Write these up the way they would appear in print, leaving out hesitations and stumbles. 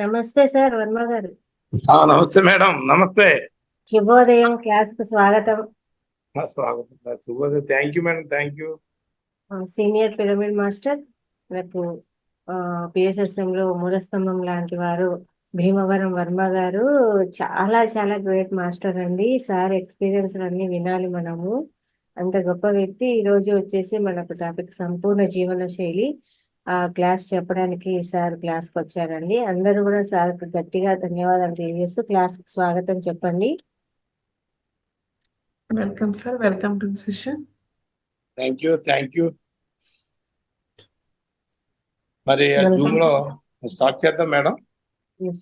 నమస్తే సార్ వర్మ గారు. నమస్తే మేడం, నమస్తే. శుభోదయం, క్లాస్ కు స్వాగతం. స్వాగతం, శుభోదయం. Thank you madam, thank you. Senior pyramid master, మనకు PSSM లో మూలస్తంభం లాంటి వారు భీమవరం వర్మ గారు చాలా చాలా గ్రేట్ మాస్టర్ అండి. సార్ ఎక్స్పీరియన్స్ అన్ని వినాలి మనము. అంత గొప్ప వ్యక్తి. ఈ రోజు వచ్చేసి మనకు టాపిక్ సంపూర్ణ జీవన శైలి క్లాస్ చెప్పడానికి సార్ క్లాస్కి వచ్చారండి. అందరూ కూడా సార్కి గట్టిగా ధన్యవాదాలు తెలియజేస్తూ క్లాస్కి స్వాగతం చెప్పండి. Welcome sir, welcome to session. Thank you, thank you. మరి జూమ్ లో స్టార్ట్ చేద్దాం మేడం.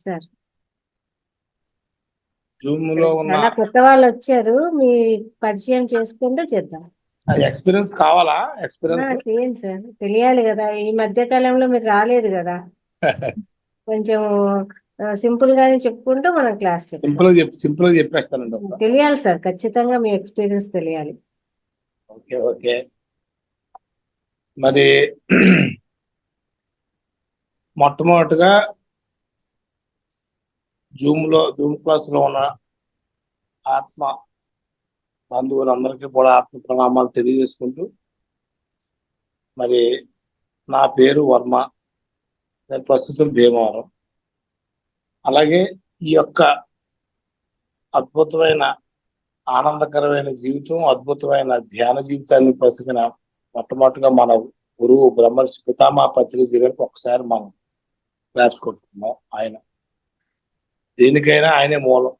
సార్ జూమ్ లో ఉన్న చాలా కొత్త వాళ్ళు వచ్చారు, మీ పరిచయం చేసుకుంటూ చేద్దాం. ఎక్స్పీరియన్స్ కావాలా? ఎక్స్పీరియన్స్ చేయండి సార్, తెలియాలి కదా. ఈ మధ్య కాలంలో మీరు రాలేదు కదా, కొంచెం సింపుల్ గానే చెప్పుకుంటూ మనం క్లాస్ సింపుల్ గా చెప్పేస్తానండి. తెలియాలి సార్, ఖచ్చితంగా మీ ఎక్స్పీరియన్స్ తెలియాలి. Okay okay. మరి మొట్టమొదటిగా జూమ్ క్లాస్ లో ఉన్న ఆత్మ బంధువులందరికీ కూడా ఆత్మ ప్రణామాలు తెలియజేసుకుంటూ, మరి నా పేరు వర్మ, నేను ప్రస్తుతం భీమవరం. అలాగే ఈ యొక్క అద్భుతమైన ఆనందకరమైన జీవితం, అద్భుతమైన ధ్యాన జీవితాన్ని పసిగిన మొట్టమొదటిగా మన గురువు బ్రహ్మర్షి పితామహ పత్రిజీ గారికి ఒకసారి మనం క్లాప్స్ కొట్టుకున్నాం. ఆయన దేనికైనా ఆయనే మూలం.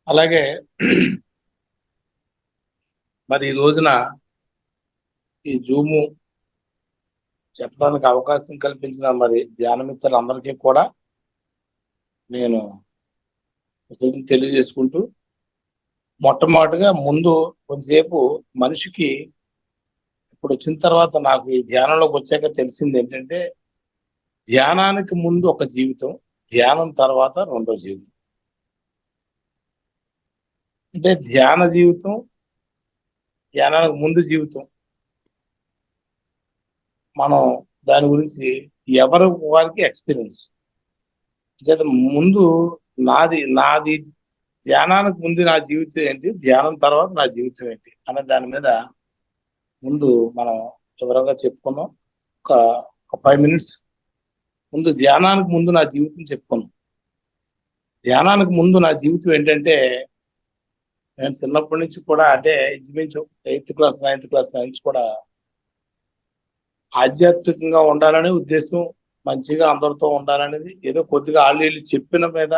అలాగే మరి ఈ రోజున ఈ జూము చెప్పడానికి అవకాశం కల్పించిన మరి ధ్యాన మిత్రులందరికీ కూడా నేను తెలియజేసుకుంటూ, మొట్టమొదటిగా ముందు కొంతసేపు మనిషికి ఇప్పుడు వచ్చిన తర్వాత నాకు ఈ ధ్యానంలోకి వచ్చాక తెలిసింది ఏంటంటే, ధ్యానానికి ముందు ఒక జీవితం, ధ్యానం తర్వాత రెండో జీవితం. అంటే ధ్యాన జీవితం, ధ్యానానికి ముందు జీవితం, మనం దాని గురించి ఎవరి వారికి ఎక్స్పీరియన్స్ చేత ముందు నాది ధ్యానానికి ముందు నా జీవితం ఏంటి, ధ్యానం తర్వాత నా జీవితం ఏంటి అనే దాని మీద ముందు మనం వివరంగా చెప్పుకున్నాం. ఒక 5 minutes ముందు ధ్యానానికి ముందు నా జీవితం చెప్పుకున్నాం. ధ్యానానికి ముందు నా జీవితం ఏంటంటే, నేను చిన్నప్పటి నుంచి కూడా అదే ఇంచుమించు 8th class 9th class నుంచి కూడా ఆధ్యాత్మికంగా ఉండాలనే ఉద్దేశం, మంచిగా అందరితో ఉండాలనేది, ఏదో కొద్దిగా ఆళ్ళు చెప్పిన మీద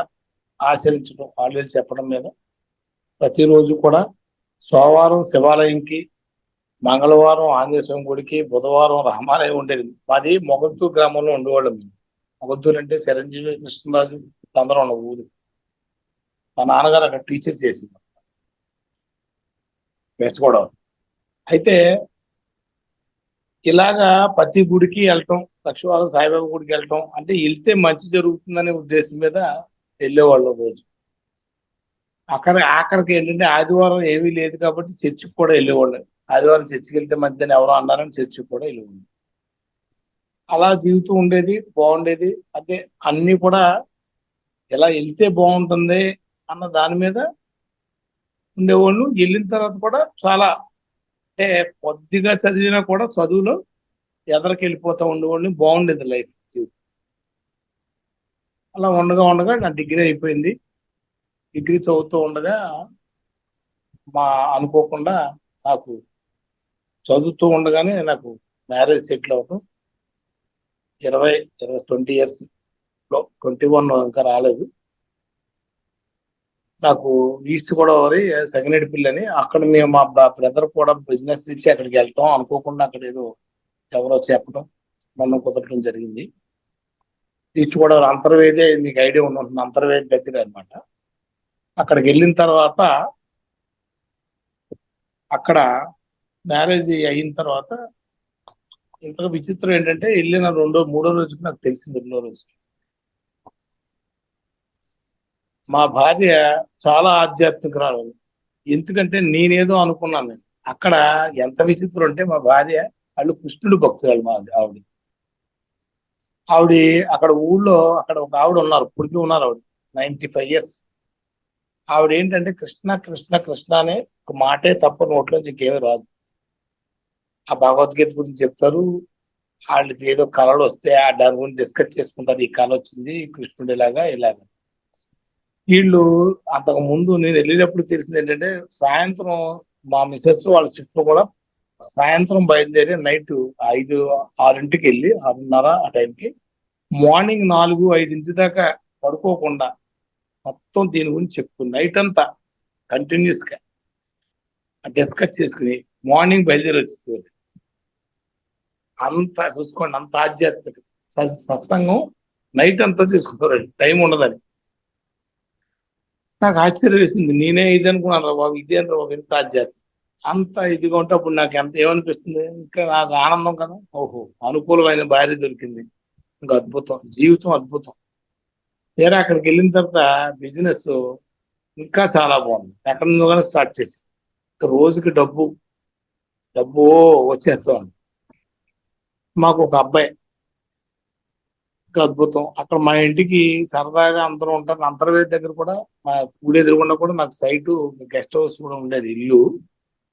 ఆచరించడం, ఆళ్ళు చెప్పడం మీద ప్రతిరోజు కూడా సోమవారం శివాలయంకి, మంగళవారం ఆంజనేయ స్వామి గుడికి, బుధవారం రామాలయం ఉండేది. మాది మొగల్తూరు గ్రామంలో ఉండేవాళ్ళం. మొగల్తూరు అంటే చిరంజీవి, కృష్ణరాజు అందరూ ఉన్న ఊరు. మా నాన్నగారు అక్కడ టీచర్ చేసింది వెస్ట్ గోదావరి. అయితే ఇలాగా ప్రతి గుడికి వెళ్ళటం, లక్ష్మీవారం సాయిబాబా గుడికి వెళ్ళటం, అంటే వెళ్తే మంచి జరుగుతుందనే ఉద్దేశం మీద వెళ్ళేవాళ్ళు రోజు. ఆఖరికి ఏంటంటే ఆదివారం ఏమీ లేదు కాబట్టి చర్చికి కూడా వెళ్ళేవాళ్ళు. ఆదివారం చర్చికి వెళ్తే మధ్యాహ్నం ఎవరో అన్నారని చర్చికి కూడా వెళ్ళేవాళ్ళు. అలా జీవితం ఉండేది, బాగుండేది. అంటే అన్ని కూడా ఎలా వెళ్తే బాగుంటుంది అన్న దాని మీద ఉండేవాళ్ళు. వెళ్ళిన తర్వాత కూడా చాలా, అంటే కొద్దిగా చదివినా కూడా చదువులో ఎదరికి వెళ్ళిపోతూ ఉండేవాళ్ళు. బాగుండేది లైఫ్. అలా ఉండగా నా డిగ్రీ అయిపోయింది. డిగ్రీ చదువుతూ ఉండగా అనుకోకుండా నాకు చదువుతూ ఉండగానే నాకు మ్యారేజ్ సెటిల్ అవటం. 20 years లో 21 ఇంకా రాలేదు. నాకు ఈస్ట్ గోదావరి సంగినేటిపల్లి అని, అక్కడ మేము మా బ్రదర్ కూడా బిజినెస్ ఇచ్చి అక్కడికి వెళ్తాం. అనుకోకుండా అక్కడ ఏదో ఎవరో చెప్పడం, మనం కుదరటం జరిగింది. ఈస్ట్ గోదావరి అంతర్వేది, మీకు ఐడియా ఉంటుంది, అంతర్వేది దగ్గర అనమాట. అక్కడికి వెళ్ళిన తర్వాత అక్కడ మ్యారేజ్ అయిన తర్వాత ఇంతగా విచిత్రం ఏంటంటే, వెళ్ళిన మూడో రోజుకి నాకు తెలిసింది. 2వ రోజుకి మా భార్య చాలా ఆధ్యాత్మికురాలు. ఎందుకంటే నేనేదో అనుకున్నాను. నేను అక్కడ ఎంత విచిత్రం అంటే, మా భార్య వాళ్ళు కృష్ణుడు భక్తురాలు. ఆవిడ ఆవిడ అక్కడ ఊళ్ళో అక్కడ ఒక ఆవిడ ఉన్నారు, పుడికి ఉన్నారు. ఆవిడ 95 years. ఆవిడ ఏంటంటే కృష్ణ కృష్ణ కృష్ణ అనే ఒక మాటే తప్ప నోట్లోంచి ఇంకేమీ రాదు. ఆ భగవద్గీత గురించి చెప్తారు. వాళ్ళకి ఏదో కళలు వస్తే దాని గురించి డిస్కస్ చేసుకుంటారు. ఈ కళ వచ్చింది కృష్ణుడు ఇలాగా. వీళ్ళు అంతకు ముందు నేను వెళ్ళేటప్పుడు తెలిసింది ఏంటంటే, సాయంత్రం మా మిస్సెస్ వాళ్ళ షిఫ్ట్ కూడా సాయంత్రం బయలుదేరి నైట్ 5-6ంటికి వెళ్ళి 6:30 ఆ టైంకి మార్నింగ్ 4-5 దాకా పడుకోకుండా మొత్తం దీని గురించి చెప్పుకుని నైట్ అంతా కంటిన్యూస్ గా డిస్కస్ చేసుకుని మార్నింగ్ బయలుదేరి వచ్చేది. అంత చూసుకోండి, అంత ఆధ్యాత్మిక సత్సంగం నైట్ అంతా చేసుకుంటారండి, టైం ఉండదని. నాకు ఆశ్చర్యం వేసింది. నేనే ఇది అనుకున్నాను రా బాబు, ఇదే రా బాబు, ఇంత ఆధ్యాత్మిక అంత ఇదిగా ఉంటే అప్పుడు నాకు ఎంత ఏమనిపిస్తుంది, ఇంకా నాకు ఆనందం కదా. ఓహో, అనుకూలమైన భార్య దొరికింది, ఇంకా అద్భుతం, జీవితం అద్భుతం. వేరే అక్కడికి వెళ్ళిన తర్వాత బిజినెస్ ఇంకా చాలా బాగుంది. ఎక్కడి నుంచో కానీ స్టార్ట్ చేసి రోజుకి డబ్బు వచ్చేస్తా ఉంది. మాకు ఒక అబ్బాయి, ఇంకా అద్భుతం. అక్కడ మా ఇంటికి సరదాగా అందరూ ఉంటారు. అంతర్వేది దగ్గర కూడా మా ఊడి ఎదురుగుండా కూడా నాకు సైటు గెస్ట్ హౌస్ కూడా ఉండేది, ఇల్లు.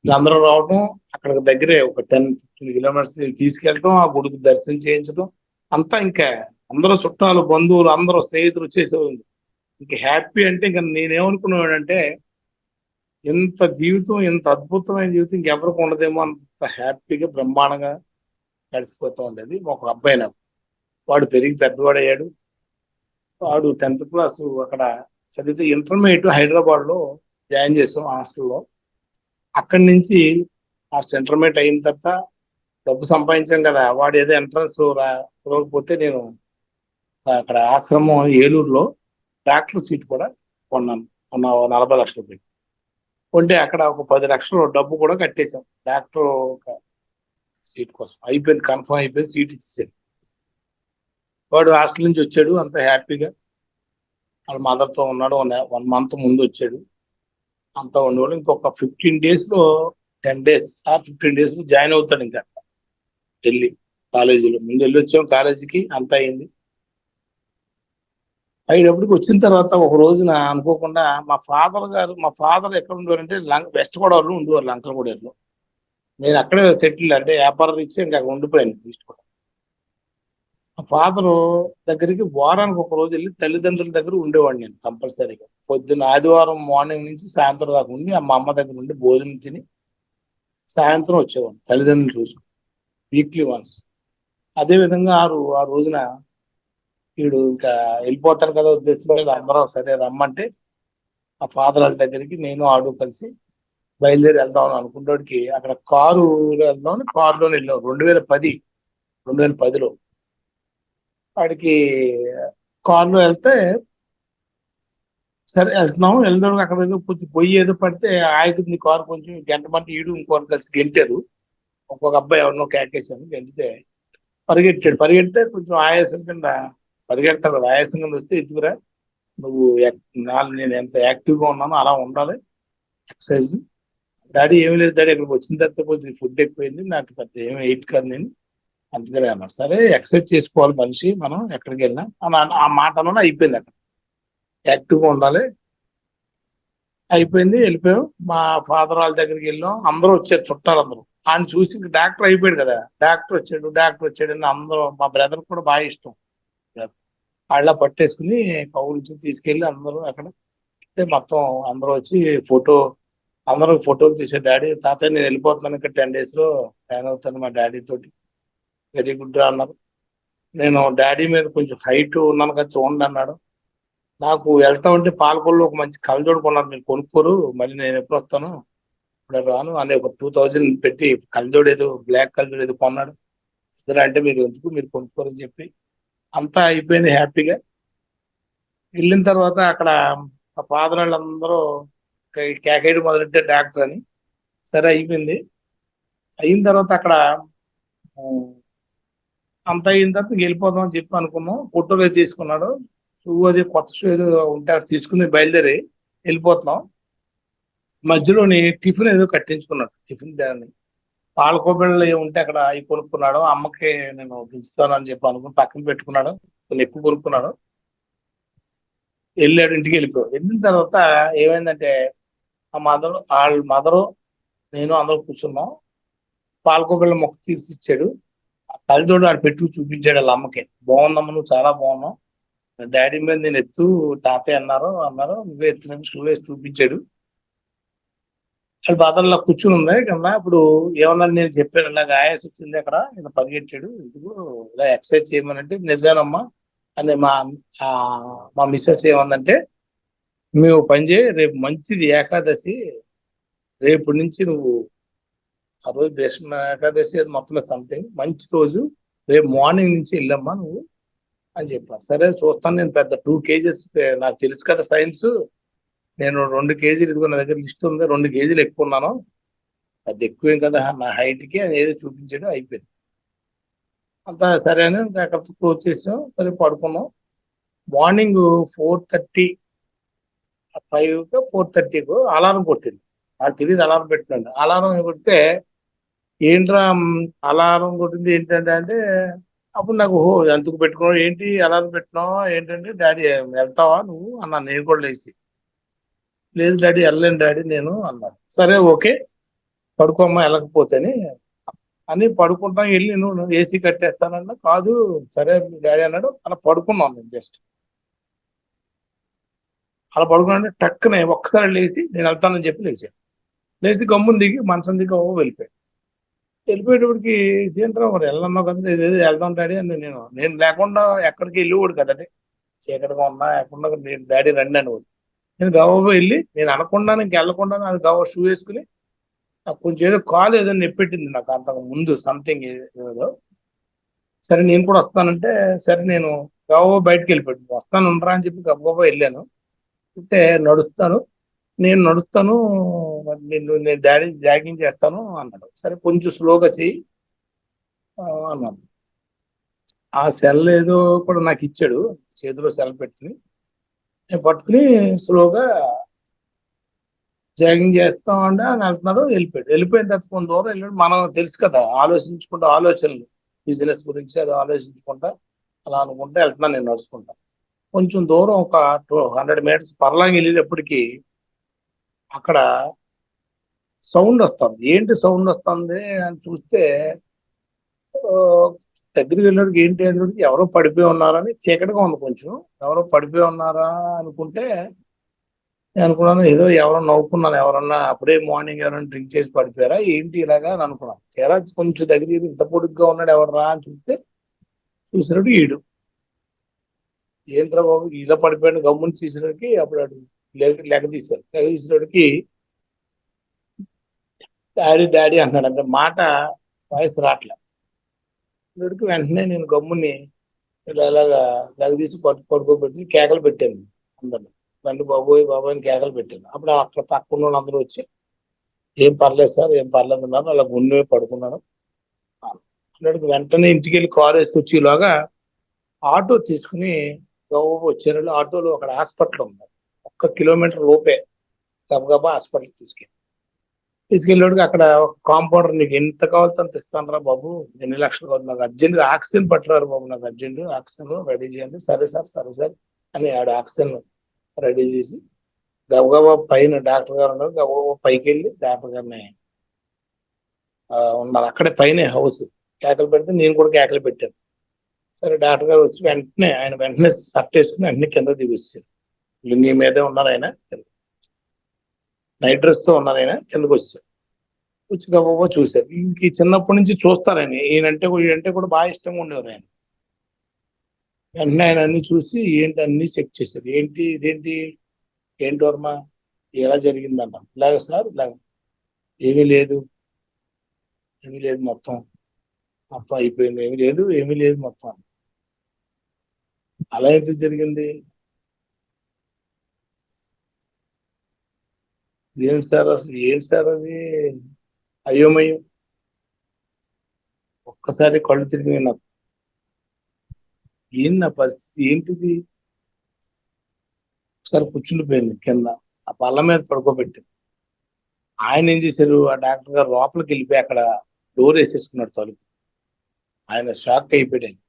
వీళ్ళందరూ రావడం, అక్కడ దగ్గరే ఒక 10-15 కిలోమీటర్స్ తీసుకెళ్ళటం, ఆ గుడికి దర్శనం చేయించడం అంతా. ఇంకా అందరూ చుట్టాలు, బంధువులు, అందరూ స్నేహితులు వచ్చేసేవాళ్ళు. ఇంకా హ్యాపీ అంటే ఇంకా నేనేమనుకున్నానంటే, ఇంత జీవితం, ఇంత అద్భుతమైన జీవితం ఇంకెవరికి ఉండదేమో, అంత హ్యాపీగా బ్రహ్మాండంగా గడిచిపోతూ ఉండేది. ఒక అబ్బాయి నాకు, వాడు పెరిగి పెద్దవాడయ్యాడు. వాడు 10th క్లాస్ అక్కడ చదివితే ఇంటర్మీడియట్ హైదరాబాద్ లో జాయిన్ చేసాం హాస్టల్లో. అక్కడి నుంచి ఇంటర్మీడియట్ అయిన తర్వాత డబ్బు సంపాదించాం కదా, వాడు ఏదో ఎంట్రన్స్ రాకపోతే నేను అక్కడ ఆశ్రమం ఏలూరులో డాక్టర్ సీట్ కూడా కొన్నాను. 40 లక్షలు పెట్టి కొంటే అక్కడ ఒక 10 లక్షలు డబ్బు కూడా కట్టేశాం డాక్టర్ సీట్ కోసం. అయిపోయింది, కన్ఫర్మ్ అయిపోయింది, సీట్ ఇచ్చేసాడు. వాడు హాస్టల్ నుంచి వచ్చాడు, అంత హ్యాపీగా వాళ్ళ మదర్తో ఉన్నాడు. 1 month ముందు వచ్చాడు, అంతా ఉండేవాడు. ఇంకొక 15 days లో 10 days ఆ 15 days లో జాయిన్ అవుతాడు. ఇంకా ఢిల్లీ కాలేజీలో ముందు వెళ్ళి వచ్చాం కాలేజీకి, అంతా అయింది. అయ్యేటప్పటికి వచ్చిన తర్వాత ఒక రోజున అనుకోకుండా మా ఫాదర్ ఎక్కడ ఉండేవారంటే వెస్ట్ గోదావరిలో ఉండేవారు, లంకలగూడెలో. నేను అక్కడే సెటిల్, అంటే వ్యాపారం ఇచ్చి ఇంకా అక్కడ ఉండిపోయాను ఈస్ట్ కూడా. మా ఫాదరు దగ్గరికి వారానికి ఒక రోజు వెళ్ళి తల్లిదండ్రుల దగ్గర ఉండేవాడిని నేను కంపల్సరీగా. పొద్దున్న ఆదివారం మార్నింగ్ నుంచి సాయంత్రం దాకా ఉండి మా అమ్మ దగ్గర ఉండి భోజనం తిని సాయంత్రం వచ్చేవాడిని తల్లిదండ్రులు చూసుకుని, వీక్లీ వన్స్. అదేవిధంగా ఆ రోజున వీడు ఇంకా వెళ్ళిపోతారు కదా ఉద్దేశం మీద అందరం సరే రమ్మంటే ఆ ఫాదర్ వాళ్ళ దగ్గరికి నేను ఆడు కలిసి బయలుదేరి వెళ్దాం అనుకుంటాడికి, అక్కడ కారులో వెళ్దామని కారులోనే వెళ్ళాం 2010లో. వాడికి కారులో వెళ్తే సరే వెళ్దాం అక్కడ ఏదో కొంచెం పొయ్యి ఏదో పడితే ఆగుతుంది కారు, కొంచెం గంటమంటే ఈడు ఇంకోటి కలిసి గెంటారు. ఒక్కొక్క అబ్బాయి ఎవరినో కేకేశాను, గెంటితే పరిగెడితే కొంచెం ఆయాసం కింద పరిగెడతాడు. ఆయాసం కింద వస్తే ఎత్తుకురా నువ్వు, నేను ఎంత యాక్టివ్గా ఉన్నానో అలా ఉండాలి, ఎక్సర్సైజ్. డాడీ ఏమి లేదు డాడీ, ఇక్కడికి వచ్చిన తర్వాత కొంచెం ఫుడ్ ఎక్కువైంది, నాకు పెద్ద ఏమి వెయిట్ కాదు నేను, అందుకనే అన్నాడు. సరే ఎక్సర్సైజ్ చేసుకోవాలి మనిషి, మనం ఎక్కడికి వెళ్ళినా ఆ మాట అన్న అయిపోయింది. అక్కడ యాక్టివ్గా ఉండాలి, అయిపోయింది. వెళ్ళిపోయాం. మా ఫాదర్ వాళ్ళ దగ్గరికి వెళ్ళాం, అందరూ వచ్చారు చుట్టాలు అందరూ. ఆయన చూసి డాక్టర్ అయిపోయాడు కదా, డాక్టర్ వచ్చాడు అని అందరూ. మా బ్రదర్ కూడా బాగా ఇష్టం, వాళ్ళ పట్టేసుకుని కౌలు తీసుకెళ్ళి అందరూ అక్కడ మొత్తం అందరూ వచ్చి అందరూ ఫోటోలు తీసారు. డాడీ తాతయ్య నేను వెళ్ళిపోతున్నాను, ఇంకా 10 days లో జాయిన్ అవుతాను మా డాడీ తోటి. వెరీ గుడ్ రా అన్నారు. నేను డాడీ మీద కొంచెం హైట్ ఉన్నాను కదా చూడండి అన్నాడు. నాకు వెళ్తా ఉంటే పాలకొల్లో ఒక మంచి కళ్ళజోడు కొన్నారు, మీరు కొనుక్కోరు, మళ్ళీ నేను ఎప్పుడు వస్తాను ఇప్పుడు రాను అని ఒక 2000 పెట్టి కళ్ళజోడు ఏదో బ్లాక్ కళ్ళజోడు ఏదో కొన్నాడు. సరే అంటే మీరు ఎందుకు, మీరు కొనుక్కోరని చెప్పి అంతా అయిపోయింది హ్యాపీగా. వెళ్ళిన తర్వాత అక్కడ ఆ ఫాదర్ వాళ్ళందరూ కేకేయడం మొదలెట్టే డాక్టర్ అని. సరే అయిపోయింది. అయిన తర్వాత అక్కడ అంత అయిన తర్వాత వెళ్ళిపోదాం అని చెప్పి అనుకున్నాం. ఫోటోలు ఏదో తీసుకున్నాడు, షూ అది కొత్త షూ ఏదో ఉంటే అక్కడ తీసుకుని బయలుదేరి వెళ్ళిపోతున్నాం. మధ్యలోని టిఫిన్ ఏదో కట్టించుకున్నాడు, టిఫిన్ దాన్ని పాలకోబిళ్ళలు ఉంటే అక్కడ అవి కొనుక్కున్నాడు. అమ్మకి నేను పిలుస్తాను అని చెప్పి అనుకుని పక్కన పెట్టుకున్నాడు. కొన్ని ఎక్కువ కొనుక్కున్నాడు. వెళ్ళాడు, ఇంటికి వెళ్ళిపోయాడు. వెళ్ళిన తర్వాత ఏమైందంటే వాళ్ళ మదరు నేను అందరూ కూర్చున్నాం. పాలకోబిళ్ళ మొక్క తీసి ఇచ్చాడు. ఆ కళ్ళజోడు ఆడు పెట్టుకు చూపించాడు వాళ్ళ అమ్మకి. బాగుందమ్మ, నువ్వు చాలా బాగున్నావు, డాడీ మీద నేను ఎత్తు, తాతయ్య అన్నారు నువ్వే ఎత్తునని షూ వేసి చూపించాడు. అది బాధల్లో కూర్చుని ఉంది కింద. ఇప్పుడు ఏమన్నా నేను చెప్పాను, ఇలాగ ఆయాస్ వచ్చింది అక్కడ, నేను పరిగెట్టాడు, ఎందుకు ఇలా ఎక్సర్సైజ్ చేయమనంటే నిజానమ్మా అని ఆ, మా మిస్సెస్ ఏమందంటే, మేము పని చేయి, రేపు మంచిది ఏకాదశి, రేపు నుంచి నువ్వు ఆ రోజు బెస్ట్ ఏకాదశి అది మొత్తం సంథింగ్ మంచి రోజు, రేపు మార్నింగ్ నుంచి వెళ్ళమ్మా నువ్వు అని చెప్పాను. సరే చూస్తాను, నేను పెద్ద 2 kgs నాకు తెలుసు కదా సైన్స్, నేను 2 kgs ఇదిగో నా దగ్గర లిస్ట్ ఉంది, 2 kgs ఎక్కువ ఉన్నాను, అది ఎక్కువేం కదా నా height కి అని ఏదో చూపించాడు. అయిపోయింది అంతా. సరే అని ఇంకా అక్కడ క్లోజ్ చేసాం. సరే పడుకున్నాం. మార్నింగ్ 4:30 5 4:30 అలారం కొట్టింది. నాకు తెలియదు అలారం పెట్టినండి. అలారం కొడితే ఏంట్రా అలారం కొట్టింది ఏంటంటే అంటే, అప్పుడు నాకు ఓహో ఎందుకు పెట్టుకున్నావు ఏంటి అలారం పెట్టినావు ఏంటంటే, డాడీ వెళ్తావా నువ్వు అన్నాను. నేను కూడా లేచి, లేదు డాడీ వెళ్ళలేను డాడీ నేను అన్నాను. సరే ఓకే పడుకోమ్మా వెళ్ళకపోతేని అని పడుకుంటాం. వెళ్ళి నువ్వు ఏసీ కట్టేస్తానన్నా, కాదు సరే డాడీ అన్నాడు. అలా పడుకున్నాను నేను. జస్ట్ అలా పడుకున్నా టక్కునే ఒక్కసారి లేచి నేను వెళ్తానని చెప్పి లేచాను. లేచి గమ్మున దిగి మంచం దిగి వెళ్ళిపోయాడు. వెళ్ళిపోయేటప్పటికి ఇదేంట్రా మరి వెళ్ళన్నావు కదా, ఏదో వెళ్దాం డాడీ అని నేను లేకుండా ఎక్కడికి వెళ్ళేవాడు కదండి. చీకటిగా ఉన్నా ఎక్కడ నేను డాడీ రండి అనేవాడు. నేను గవ్వ వెళ్ళి, నేను అనకుండా ఇంక వెళ్ళకుండా అది గవ్వ షూ వేసుకుని, నాకు కొంచెం ఏదో కాలు ఏదో నొప్పెట్టింది నాకు అంతకు ముందు సంథింగ్ ఏదో. సరే నేను కూడా వస్తానంటే, సరే నేను గవ్వ బయటకు వెళ్ళిపోయాడు. వస్తాను ఉండరా అని చెప్పి గవ్వ వెళ్ళాను. అయితే నేను నడుస్తాను మరి నేను డాడీ జాగింగ్ చేస్తాను అన్నాడు. సరే కొంచెం స్లోగా చెయ్యి అన్నాను. ఆ సెల్ ఏదో కూడా నాకు ఇచ్చాడు, చేతిలో సెల్ పెట్టుకుని నేను పట్టుకుని స్లోగా జాగింగ్ చేస్తాం అంటే అని వెళ్తున్నాడు. వెళ్ళిపోయిన తర్వాత కొంత దూరం వెళ్ళాడు. మనం తెలుసు కదా ఆలోచించుకుంటా, ఆలోచనలు బిజినెస్ గురించి అది ఆలోచించుకుంటా అలా అనుకుంటా వెళ్తున్నాను నేను నడుచుకుంటా. కొంచెం దూరం ఒక 200 meters పర్లాంగి వెళ్ళేటప్పటికి అక్కడ సౌండ్ వస్తుంది. ఏంటి సౌండ్ వస్తుంది అని చూస్తే దగ్గరికి వెళ్ళడానికి ఏంటి అని ఎవరో పడిపోయి ఉన్నారని, చీకటిగా ఉంది కొంచెం, ఎవరో పడిపోయి ఉన్నారా అనుకుంటే నేను అనుకున్నాను ఏదో ఎవరో నవ్వుకున్నాను, ఎవరన్నా అప్పుడే మార్నింగ్ ఎవరైనా డ్రింక్ చేసి పడిపోయారా ఏంటి ఇలాగా అని అనుకున్నాను. చాలా కొంచెం దగ్గర ఇంత పొడుగ్గా ఉన్నాడు ఎవరు అని చూసినట్టు ఈడు. ఏంట్రా బాబు ఇలా పడిపోయాడు గమ్ముని తీసినడికి. అప్పుడు లెగ తీసినడికి డాడీ డాడీ అన్నాడు. అంటే మాట వాయిస్ రావట్లే. వెంటనే నేను గమ్ముని ఇలాగా లెగ తీసి పడుకోబెట్టి కేకలు పెట్టాను అందరిని. రండి బాబోయ్ బాబోయ్ అని కేకలు పెట్టాను. అప్పుడు అక్కడ పక్కన వాళ్ళు అందరూ వచ్చి ఏం పర్లేదు సార్ ఏం పర్లేదు అన్నారు. అలా గుండె పడుకున్నాను అన్నడికి వెంటనే ఇంటికి వెళ్ళి కారు వేసుకొచ్చేలాగా ఆటో తీసుకుని వచ్చారు. ఆటోలో అక్కడ హాస్పిటల్ ఉంది, 1 kilometer లోపే. గబగబా హాస్పిటల్ తీసుకెళ్ళేవాడికి అక్కడ కాంపౌండర్ నీకు ఎంత కావాలో అంత ఇస్తాను రా బాబు, ఎన్ని లక్షలు కావాలి, నాకు అర్జెంట్ ఆక్సిజన్ పట్టరారు బాబు, నాకు అర్జెంట్ ఆక్సిజన్ రెడీ చేయండి. సరే సార్ అని ఆడు ఆక్సిజన్ రెడీ చేసి గబగబా పైన డాక్టర్ గారు ఉన్నారు. గబగబా పైకి వెళ్ళి డాక్టర్ గారిని ఉన్నారు అక్కడే పైన హౌస్. కేకలు పెడితే నేను కూడా కేకలు పెట్టాను. సరే డాక్టర్ గారు వచ్చి వెంటనే షర్ట్ వేసుకుని వెంటనే కింద దిగి వచ్చారు. లుంగి మీదే ఉన్నారు ఆయన, నైట్ డ్రెస్ తో ఉన్నారు ఆయన. కిందకు వచ్చారు. వచ్చి గబగబా చూశారు. ఇంక చిన్నప్పటి నుంచి చూస్తారు ఆయన, ఈయనంటే కూడా బాగా ఇష్టంగా ఉండేవారు ఆయన. వెంటనే ఆయన అన్ని చూసి అన్ని చెక్ చేశారు. ఇదేంటి వర్మ ఎలా జరిగిందన్న. ఇలాగ సార్ ఇలాగ ఏమీ లేదు మొత్తం అయిపోయింది, ఏమీ లేదు మొత్తం. అలా ఎందుకు జరిగింది, ఏంటి సార్ అది అయోమయం. ఒక్కసారి కళ్ళు తిరిగి నాకు నా పరిస్థితి ఏంటిది. ఒకసారి కూర్చుండిపోయింది కింద, ఆ బల్ల మీద పడుకోబెట్టింది. ఆయన ఏం చేశారు, ఆ డాక్టర్ గారు లోపలికి వెళ్ళిపోయి అక్కడ డోర్ వేసేసుకున్నాడు తలుపు. ఆయన షాక్ అయిపోయాడు.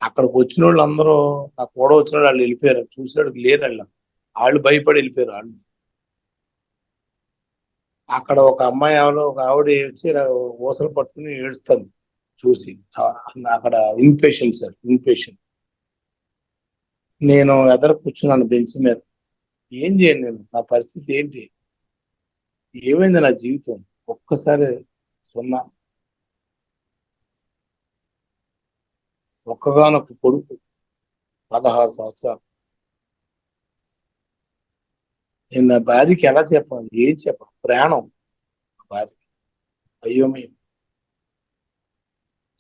అక్కడికి వచ్చిన వాళ్ళు అందరూ, నా కూడా వచ్చిన వాళ్ళు వెళ్ళిపోయారు. చూసినాడు లేరు వాళ్ళు భయపడి వెళ్ళిపోయారు. వాళ్ళు అక్కడ ఒక అమ్మాయి ఒక ఆవిడ వచ్చి ఇలా ఊసలు పట్టుకుని ఏడుస్తాను చూసి. అక్కడ ఇన్పేషెంట్ సార్, ఇన్పేషెంట్. నేను ఎదర కూర్చున్నాను బెంచ్ మీద. ఏం చేయను నేను? నా పరిస్థితి ఏంటి? ఏమైంది నా జీవితం? ఒక్కసారి సున్నా. ఒక్కగానొక్క కొడుకు, 16 సంవత్సరాలు. నేను నా భార్యకి ఎలా చెప్పాను? ఏం చెప్పాను? ప్రాణం భార్య. అయ్యోమయం.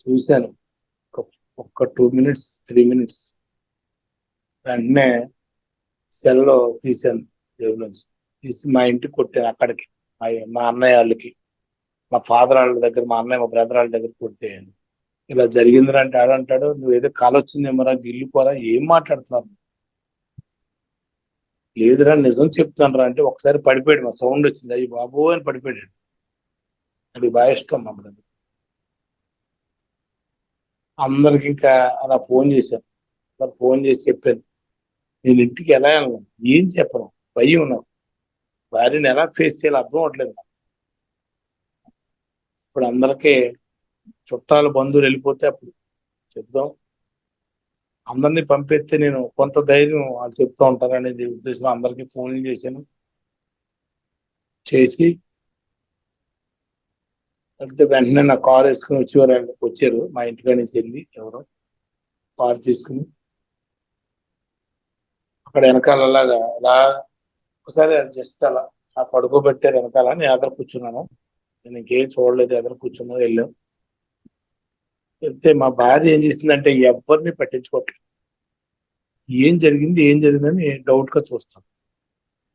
చూశాను ఒక్క 2 minutes 3 minutes. వెంటనే సెల్లో తీశాను, జేబు నుంచి తీసి మా ఇంటికి కొట్టాను. అక్కడికి మా అన్నయ్య వాళ్ళకి, మా ఫాదర్ వాళ్ళ దగ్గర, మా అన్నయ్య మా బ్రదర్ వాళ్ళ దగ్గర కొట్టాను. ఇలా జరిగిందిరా అంటే ఆడంటాడు, నువ్వు ఏదో కాలు వచ్చిందేమోరా, గిల్లిపోరా, ఏం మాట్లాడుతున్నారు? లేదురా నిజం చెప్తాను రా అంటే ఒకసారి పడిపోయాడు. మా సౌండ్ వచ్చింది, అయ్యి బాబు అని పడిపోయాడు. అది బాగా ఇష్టం మా బ్రదర్. అందరికి ఇంకా అలా ఫోన్ చేశాను. ఫోన్ చేసి చెప్పాను, నేను ఇంటికి ఎలా వెళ్ళను, ఏం చెప్పను, భయం నాకు, భార్యని ఎలా ఫేస్ చేయాలో అర్థం అవట్లేదు. ఇప్పుడు అందరికీ చుట్టాలు బంధువులు వెళ్ళిపోతే అప్పుడు చెప్దాం, అందరినీ పంపిస్తే నేను కొంత ధైర్యం వాళ్ళు చెప్తూ ఉంటారనే ఉద్దేశం అందరికీ ఫోన్లు చేశాను. చేసి వెళ్తే వెంటనే నా కారు వేసుకుని వచ్చారు మా ఇంటికాడ నుంచి వెళ్ళి ఎవరో కారు తీసుకుని అక్కడ వెనకాల అలాగా అలా ఒకసారి జస్ట్ అలా ఆ పడుకోబెట్టారు వెనకాల. నేను ఎదురు కూర్చున్నాను, నేను ఇంకేం చూడలేదు, ఎదురు కూర్చున్నాను. వెళ్ళాం. వెళ్తే మా భార్య ఏం చేసిందంటే ఎవరిని పట్టించుకోవట్లేదు. ఏం జరిగిందని డౌట్ గా చూస్తాను.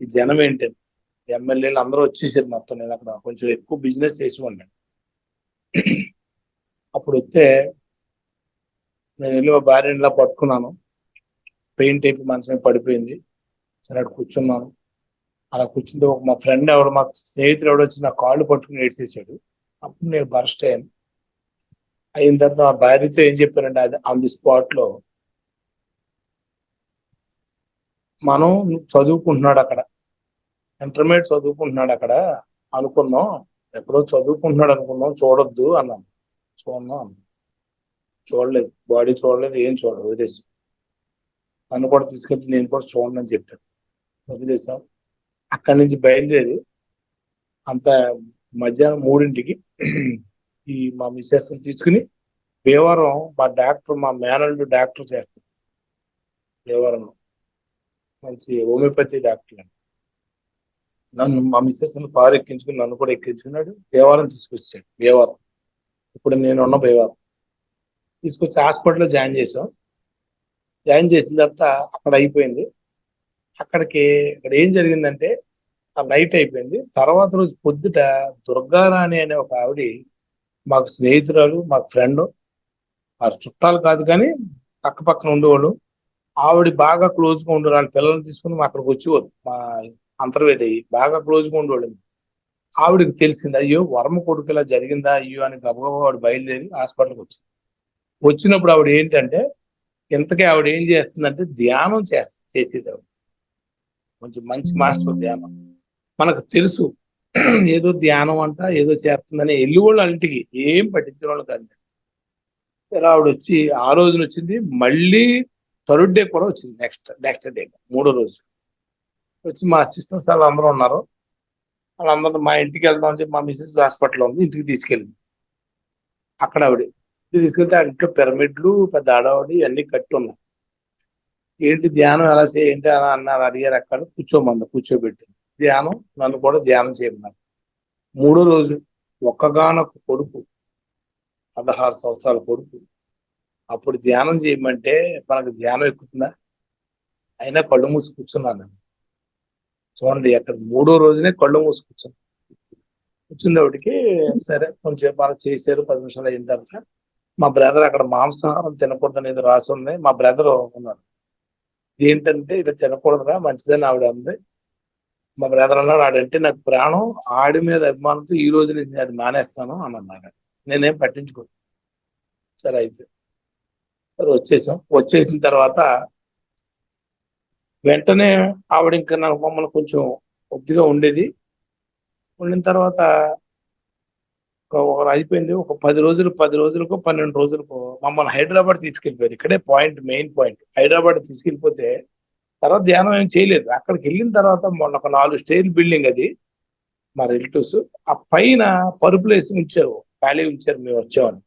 ఈ జనం ఏంటంటే ఎమ్మెల్యేలు అందరూ వచ్చేసారు మొత్తం. నేను అక్కడ కొంచెం ఎక్కువ బిజినెస్ చేసి ఉన్నాను. అప్పుడు వస్తే నేను వెళ్ళి మా భార్యని ఇలా పట్టుకున్నాను. పెయింట్ అయిపోయి మంచమే పడిపోయింది. సరే అక్కడ కూర్చున్నాను. అలా కూర్చుంటే మా ఫ్రెండ్ ఎవడు, మా స్నేహితుడు ఎవడో వచ్చి నా కాళ్ళు పట్టుకుని ఏడ్చేసాడు. అప్పుడు నేను బర్స్ట్ అయ్యాను. అయిన తర్వాత మా భార్యతో ఏం చెప్పానంటే, అది ఆన్ ది స్పాట్ లో, మనం చదువుకుంటున్నాడు అక్కడ, ఇంటర్మీడియట్ చదువుకుంటున్నాడు అక్కడ అనుకున్నాం, ఎక్కడో చదువుకుంటున్నాడు అనుకున్నాం, చూడొద్దు అన్నాను. చూడలేదు, బాడీ చూడలేదు, ఏం చూడలేదు, వదిలేసి నన్ను కూడా తీసుకెళ్తే నేను కూడా చూడండి అని చెప్పాను. వదిలేసాం. అక్కడి నుంచి బయలుదేరి అంత మధ్యాహ్నం 3ంటికి ఈ మా మిస్సెస్ తీసుకుని భీమవరం, మా డాక్టర్, మా మేనల్డ్ డాక్టర్ చేస్తారు భీమవరంలో, మంచి హోమియోపతి డాక్టర్ అని. నన్ను మా మిస్సెస్ కారు ఎక్కించుకుని నన్ను కూడా ఎక్కించుకున్నాడు. భీమవరం తీసుకొచ్చాడు. భీమవరం, ఇప్పుడు నేను ఉన్న భీమవరం తీసుకొచ్చి హాస్పిటల్లో జాయిన్ చేసాం. జాయిన్ చేసిన తర్వాత అక్కడ అయిపోయింది. ఇక్కడ ఏం జరిగిందంటే ఆ నైట్ అయిపోయింది. తర్వాత రోజు పొద్దుట దుర్గారాణి అనే ఒక ఆవిడ, మాకు స్నేహితురాలు, మాకు ఫ్రెండ్, ఆ చుట్టాలు కాదు కానీ పక్కన ఉండేవాళ్ళు. ఆవిడ బాగా క్లోజ్గా ఉండేవాళ్ళు. వాళ్ళ పిల్లల్ని తీసుకుని మా అక్కడికి వచ్చేవారు. మా అంతర్వేది అయ్యి బాగా క్లోజ్గా ఉండేవాళ్ళు. ఆవిడకి తెలిసింది, అయ్యో వర్మ కొడుకు ఇలా జరిగిందా అయ్యో అని గబగబా ఆవిడ బయలుదేరి హాస్పిటల్కి వచ్చింది. వచ్చినప్పుడు ఆవిడ ఏంటంటే, ఇంతకీ ఆవిడ ఏం చేస్తుందంటే ధ్యానం చేసేది. ఆవిడ కొంచెం మంచి మాస్టర్ ధ్యానం. మనకు తెలుసు ఏదో ధ్యానం అంట ఏదో చేస్తుందని వెళ్ళి వాళ్ళు ఇంటికి ఏం పట్టించిన వాళ్ళు కాదు. ఆవిడ వచ్చి ఆ రోజున వచ్చింది, మళ్ళీ 3rd డే కూడా వచ్చింది. నెక్స్ట్ డే 3వ రోజు వచ్చి మా సిస్టర్స్ వాళ్ళు అందరూ ఉన్నారు. వాళ్ళందరూ మా ఇంటికి వెళ్దాం అని చెప్పి, మా మిస్సెస్ హాస్పిటల్లో ఉంది, ఇంటికి తీసుకెళ్ళింది. అక్కడ ఆవిడ ఇంటికి తీసుకెళ్తే ఆ ఇంట్లో పిరమిడ్లు, పెద్ద ఆడవాడి అన్ని కట్టి ఉన్నాయి. ఏంటి ధ్యానం ఎలా చేయండి అలా అన్నారు, అడిగారు. అక్కడ కూర్చోబెట్టింది ధ్యానం. నన్ను కూడా ధ్యానం చేయమన్నారు. 3వ రోజు ఒక్కగానొక్క కొడుకు, 16 సంవత్సరాల కొడుకు. అప్పుడు ధ్యానం చేయమంటే మనకు ధ్యానం ఎక్కుతుందా? అయినా కళ్ళు మూసి కూర్చున్నాను. చూడండి, అక్కడ 3వ రోజునే కళ్ళు మూసి కూర్చున్నవాడికి సరే కొంచెం బాగా చేశారు. 10 నిమిషాలు అయిన తర్వాత మా బ్రదర్, అక్కడ మాంసాహారం తినకూడదు అనేది రాసి ఉంది. మా బ్రదర్ ఉన్నాడు, ఏంటంటే ఇలా తినకూడదురా మంచిదని ఆవిడ ఉంది. మా బ్రదర్ అన్నాడు, ఆడంటే నాకు ప్రాణం, ఆడి మీద అభిమానంతో ఈ రోజు నేను అది మానేస్తాను అని అన్నాడు. నేనేం పట్టించుకోను. సరే అయిపోయింది. సరే వచ్చేసిన తర్వాత వెంటనే ఆవిడ ఇంకా నాకు మమ్మల్ని కొంచెం కొద్దిగా ఉండేది. ఉండిన తర్వాత అయిపోయింది. ఒక 10 రోజులకో 12 రోజులకో మమ్మల్ని హైదరాబాద్ తీసుకెళ్ళిపోయారు. ఇక్కడే పాయింట్, మెయిన్ పాయింట్. హైదరాబాద్ తీసుకెళ్ళిపోతే తర్వాత ధ్యానం ఏం చేయలేదు. అక్కడికి వెళ్ళిన తర్వాత మొన్న ఒక 4 స్టేర్ బిల్డింగ్ అది, మా రిలేటివ్స్ ఆ పైన పరుపులు వేసి ఉంచారు, ఖాళీ ఉంచారు. మేము వచ్చామని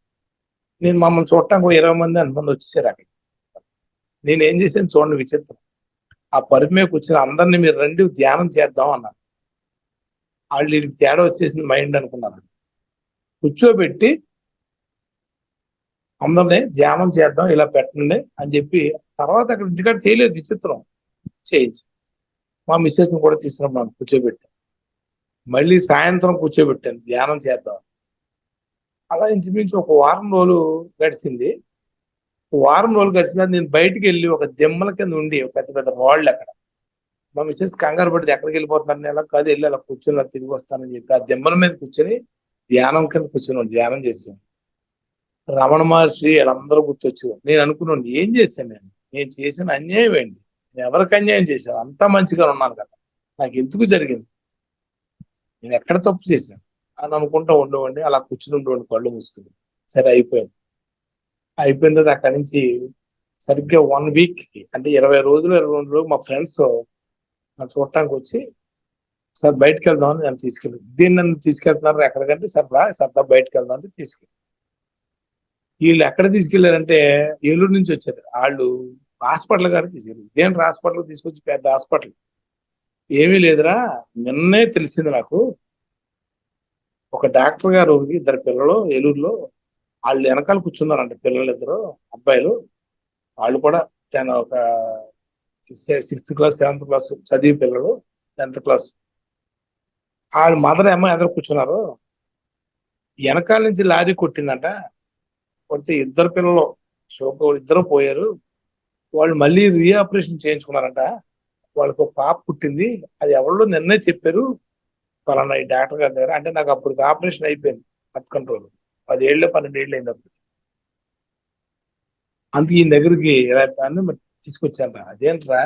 నేను మమ్మల్ని చూడటానికి ఒక 20 మంది అంతమంది వచ్చేసారు అక్కడ. నేను ఏం చేశాను చూడండి విచిత్రం. ఆ పరుపు మీద కూర్చొని అందరినీ మీరు రండి ధ్యానం చేద్దాం అన్నారు. వాళ్ళు వీళ్ళకి తేడా వచ్చేసింది మైండ్ అనుకున్నారు. కూర్చోబెట్టి అందరినీ ధ్యానం చేద్దాం ఇలా పెట్టండి అని చెప్పి తర్వాత అక్కడ ఇంటికాడ చేయలేదు. విచిత్రం చేయించి మా మిస్సెస్ ని కూడా తీసుకున్నాను, కూర్చోబెట్టాను. మళ్ళీ సాయంత్రం కూర్చోబెట్టాను ధ్యానం చేద్దాం. అలా ఇంచుమించు ఒక వారం రోజులు గడిచింది. వారం రోజులు గడిచిన నేను బయటికి వెళ్ళి ఒక దిమ్మల కింద ఉండి పెద్ద పెద్ద రాళ్ళు అక్కడ. మా మిస్సెస్ కంగారు పడితే ఎక్కడికి వెళ్ళిపోతున్నాను, ఎలా కాదు వెళ్ళి అలా కూర్చొని అలా తిరిగి వస్తానని చెప్పి ఆ దిమ్మల మీద కూర్చొని ధ్యానం కింద కూర్చొని ధ్యానం చేసాను. రమణ మహర్షి వాళ్ళందరూ గుర్తొచ్చేవారు. నేను అనుకున్నాను ఏం చేశాను, నేను చేసిన అన్యాయం ఏంటి, నేను ఎవరికి అన్యాయం చేశాను, అంతా మంచిగా ఉన్నాను కదా, నాకు ఎందుకు జరిగింది, నేను ఎక్కడ తప్పు చేశాను అని అనుకుంటా ఉండేవాడిని. అలా కూర్చుని ఉండేవాడిని కళ్ళు మూసుకుని. సరే అయిపోయిన తర్వాత అక్కడి నుంచి సరిగ్గా 1 వీక్ అంటే 20 రోజులు 22 రోజులు మా ఫ్రెండ్స్ నన్ను చూడటానికి వచ్చి సార్ బయటకు వెళ్దామని నన్ను తీసుకెళ్ళి, నన్ను తీసుకెళ్తున్నారు ఎక్కడికంటే సరదా బయటకు వెళ్దాం అంటే తీసుకెళ్ళి. వీళ్ళు ఎక్కడ తీసుకెళ్లారంటే ఏలూరు నుంచి వచ్చారు. వాళ్ళు హాస్పిటల్ కాడికి తీసుకెళ్ళి, దేంట్లో హాస్పిటల్ తీసుకొచ్చి పెద్ద హాస్పిటల్. ఏమీ లేదురా, నిన్నే తెలిసింది నాకు, ఒక డాక్టర్ గారు 2 పిల్లలు ఏలూరులో వాళ్ళు వెనకాల కూర్చున్నారంట, పిల్లలు 2 అబ్బాయిలు. వాళ్ళు కూడా ఒక 6th క్లాస్ 7th క్లాస్ చదివి పిల్లలు, 10th క్లాస్. వాళ్ళ మదర్ ఏమో ఎదురు కూర్చున్నారు. వెనకాల నుంచి లారీ కొట్టిందంట. కొడితే 2 పిల్లలు ఇద్దరు పోయారు. వాళ్ళు మళ్ళీ రీఆపరేషన్ చేయించుకున్నారంట. వాళ్ళకి ఒక పాప పుట్టింది. అది ఎవరో నిన్నే చెప్పారు పలానా ఈ డాక్టర్ గారి దగ్గర. అంటే నాకు అప్పుడు ఆపరేషన్ అయిపోయింది, బర్త్ కంట్రోల్. 10 ఏళ్ళు 12 ఏళ్ళు అయింది అప్పుడు. అందుకే ఈయన దగ్గరికి తీసుకొచ్చాను. అదేంట్రా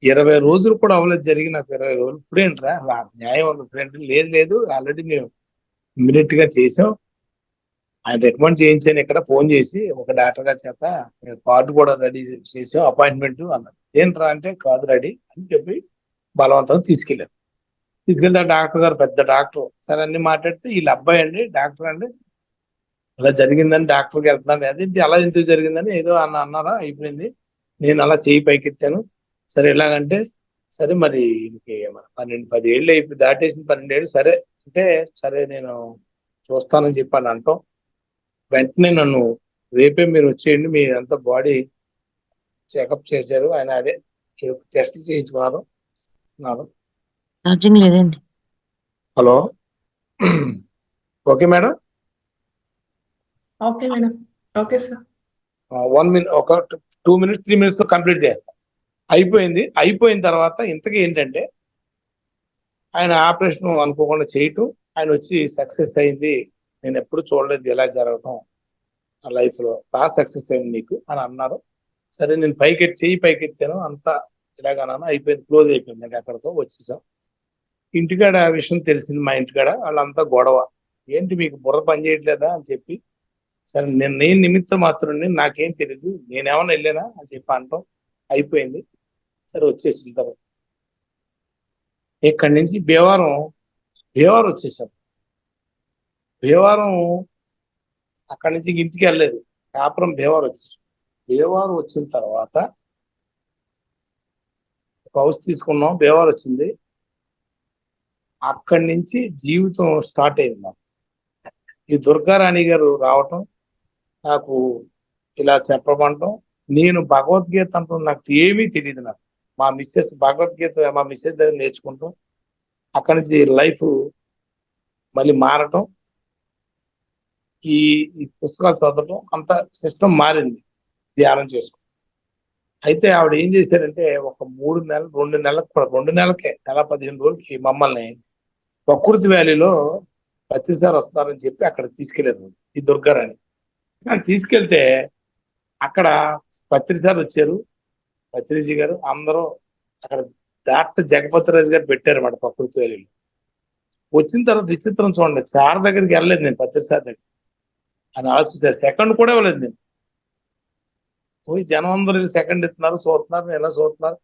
20 రోజులు కూడా అవ్వలేదు జరిగి, నాకు 20 రోజులు ఇప్పుడేంట్రా న్యాయం ఇప్పుడేంటి, లేదు ఆల్రెడీ మేము ఇమ్మీడియట్ గా చేసాం, ఆయన రికమెండ్ చేయించాను ఇక్కడ ఫోన్ చేసి ఒక డాక్టర్ గారి చేత, కార్డు కూడా రెడీ చేసాం అపాయింట్మెంట్ అన్నారు. ఏంట్రా అంటే కాదు రెడీ అని చెప్పి బలవంతంగా తీసుకెళ్తే ఆ డాక్టర్ గారు పెద్ద డాక్టర్. సరే అన్ని మాట్లాడితే వీళ్ళ అబ్బాయి అండి డాక్టర్ అండి, ఇలా జరిగిందని డాక్టర్కి వెళ్తున్నాను. అదేంటి అలా ఎందుకు జరిగిందని ఏదో అన్నారా, అయిపోయింది. నేను అలా చేయి పైకెత్తాను. సరే ఎలాగంటే సరే మరి 10 ఏళ్ళు అయిపోయి దాటేసిన 12 ఏళ్ళు సరే అంటే సరే నేను చూస్తానని చెప్పాను అంటాం. వెంటనే నన్ను రేపే మీరు వచ్చేయండి, మీ అంతా బాడీ చెకప్ చేశారు ఆయన, అదే టెస్ట్ చేయించుకున్నారు. Hello okay madam, okay madam, okay sir. 1 minute, ఒక 2 minutes 3 minutes లో కంప్లీట్ చేస్తాం. అయిపోయిన తర్వాత ఇంతకీ ఏంటంటే ఆయన ఆపరేషన్ అనుకోకుండా చేయటం, ఆయన వచ్చి సక్సెస్ అయింది, నేను ఎప్పుడు చూడలేదు ఎలా జరగటం లైఫ్ లో, బాగా సక్సెస్ అయింది నీకు అని అన్నారు. సరే నేను చెయ్యి పైకెత్తాను, అంతా ఇలాగన్నాను. అయిపోయింది, క్లోజ్ అయిపోయింది. ఇంకా అక్కడితో వచ్చేసాం. ఇంటికాడ ఆ విషయం తెలిసింది. మా ఇంటికాడ వాళ్ళంతా గొడవ, ఏంటి మీకు బుర్ర పని చేయట్లేదా అని చెప్పి. సరే నేను నిమిత్తం మాత్రం నాకేం తెలియదు, నేనేమన్నా వెళ్ళానా అని చెప్పి అంటాం. అయిపోయింది. సరే వచ్చేసిన తర్వాత ఇక్కడి నుంచి భీమవరం వచ్చేసాం. భీమవరం అక్కడి నుంచి ఇంటికి వెళ్ళలేదు, కాపురం భీమవరం వచ్చేసాం. భీమవరం వచ్చిన తర్వాత ఒక హౌస్ తీసుకున్నాం, భీమవరం వచ్చింది. అక్కడి నుంచి జీవితం స్టార్ట్ అయింది నాకు. ఈ దుర్గారాణి గారు రావటం, నాకు ఇలా చెప్పమంటాం. నేను భగవద్గీత అంటూ నాకు ఏమీ తెలియదు. నాకు మా మిస్సెస్ భగవద్గీత మా మిస్సెస్ దగ్గర నేర్చుకుంటాం. అక్కడి నుంచి లైఫ్ మళ్ళీ మారటం, ఈ పుస్తకాలు చదవటం, అంత సిస్టమ్ మారింది. ధ్యానం చేసుకో అయితే ఆవిడ ఏం చేశారంటే ఒక 2 నెలలకే నెల 15 రోజులకి మమ్మల్ని ప్రకృతి వ్యాలీలో పత్రిసారి వస్తున్నారని చెప్పి అక్కడ తీసుకెళ్లారు ఈ దుర్గారాణి. నన్ను తీసుకెళ్తే అక్కడ పత్రిసారి వచ్చారు, పత్రిజీ గారు అందరూ అక్కడ డాక్టర్ జగపతిరాజు గారు పెట్టారన్నమాట ప్రకృతి వ్యాలీలో. వచ్చిన తర్వాత విచిత్రం చూడండి, సార్ దగ్గరికి వెళ్ళలేదు నేను, పత్రిసారి దగ్గర అని అలా చూసారు. సెకండ్ కూడా ఇవ్వలేదు నేను. పోయి జనం అందరూ సెకండ్ ఇస్తున్నారు, చూస్తున్నారు, ఎలా చూస్తున్నారు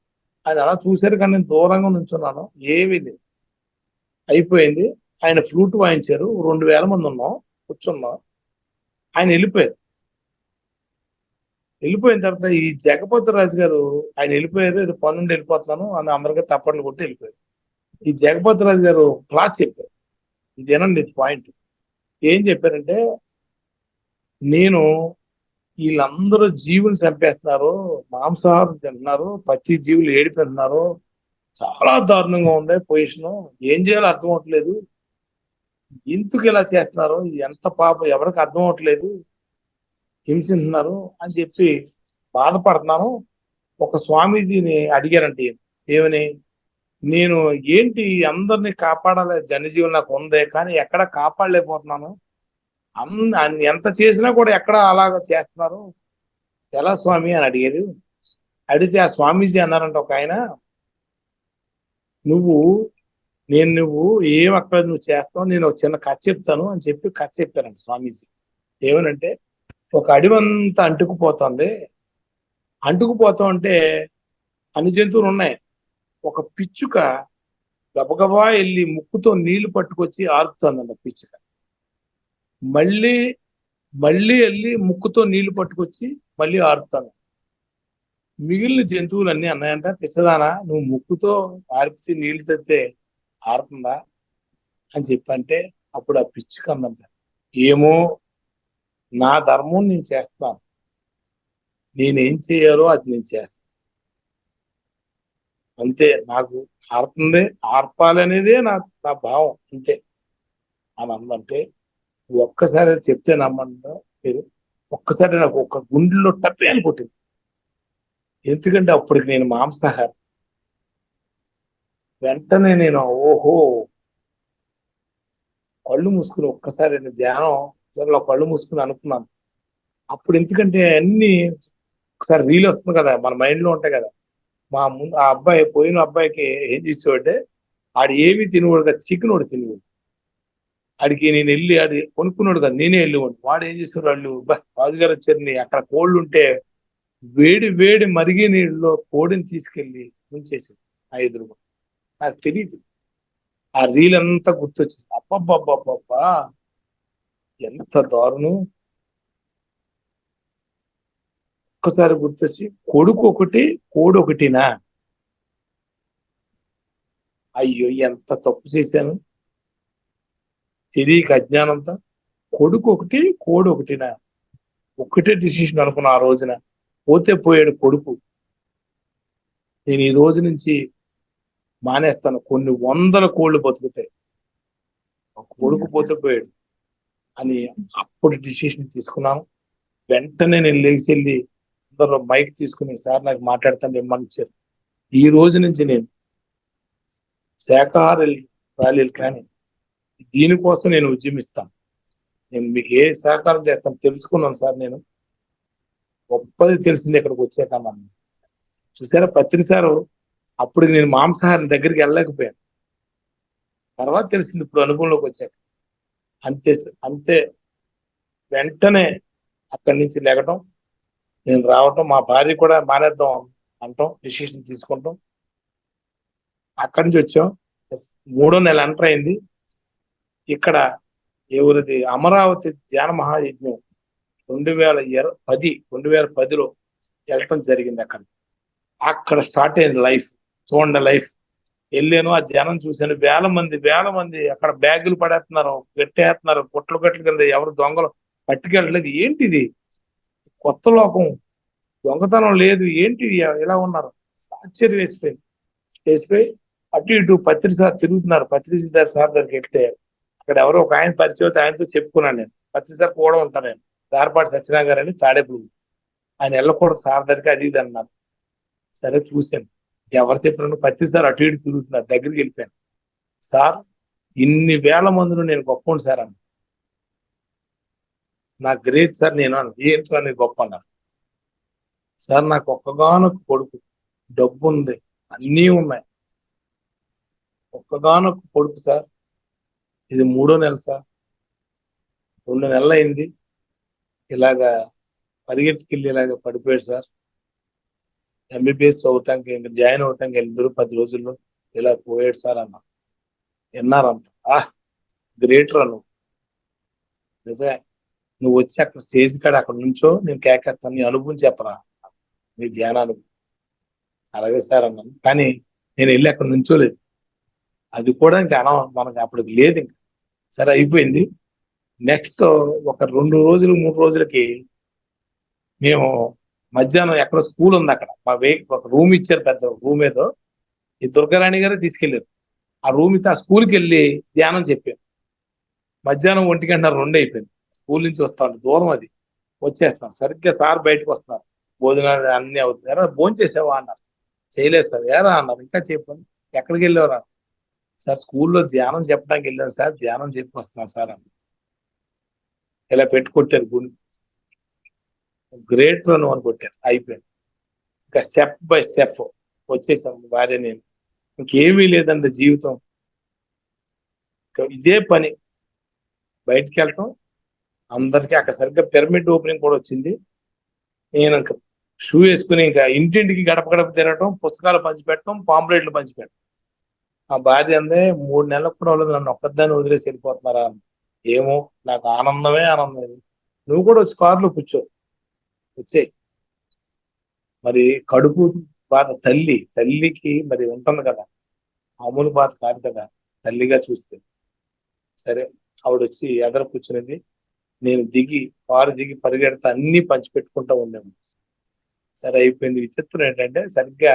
అని అలా చూశారు. కానీ నేను దూరంగా నుంచున్నాను, ఏమీ లేదు. అయిపోయింది. ఆయన ఫ్లూట్ వాయించారు, 2000 మంది ఉన్నాం, కూర్చున్నాం. ఆయన వెళ్ళిపోయారు. వెళ్ళిపోయిన తర్వాత ఈ జగపతి రాజు గారు ఆయన వెళ్ళిపోయారు, ఏదో పనుండి వెళ్ళిపోతున్నాను అని అందరికీ తప్పట్లు కొట్టి వెళ్ళిపోయారు. ఈ జగపతి రాజు గారు క్లాస్ చెప్పారు. ఇదేనండి పాయింట్. ఏం చెప్పారంటే, నేను వీళ్ళందరూ జీవులు చంపేస్తున్నారు, మాంసాహారం తింటున్నారు, ప్రతి జీవులు ఏడిపోతున్నారు, చాలా దారుణంగా ఉంది పొజిషన్, ఏం చేయాలో అర్థం అవట్లేదు, ఎందుకు ఇలా చేస్తున్నారు, ఎంత పాపం ఎవరికి అర్థం అవట్లేదు, హింసిస్తున్నారు అని చెప్పి బాధపడుతున్నాను. ఒక స్వామీజీని అడిగారంటే ఏమని, నేను ఏంటి అందరినీ కాపాడాలి, జనజీవనం నాకు ఉంది, కానీ ఎక్కడ కాపాడలేకపోతున్నాను, ఎంత చేసినా కూడా ఎక్కడ అలాగ చేస్తున్నారు, ఎలా స్వామి అని అడిగారు. అడిగితే ఆ స్వామీజీ అన్నారంట ఒక ఆయన, నువ్వు ఏం అక్కడ నువ్వు చేస్తావు, నేను ఒక చిన్న కథ చెప్తాను అని చెప్పి కథ చెప్పారంట స్వామీజీ. ఏమనంటే, ఒక అడివంతా అంటుకుపోతా ఉంటే అన్ని జంతువులు ఉన్నాయి. ఒక పిచ్చుక గబగబా వెళ్ళి ముక్కుతో నీళ్లు పట్టుకొచ్చి ఆర్పుతుందంట పిచ్చుక. మళ్ళీ వెళ్ళి ముక్కుతో నీళ్లు పట్టుకొచ్చి మళ్ళీ ఆర్పుతాను. మిగిలిన జంతువులన్నీ అన్నాయంట, పిచ్చదానా నువ్వు ముక్కుతో ఆర్పిసి నీళ్లు తెస్తే ఆరుతుందా అని చెప్పంటే, అప్పుడు ఆ పిచ్చుక అందంట, ఏమో నా ధర్మం నేను చేస్తాను, నేనేం చేయాలో అది నేను చేస్తాను, అంతే, నాకు ఆడుతుంది, ఆర్పాలనేదే నా భావం, అంతే అని అందంటే, ఒక్కసారి చెప్తే నమ్మండి మీరు, ఒక్కసారి నాకు ఒక గుండెల్లో టప్పే అని కొట్టింది. ఎందుకంటే అప్పటికి నేను మాంసాహారం. వెంటనే నేను ఓహో కళ్ళు మూసుకుని ఒక్కసారి ధ్యానం కళ్ళు మూసుకుని అనుకున్నాను. అప్పుడు ఎందుకంటే అన్ని ఒకసారి రీల్ వస్తుంది కదా మన మైండ్ లో ఉంటాయి కదా. మా ముందు ఆ అబ్బాయి పోయిన అబ్బాయికి ఏం చేసేవాడే, ఆడు ఏమి తినేవాడు కదా, చికెన్ వాడు తినేవాడు. ఆడికి నేను వెళ్ళి ఆడి కొనుక్కున్నాడు కదా, నేనే వెళ్ళేవాడు. వాడు ఏం చేసేవాడు, వాళ్ళు రాజుగారు వచ్చారు, అక్కడ కోళ్ళు ఉంటే వేడి మరిగే నీళ్ళలో కోడిని తీసుకెళ్లి ఉంచేసాడు ఆ ఎదురుగా. నాకు తెలియదు, ఆ రీల్ అంతా గుర్తొచ్చింది. అబ్బబ్బబ్బబ్బబ్బా ఎంత దారుణం. ఒక్కసారి గుర్తొచ్చి, కొడుకు ఒకటి కోడి ఒకటినా, అయ్యో ఎంత తప్పు చేశాను, తెలియక అజ్ఞానంతో. కొడుకు ఒకటి కోడి ఒకటినా, ఒక్కటే డిసిషన్ అనుకున్నా ఆ రోజున. పోతే పోయాడు కొడుకు, నేను ఈ రోజు నుంచి మానేస్తాను, కొన్ని 100 కోళ్ళు బతుకుతాయి, కొడుకు పోతే పోయాడు అని అప్పుడు డిసిషన్ తీసుకున్నాను. వెంటనే నేను లేచి అందరూ మైక్ తీసుకుని, సార్ నాకు మాట్లాడతాను ఇమ్మని ఇచ్చారు. ఈ రోజు నుంచి నేను శాకాహార ర్యాలీలు కానీ దీనికోసం నేను ఉద్యమిస్తాను, నేను మీకు ఏ సహకారం చేస్తాను తెలుసుకున్నాను సార్, నేను గొప్పది తెలిసింది ఇక్కడికి వచ్చాకన్నా. చూసారా పత్రిసారు, అప్పుడు నేను మాంసాహారం దగ్గరికి వెళ్ళలేకపోయాను, తర్వాత తెలిసింది ఇప్పుడు అనుభవంలోకి వచ్చాక. అంతే వెంటనే అక్కడి నుంచి లేగటం, నేను రావటం, మా భార్య కూడా మానేద్దాం అంటాం, డిసిషన్ తీసుకుంటాం. అక్కడి నుంచి వచ్చాం. 3వ నెల ఎంటర్ అయింది. ఇక్కడ ఎవరిది అమరావతి ధ్యాన మహాయజ్ఞం 2010లో వెళ్ళటం జరిగింది. అక్కడ స్టార్ట్ అయింది లైఫ్. చూడండి లైఫ్. వెళ్ళాను, ఆ జనం చూశాను, వేల మంది అక్కడ బ్యాగులు పడేస్తున్నారు, పెట్టేస్తున్నారు, పొట్లు కింద, ఎవరు దొంగలు పట్టుకెళ్ళలేదు. ఏంటిది కొత్త లోకం, దొంగతనం లేదు, ఏంటి ఇలా ఉన్నారు, ఆశ్చర్యం వేసిపోయి అటు ఇటు పత్రిసారి తిరుగుతున్నారు. పత్రిసారి సార్ దగ్గరికి వెళ్తే అక్కడ ఎవరో ఒక ఆయన పరిచయం, ఆయనతో చెప్పుకున్నాను నేను. పత్రిసారి కూడా ఉంటాను నేను, గారపాటి సత్యనారాయణ గారు అని తాడేపుడు, ఆయన వెళ్ళకూడదు సార్ దగ్గరికి, అది ఇది అన్నారు. సరే చూశాను. ఎవరు చెప్పిన ప్రతిసారి అటు ఇటు తిరుగుతున్నారు. దగ్గరికి వెళ్ళిపోయాను. సార్, ఇన్ని వేల మందిలో నేను గొప్పవాడిని సార్ అన్న. నా గ్రేట్ సార్ నేను అన్న. ఏంటి సార్ నేను గొప్ప అన్నారు. సార్, నాకు ఒక్కగానొక్క కొడుకు, డబ్బు ఉంది, అన్నీ ఉన్నాయి. ఒక్కగానొక్క కొడుకు సార్. ఇది 3వ నెల సార్. 2 నెలలు అయింది. ఇలాగా పరిగెట్టుకెళ్ళి ఇలాగ పడిపోయాడు సార్. ఎంబీబీఎస్ అవటానికి ఇంకా జాయిన్ అవటానికి వెళ్ళిద్దరు 10 రోజుల్లో ఇలా పోయాడు సార్ అన్న. విన్నారంత. గ్రేట్ రా నువ్వు. నిజమే. నువ్వు వచ్చి అక్కడ స్టేజ్ కాడ అక్కడ నుంచో నేను కేకేస్తాను. నీ అనుభవం చెప్పరా, నీ ధ్యానానుభవం. అలాగే సార్ అన్నాను. కానీ నేను వెళ్ళి అక్కడ నుంచోలేదు. అది కూడా ఇంకా మనకి అప్పటికి లేదు. ఇంకా సరే అయిపోయింది. నెక్స్ట్ ఒక 2 రోజులు 3 రోజులకి మేము మధ్యాహ్నం ఎక్కడ స్కూల్ ఉంది అక్కడ మా ఒక రూమ్ ఇచ్చారు, పెద్ద రూమ్ ఏదో. ఈ దుర్గారాణి గారే తీసుకెళ్లారు. ఆ రూమ్ ఇస్తే ఆ స్కూల్కి వెళ్ళి ధ్యానం చెప్పాను. మధ్యాహ్నం 1:02 అయిపోయింది. స్కూల్ నుంచి వస్తా ఉంటే దూరం అది. వచ్చేస్తాం సరిగ్గా సార్ బయటకు వస్తున్నారు. భోజనాలు అన్నీ అవుతుంది. ఎరా భోజనం చేసావా అన్నారు. చేయలేదు సార్. ఏరా అన్నారు. ఇంకా చెప్పండి. ఎక్కడికి వెళ్ళేవారా సార్? స్కూల్లో ధ్యానం చెప్పడానికి వెళ్ళాను సార్. ధ్యానం చెప్పి వస్తున్నాను సార్ అన్న. ఇలా పెట్టి కొట్టారు. గుండె గ్రేట్ రన్ అని కొట్టారు. అయిపోయింది. ఇంకా స్టెప్ బై స్టెప్ వచ్చేసాం భార్య నేను. ఇంకేమీ లేదండి జీవితం. ఇదే పని. బయటికి వెళ్ళటం, అందరికీ అక్కడ సరిగ్గా పిరమిడ్ ఓపెనింగ్ కూడా వచ్చింది. నేను ఇంకా షూ వేసుకుని ఇంకా ఇంటింటికి గడప గడప తిరగటం, పుస్తకాలు పంచిపెట్టడం, పాంప్లెట్లు పంచిపెట్టడం. ఆ భార్య అందే 3 నెలలకు కూడా వాళ్ళు నన్ను ఒక్కదాన్ని వదిలేసి వెళ్ళిపోతున్నారా. ఏమో, నాకు ఆనందమే ఆనందం. నువ్వు కూడా వచ్చి కారులో కూర్చో, వచ్చే. మరి కడుపు బాధ తల్లికి మరి ఉంటుంది కదా, మామూలు బాధ కాదు కదా తల్లిగా చూస్తే. సరే, ఆవిడ వచ్చి ఎదర కూర్చునేది. నేను కారు దిగి పరిగెడతా అన్ని పంచిపెట్టుకుంటా ఉండేము. సరే అయిపోయింది. విచిత్రం ఏంటంటే సరిగ్గా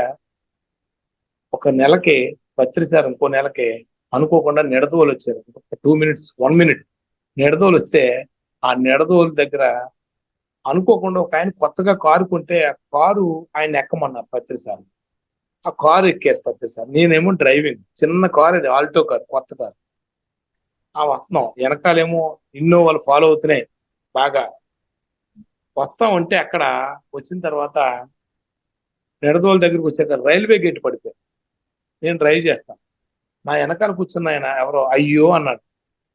ఒక నెలకి పత్రిసారు, ఇంకో నెలకి అనుకోకుండా నిడదవోలు వచ్చారు. 2 minutes 1 minute నిడదవోలు వస్తే ఆ నిడదవోలు దగ్గర అనుకోకుండా ఒక ఆయన కొత్తగా కారు కొంటే ఆ కారు ఆయన ఎక్కమన్నారు పత్రిసారు. ఆ కారు ఎక్కారు పత్రిసారు. నేనేమో డ్రైవింగ్. చిన్న కారు, అది ఆల్టో కారు, కొత్త కారు. వస్తున్నాం, వెనకాలేమో ఇన్నోవాలు ఫాలో అవుతున్నాయి. బాగా వస్తాం అంటే అక్కడ వచ్చిన తర్వాత నిడదవోలు దగ్గరికి వచ్చాక రైల్వే గేట్ పడిపోయారు. నేను డ్రైవ్ చేస్తాను. నా వెనకాల కూర్చున్న ఆయన ఎవరో అయ్యో అన్నాడు.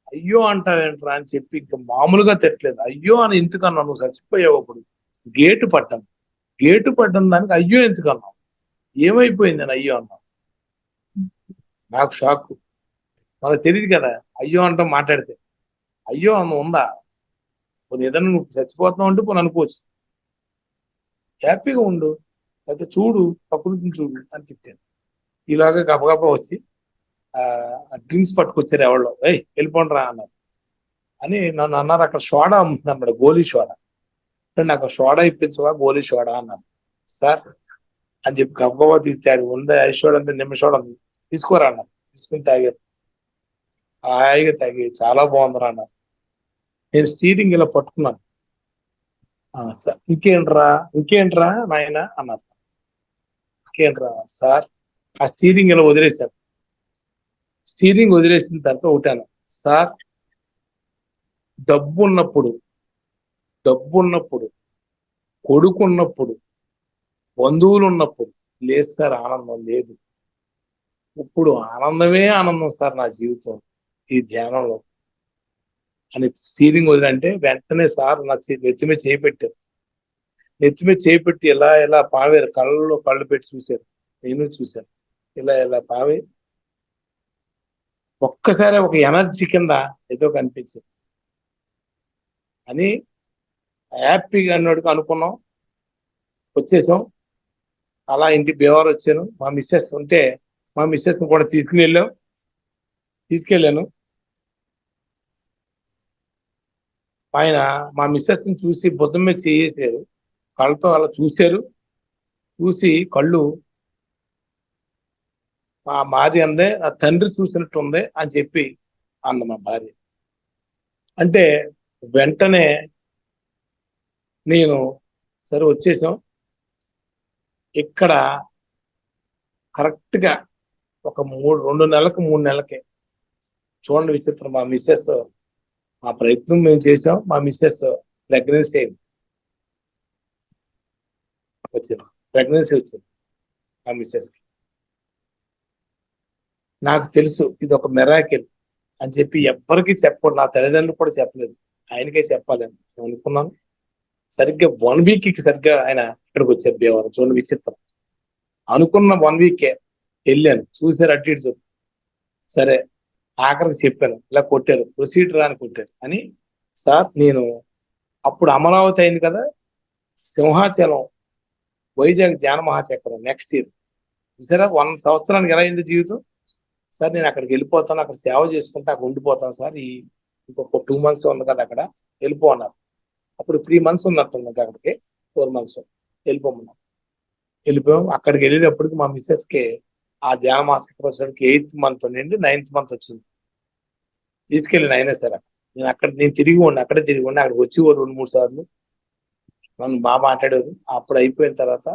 అయ్యో అంటావేంట్రా అని చెప్పి ఇంకా మామూలుగా తిట్టలేదు. అయ్యో అని ఎందుకన్నా, నువ్వు చచ్చిపోయావు. అప్పుడు గేటు పడ్డం దానికి అయ్యో ఎందుకన్నావు, ఏమైపోయింది అని అయ్యో అన్నావు. నాకు షాక్. మనకు తెలియదు కదా అయ్యో అంటాం మాట్లాడితే. అయ్యో అన్న ఉందా? కొన్ని ఏదైనా నువ్వు చచ్చిపోతున్నావు అంటే పోనీ అనుకోవచ్చు. హ్యాపీగా ఉండు, అయితే చూడు, ప్రకృతిని చూడు అని తిట్టాను. ఇలాగా గబగబా వచ్చి డ్రింక్స్ పట్టుకొచ్చారు ఎవరో. వెళ్ళిపోండి రా అన్నారు. అని నన్ను అన్నారు. అక్కడ సోడా అమ్ముతుంది అన్నమాట, గోలీ సోడా. అంటే నాకు సోడా ఇప్పించవా, గోలీ సోడా అన్నారు. సార్ అని చెప్పి గబగబా తీస్తారు. ఉందా ఐస్ సోడా అంటే నిమ్మ సోడా ఉంది, తీసుకోరా అన్నారు. తీసుకుని తాగారు. హాయిగా తాగి చాలా బాగుందిరా అన్నారు. నేను స్టీరింగ్ ఇలా పట్టుకున్నాను. సార్ ఇంకేంట్రా నాయన అన్నారు. ఇంకేంట్రా సార్, ఆ స్టీరింగ్ ఇలా వదిలేశారు. స్టీరింగ్ వదిలేసిన తర్వాత ఒకటాను, సార్ డబ్బు ఉన్నప్పుడు, కొడుకున్నప్పుడు, బంధువులు ఉన్నప్పుడు లేదు సార్ ఆనందం లేదు. ఇప్పుడు ఆనందమే ఆనందం సార్ నా జీవితం ఈ ధ్యానంలో అని స్టీరింగ్ వదిలంటే వెంటనే సార్ నా నెత్తి మీద చేపెట్టి ఇలా పావేరు. కళ్ళలో కళ్ళు పెట్టి చూశారు. నేను చూశాను. ఇలా పావి ఒక్కసారి ఒక ఎనర్జీ కింద ఏదో కనిపించింది అని హ్యాపీగా అన్నోడికి అనుకున్నాం. వచ్చేసాం. అలా ఇంటి బేవారు వచ్చాను. మా మిస్సెస్ ఉంటే మా మిస్సెస్ని కూడా తీసుకెళ్ళాను. ఆయన మా మిస్సెస్ని చూసి బుద్ధం మీద చేసేసారు. కళ్ళతో అలా చూసి కళ్ళు మా భార్య అందే, ఆ తండ్రి చూసినట్టు ఉంది అని చెప్పి అంది మా భార్య. అంటే వెంటనే నేను సరే వచ్చేసాం. ఇక్కడ కరెక్ట్ గా ఒక 2 నెలలకు 3 నెలలకే చూడండి విచిత్రం, మా మిస్సెస్ మా ప్రయత్నం మేము చేసాం, మా మిస్సెస్ ప్రెగ్నెన్సీ వచ్చింది. ప్రెగ్నెన్సీ వచ్చింది మా మిస్సెస్ కి. నాకు తెలుసు ఇది ఒక మెరాకిల్ అని చెప్పి ఎవ్వరికీ చెప్పకూడదు, నా తల్లిదండ్రులు కూడా చెప్పలేదు, ఆయనకే చెప్పాలని నేను అనుకున్నాను. సరిగ్గా 1 వీక్ కి సరిగ్గా ఆయన ఇక్కడికి వచ్చారు భీమవరం. చూడండి విచిత్రం, అనుకున్న 1 వీకే వెళ్ళాను, చూసారు అటు ఇటు చెప్పి. సరే ఆఖరికి చెప్పాను, ఇలా కొట్టారు ప్రొసీడర్ అని కొట్టారు అని. సార్ నేను అప్పుడు అమరావతి అయింది కదా, సింహాచలం వైజాగ్ ధ్యాన మహాచక్రం నెక్స్ట్ ఇయర్ చూసారా, 1 సంవత్సరానికి ఎలా అయింది జీవితం. సార్ నేను అక్కడికి వెళ్ళిపోతాను, అక్కడ సేవ చేసుకుంటే అక్కడ ఉండిపోతాను సార్, ఇంకొక 2 months ఉంది కదా అక్కడ, వెళ్ళిపో అన్నారు. అప్పుడు 3 months ఉన్నట్టుంది అక్కడికి, 4 months వెళ్ళిపోమన్నాం. వెళ్ళిపోయాం. అక్కడికి వెళ్ళేటప్పటికి మా మిస్సెస్ కి ఆ ధ్యాన మాసకి వచ్చేసరికి 8th month నుండి 9th month వచ్చింది. తీసుకెళ్ళిన అయినా సరే నేను తిరిగి ఉండి అక్కడికి వచ్చి 2-3 సార్లు నన్ను బాగా మాట్లాడారు. అప్పుడు అయిపోయిన తర్వాత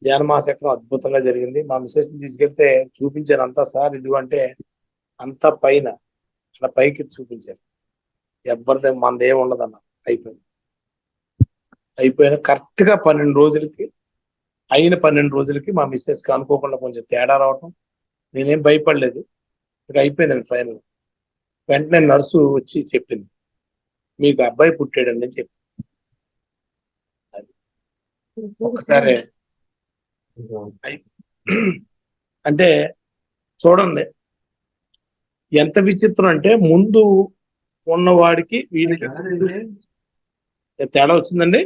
ధ్యాన మాసక్రం అద్భుతంగా జరిగింది. మా మిస్సెస్ ని తీసుకెళ్తే చూపించాను అంతా, సార్ ఇది అంటే అంతా పైన అలా పైకి చూపించారు, ఎవరిదే మనదేం ఉండదన్న. అయిపోయిన కరెక్ట్ గా 12 రోజులకి అయిన 12 రోజులకి మా మిస్సెస్ కి అనుకోకుండా కొంచెం తేడా రావటం, నేనేం భయపడలేదు. ఇక అయిపోయిందండి ఫైనల్. వెంటనే నర్సు వచ్చి చెప్పింది, మీకు అబ్బాయి పుట్టాడండి అని చెప్పి. ఒకసారి అంటే చూడండి ఎంత విచిత్రం అంటే, ముందు ఉన్నవాడికి వీడికి తేడా వచ్చిందండి.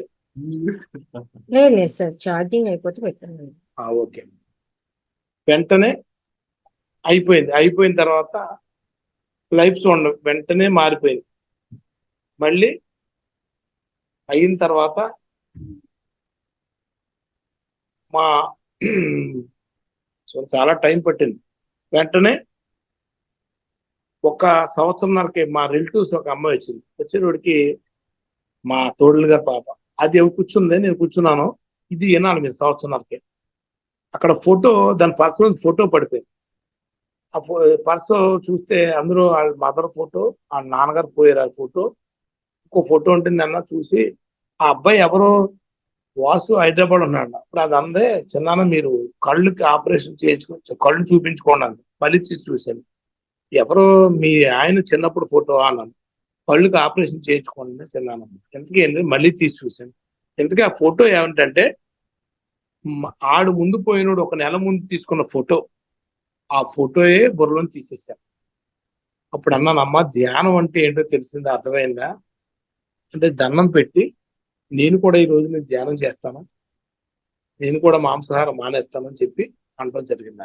లేదు సార్, ఛార్జింగ్ అయిపోతే పెట్టండి. ఓకే, వెంటనే అయిపోయిన తర్వాత లైఫ్ చూడండి వెంటనే మారిపోయింది. మళ్ళీ అయిన తర్వాత మా చాలా టైం పట్టింది. వెంటనే 1 సంవత్సరంన్నరకి మా రిలేటివ్స్ ఒక అమ్మాయి వచ్చింది. వచ్చేటోడికి మా తోడులు గారి పాప, అది కూర్చుంది, నేను కూర్చున్నాను. ఇది వినాలి మీరు, సంవత్సరంన్నరకి అక్కడ ఫోటో, దాని పర్స్ ఫోటో పడిపోయింది. ఆ పర్స్ చూస్తే అందులో వాళ్ళ మదర్ ఫోటో, ఆ నాన్నగారు పోయారు ఆ ఫోటో, ఇంకో ఫోటో ఉంటుంది. నిన్న చూసి ఆ అబ్బాయి ఎవరో వాసు హైదరాబాద్ ఉన్నాడు. అప్పుడు అది అందే, చిన్నాన్న మీరు కళ్ళుకి ఆపరేషన్ చేయించుకోవచ్చు, కళ్ళు చూపించుకోండి అంది. మళ్ళీ చూశాను, ఎవరో మీ ఆయన చిన్నప్పుడు ఫోటో అన్నాను. కళ్ళుకి ఆపరేషన్ చేయించుకోండి చిన్నాన్న. ఎందుకు ఏంటి మళ్ళీ తీసి చూశాను. ఎందుకు ఆ ఫోటో ఏమిటంటే, ఆడు ముందు పోయినోడు 1 నెల ముందు తీసుకున్న ఫోటో, ఆ ఫోటోయే బుర్రలో తీసేసాను. అప్పుడు అన్నానమ్మ, ధ్యానం అంటే ఏంటో తెలిసిందా, అర్థమైందా అంటే, దండం పెట్టి నేను కూడా ఈ రోజు నేను ధ్యానం చేస్తాను, నేను కూడా మాంసాహారం మానేస్తానని చెప్పి అనడం జరిగింది.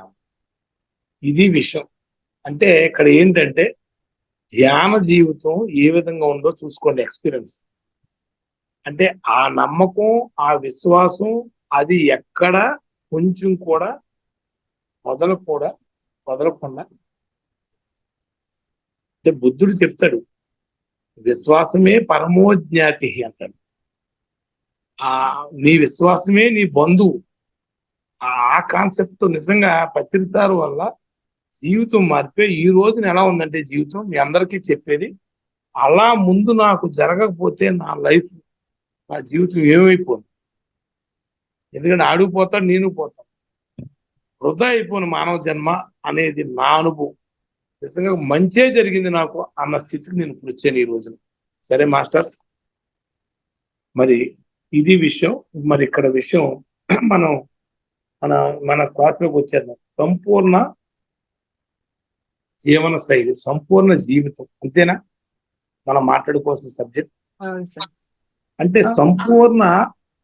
ఇది విషయం. అంటే ఇక్కడ ఏంటంటే, ధ్యాన జీవితం ఏ విధంగా ఉందో చూసుకోండి, ఎక్స్పీరియన్స్. అంటే ఆ నమ్మకం, ఆ విశ్వాసం, అది ఎక్కడ కొంచెం కూడా వదలకుండా. అంటే బుద్ధుడు చెప్తాడు, విశ్వాసమే పరమోజ్ఞాతి అంటాడు. నీ విశ్వాసమే నీ బంధువు. ఆ కాన్సెప్ట్ నిజంగా పత్రిసారు వల్ల జీవితం మారిపోయి ఈ రోజున ఎలా ఉందంటే, జీవితం మీ అందరికీ చెప్పేది, అలా ముందు నాకు జరగకపోతే నా జీవితం ఏమైపోను. ఎందుకంటే ఆడిపోతాడు, నేను పోతాను, వృధా అయిపోను మానవ జన్మ అనేది నా అనుభవం. నిజంగా మంచే జరిగింది నాకు అన్న స్థితికి నేను ఇప్పుడు వచ్చాను ఈ రోజున. సరే మాస్టర్స్, మరి ఇది విషయం. మరి ఇక్కడ విషయం మనం మన క్లాస్లోకి వచ్చేద్దాం. సంపూర్ణ జీవన శైలి, సంపూర్ణ జీవితం, అంతేనా మనం మాట్లాడుకోవాల్సిన సబ్జెక్ట్. అంటే సంపూర్ణ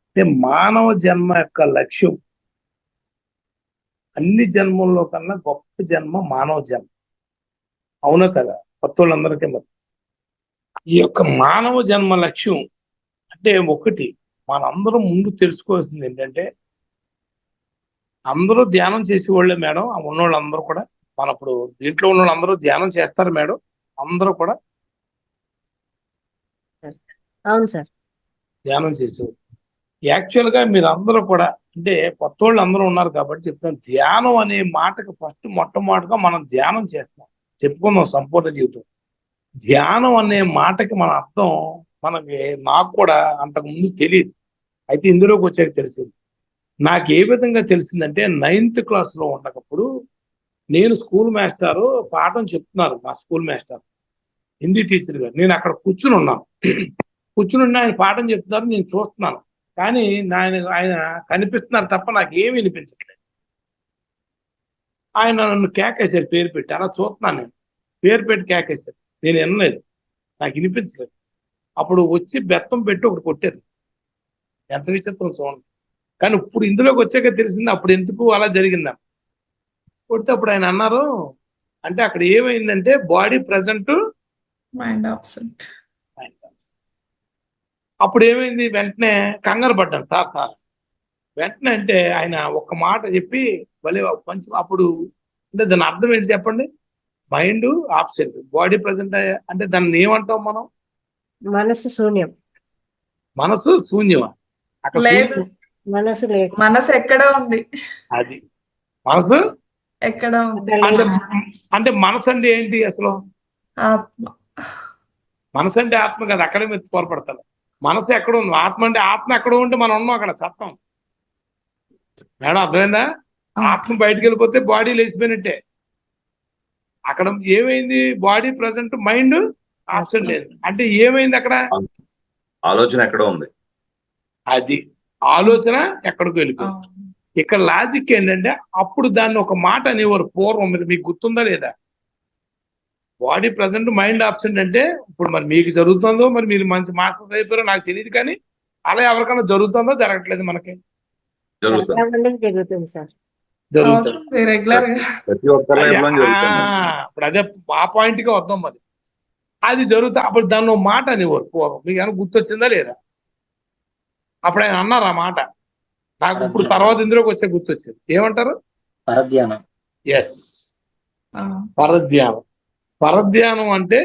అంటే మానవ జన్మ యొక్క లక్ష్యం, అన్ని జన్మల్లో కన్నా గొప్ప జన్మ మానవ జన్మ. అవునా కదా కొత్త వాళ్ళందరికీ? మరి ఈ యొక్క మానవ జన్మ లక్ష్యం అంటే ఒకటి, మనందరం ముందు తెలుసుకోవాల్సింది ఏంటంటే, అందరూ ధ్యానం చేసేవాళ్ళే మేడం, ఉన్నోళ్ళందరూ కూడా. మన ఇప్పుడు దీంట్లో ఉన్న వాళ్ళందరూ ధ్యానం చేస్తారు మేడం, అందరూ కూడా అవును సార్, ధ్యానం చేసేవాళ్ళు. యాక్చువల్ గా మీరు అందరూ కూడా అంటే కొత్త వాళ్ళు అందరూ ఉన్నారు కాబట్టి చెప్తాను. ధ్యానం అనే మాటకు ఫస్ట్ మొట్టమొదటిగా మనం ధ్యానం చేస్తాం, చెప్పుకుందాం సంపూర్ణ జీవితం. ధ్యానం అనే మాటకి మన అర్థం మనకి, నాకు కూడా అంతకు ముందు తెలియదు. అయితే ఇందులోకి వచ్చాక తెలిసింది. నాకు ఏ విధంగా తెలిసిందంటే 9th క్లాస్లో ఉండకప్పుడు నేను స్కూల్ మాస్టారు పాఠం చెప్తున్నారు, మా స్కూల్ మాస్టర్ హిందీ టీచర్ గారు. నేను అక్కడ కూర్చుని ఉన్నాను. కూర్చుని ఆయన పాఠం చెప్తున్నారు, నేను చూస్తున్నాను. కానీ ఆయన కనిపిస్తున్నారు తప్ప నాకు ఏమి వినిపించట్లేదు. ఆయన నన్ను కేకేశారు పేరు పెట్టి, అలా చూస్తున్నాను. నేను పేరు పెట్టి కేకేశారు, నేను వినలేదు, నాకు వినిపించలేదు. అప్పుడు వచ్చి బెత్తం పెట్టి ఒకటి కొట్టారు. ఎంత విచిత్రం చూడండి. కానీ ఇప్పుడు ఇందులోకి వచ్చాక తెలిసింది అప్పుడు ఎందుకు అలా జరిగిందని. కొడితే అప్పుడు ఆయన అన్నారు, అంటే అక్కడ ఏమైందంటే బాడీ ప్రజెంట్, మైండ్ ఆబ్సెంట్. అప్పుడు ఏమైంది, వెంటనే కంగారు పడ్డాను. సార్ వెంటనే అంటే ఆయన ఒక్క మాట చెప్పి భలే మంచి, అప్పుడు అంటే దాని అర్థం ఏంటి చెప్పండి? మైండ్ ఆబ్సెంట్, బాడీ ప్రజెంట్ అంటే దాన్ని ఏమంటాం మనం? మనసు శూన్యం. మనసు శూన్యమా? అక్కడ లేదు, మనసు లేదు. మనసు ఎక్కడ ఉంది? అది మనసు ఎక్కడ ఉంది? అంటే అంటే మనసు అంటే ఏంటి అసలు? ఆత్మ. మనసు అంటే ఆత్మ కదా, అక్కడే మీరు పొరపడతారు. మనసు ఎక్కడ ఉంది? ఆత్మ అంటే ఆత్మ ఎక్కడ ఉంటే మనం ఉన్నాం అక్కడ, సత్తం. మేడం అర్థమైందా? ఆత్మ బయటకు వెళ్ళిపోతే బాడీ లేచిపోయినట్టే. అక్కడ ఏమైంది? బాడీ ప్రజెంట్, మైండ్ ఆబ్సెంట్ లేదు. అంటే ఏమైంది అక్కడ? ఆలోచన ఎక్కడ ఉంది? అది ఆలోచన ఎక్కడికి వెళ్ళిపోయింది. ఇక్కడ లాజిక్ ఏంటంటే, అప్పుడు దాన్ని ఒక మాట అనేవారు పూర్వం, మీకు గుర్తుందా లేదా? బాడీ ప్రజెంట్, మైండ్ ఆబ్సెంట్ అంటే, ఇప్పుడు మరి మీకు జరుగుతుందో, మరి మీరు మంచి మాస్టర్స్ అయిపోయారో నాకు తెలియదు, కానీ అలా ఎవరికైనా జరుగుతుందో జరగట్లేదు మనకి? జరుగుతుంది సార్, జరుగుతుంది రెగ్యులర్ గా. ప్రతి ఒక్కరి లైఫ్ లో జరుగుతుంది. ఇప్పుడు అదే ఆ పాయింట్ గా వద్దాం. మరి అది జరుగుతా, అప్పుడు దాన్ని మాట అనేవారు పూర్వం. మీకు ఏమైనా గుర్తొచ్చిందా లేదా? అప్పుడు ఆయన అన్నారు ఆ మాట, నాకు ఇప్పుడు తర్వాత ఇందులోకి వచ్చే గుర్తొచ్చింది. ఏమంటారు? పరధ్యానం. ఎస్, పరధ్యానం. పరధ్యానం అంటే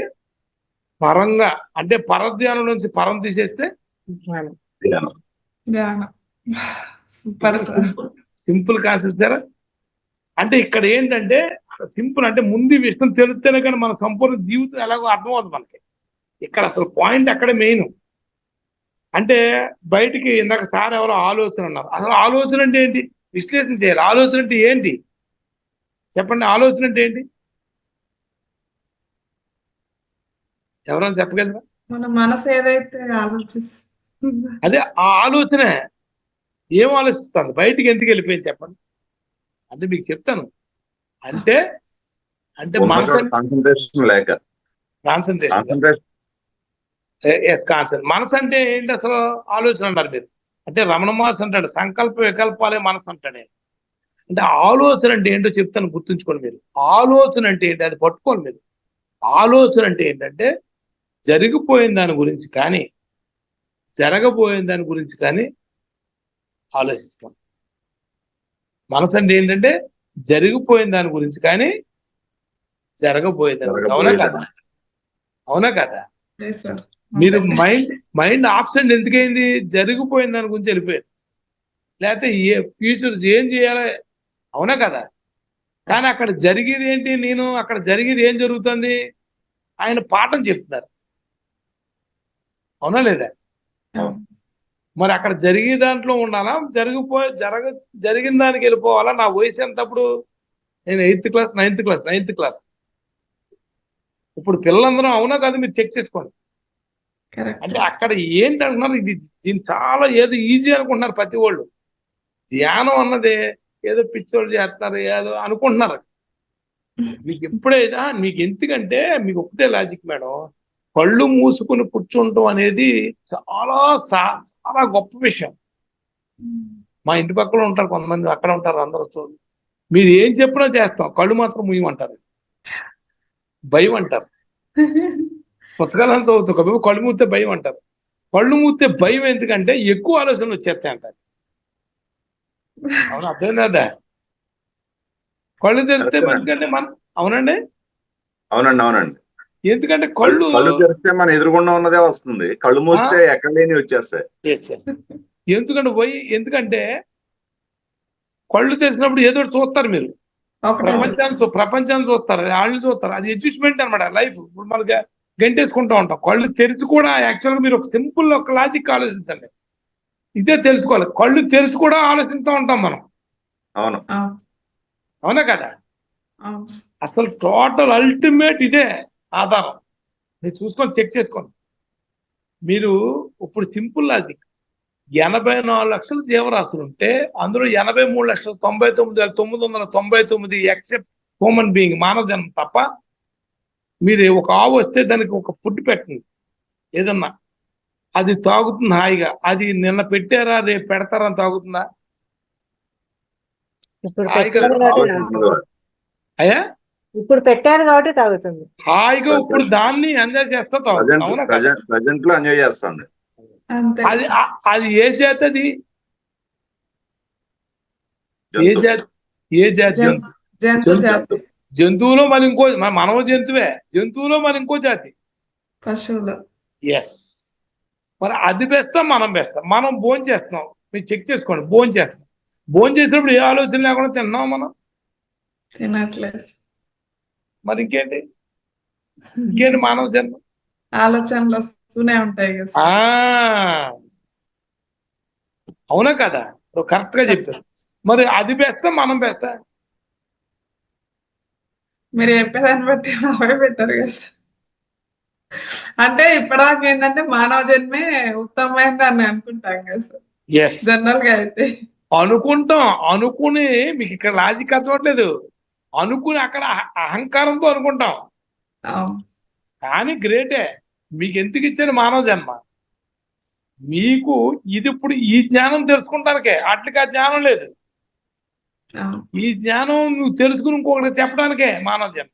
పరంగా, అంటే పరధ్యానం నుంచి పరం తీసేస్తే ధ్యానం. ధ్యానం. Super sir. Simple concept sir. అంటే ఇక్కడ ఏంటంటే సింపుల్, అంటే ముందు ఈ విషయం తెలిస్తేనే కానీ మన సంపూర్ణ జీవితం ఎలాగో అర్థమవుతుంది మనకి. ఇక్కడ అసలు పాయింట్ అక్కడే మెయిన్. అంటే బయటికి ఇందాక సార్ ఎవరో ఆలోచన అన్నారు. అసలు ఆలోచన అంటే ఏంటి? విశ్లేషణ చేయాలి. ఆలోచన అంటే ఏంటి చెప్పండి? ఆలోచన అంటే ఏంటి? ఎవరైనా చెప్పగలరా? మన మనసు ఏదైతే ఆలోచిస్తుంది అదే ఆ ఆలోచన. ఏం ఆలోచిస్తుంది? బయటికి ఎందుకు వెళ్ళిపోయింది చెప్పండి? అంటే మీకు చెప్తాను. అంటే అంటే మనసు కాన్సన్ట్రేషన్ లేక. కాన్సన్ట్రేషన్. Yes, concentration. మనసు అంటే ఏంటి అసలు? ఆలోచన అన్నారు మీరు. అంటే రమణ మహర్షి అంటాడు, సంకల్ప వికల్పాలే మనసు అంటాడు. అంటే ఆలోచన అంటే ఏంటో చెప్తాను, గుర్తుంచుకోండి మీరు. ఆలోచన అంటే ఏంటి? అది పట్టుకోండి మీరు. ఆలోచన అంటే ఏంటంటే జరిగిపోయిన దాని గురించి కానీ జరగబోయిన దాని గురించి కానీ ఆలోచిస్తాం. మనసు అంటే ఏంటంటే జరిగిపోయిన దాని గురించి కానీ జరగబోయేది. అవునా కదా? అవునా కదా? మీరు మైండ్ ఆబ్సెంట్ ఎందుకైంది? జరిగిపోయిన దాని గురించి వెళ్ళిపోయారు. లేకపోతే ఫ్యూచర్ ఏం చేయాలి, అవునా కదా? కానీ అక్కడ జరిగేది ఏంటి? అక్కడ జరిగేది ఏం జరుగుతుంది? ఆయన పాఠం చెప్తున్నారు, అవునా లేదా? మరి అక్కడ జరిగే దాంట్లో ఉండాలా, జరిగిన దానికి వెళ్ళిపోవాలా? నా వయసు ఎంత అప్పుడు? నేను 8th క్లాస్ 9th క్లాస్. ఇప్పుడు పిల్లలందరూ అవునా కాదు? మీరు చెక్ చేసుకోండి. అంటే అక్కడ ఏంటి అంటున్నారు? దీన్ని చాలా ఏదో ఈజీ అనుకుంటున్నారు ప్రతి వాళ్ళు. ధ్యానం అన్నదే ఏదో పిచ్చోళ్ళు చేస్తారు ఏదో అనుకుంటున్నారు. మీకు ఎప్పుడైనా మీకు ఎందుకంటే మీకు ఒకటే లాజిక్ మేడం, కళ్ళు మూసుకుని కూర్చుంటాం అనేది చాలా చాలా గొప్ప విషయం. మా ఇంటి పక్కన ఉంటారు కొంతమంది, అక్కడ ఉంటారు, అందరూ చూడు. మీరు ఏం చెప్పినా చేస్తాం, కళ్ళు మాత్రం మూయమంటారు, భయం అంటారు. పుస్తకాలను చదువుతాం, కళ్ళు మూస్తే భయం అంటారు. కళ్ళు మూస్తే భయం ఎందుకంటే ఎక్కువ ఆలోచనలు వచ్చేస్తాయి అంటారు. అవును, అర్థమైందా? కళ్ళు తెరిస్తే ఎందుకంటే అవునండి ఎందుకంటే కళ్ళు తెరిస్తే మన ఎదురుగుండా ఉన్నదే వస్తుంది, కళ్ళు మూస్తే ఎక్కడ లేని వచ్చేస్తాయి. ఎందుకంటే కళ్ళు తెరిచినప్పుడు ఏదో ఒకటి చూస్తారు మీరు, ఒకటే ప్రపంచాన్ని చూస్తారు, వాళ్ళని చూస్తారు. అది అడ్జస్ట్మెంట్ అనమాట లైఫ్. ఇప్పుడు మనకి గంటేసుకుంటూ ఉంటాం. కళ్ళు తెరిచి కూడా యాక్చువల్గా మీరు ఒక సింపుల్ ఒక లాజిక్ ఆలోచించండి. ఇదే తెలుసుకోవాలి. కళ్ళు తెరిచి కూడా ఆలోచిస్తూ ఉంటాం మనం. అవును. అవునా కదా? అవును. అసలు టోటల్ అల్టిమేట్ ఇదే ఆధారం. మీరు చూసుకొని చెక్ చేసుకోండి. మీరు ఇప్పుడు సింపుల్ లాజిక్, 84 లక్షల జీవరాశులు ఉంటే అందులో 83,99,999 ఎక్సెప్ట్ హ్యూమన్ బీయింగ్, మానవ జన్మ తప్ప. మీరు ఒక ఆవు వస్తే దానికి ఒక ఫుడ్ పెట్టండి ఏదన్నా, అది తాగుతుంది హాయిగా. అది నిన్న పెట్టారా రేపు పెడతారా అని తాగుతుందా? ఇప్పుడు హాయిగా పెట్టారు కాబట్టి తాగుతుంది. అయ్యా ఇప్పుడు పెట్టారు కాబట్టి తాగుతుంది. హాయిగా ఇప్పుడు దాన్ని ఎంజాయ్ చేస్తా తాగుతుంది. అవునా కదా? ప్రజెంట్ లో ఎంజాయ్ చేస్తాండి. అంతే. అది ఏ జాతి? అది ఏ జంతు. జాతి? ఏ జాతి? జంతు జాతి. జంతువులో మన ఇంకో, మనవ జంతువే. జంతువులో మన ఇంకో జాతి పశువులు. ఎస్. మరి అది బెస్తా మనం బెస్తా? మనం భోజనం చేస్తున్నాం, మీరు చెక్ చేసుకోండి. భోజనం చేస్తున్నాం, భోజనం చేసినప్పుడు ఏ ఆలోచన లేకుండా తిన్నాం మనం? తినట్లేదు. మరి ఇంకేంటి మానవ జన్మ? ఆలోచనలు వస్తూనే ఉంటాయి కదా. అవునా కదా? కరెక్ట్ గా చెప్తారు. మరి అది బెస్తా మనం బెస్తా? మీరు చెప్పేదాన్ని బట్టి అవే పెట్టారు కదా. అంటే ఇప్పటిదాకా ఏంటంటే మానవ జన్మే ఉత్తమమైంది అని అనుకుంటాం కదా సార్, జనరల్ గా అయితే. అనుకుంటాం. అనుకుని మీకు ఇక్కడ లాజిక్ అర్థమట్లేదు. అనుకుని అక్కడ అహంకారంతో అనుకుంటాం. కానీ గ్రేటే. మీకు ఎందుకు ఇచ్చాను మానవ జన్మ? మీకు ఇది ఇప్పుడు ఈ జ్ఞానం తెలుసుకుంటానికే. అట్లకి ఆ జ్ఞానం లేదు. ఈ జ్ఞానం నువ్వు తెలుసుకుని ఇంకొకటి చెప్పడానికే మానవ జన్మ.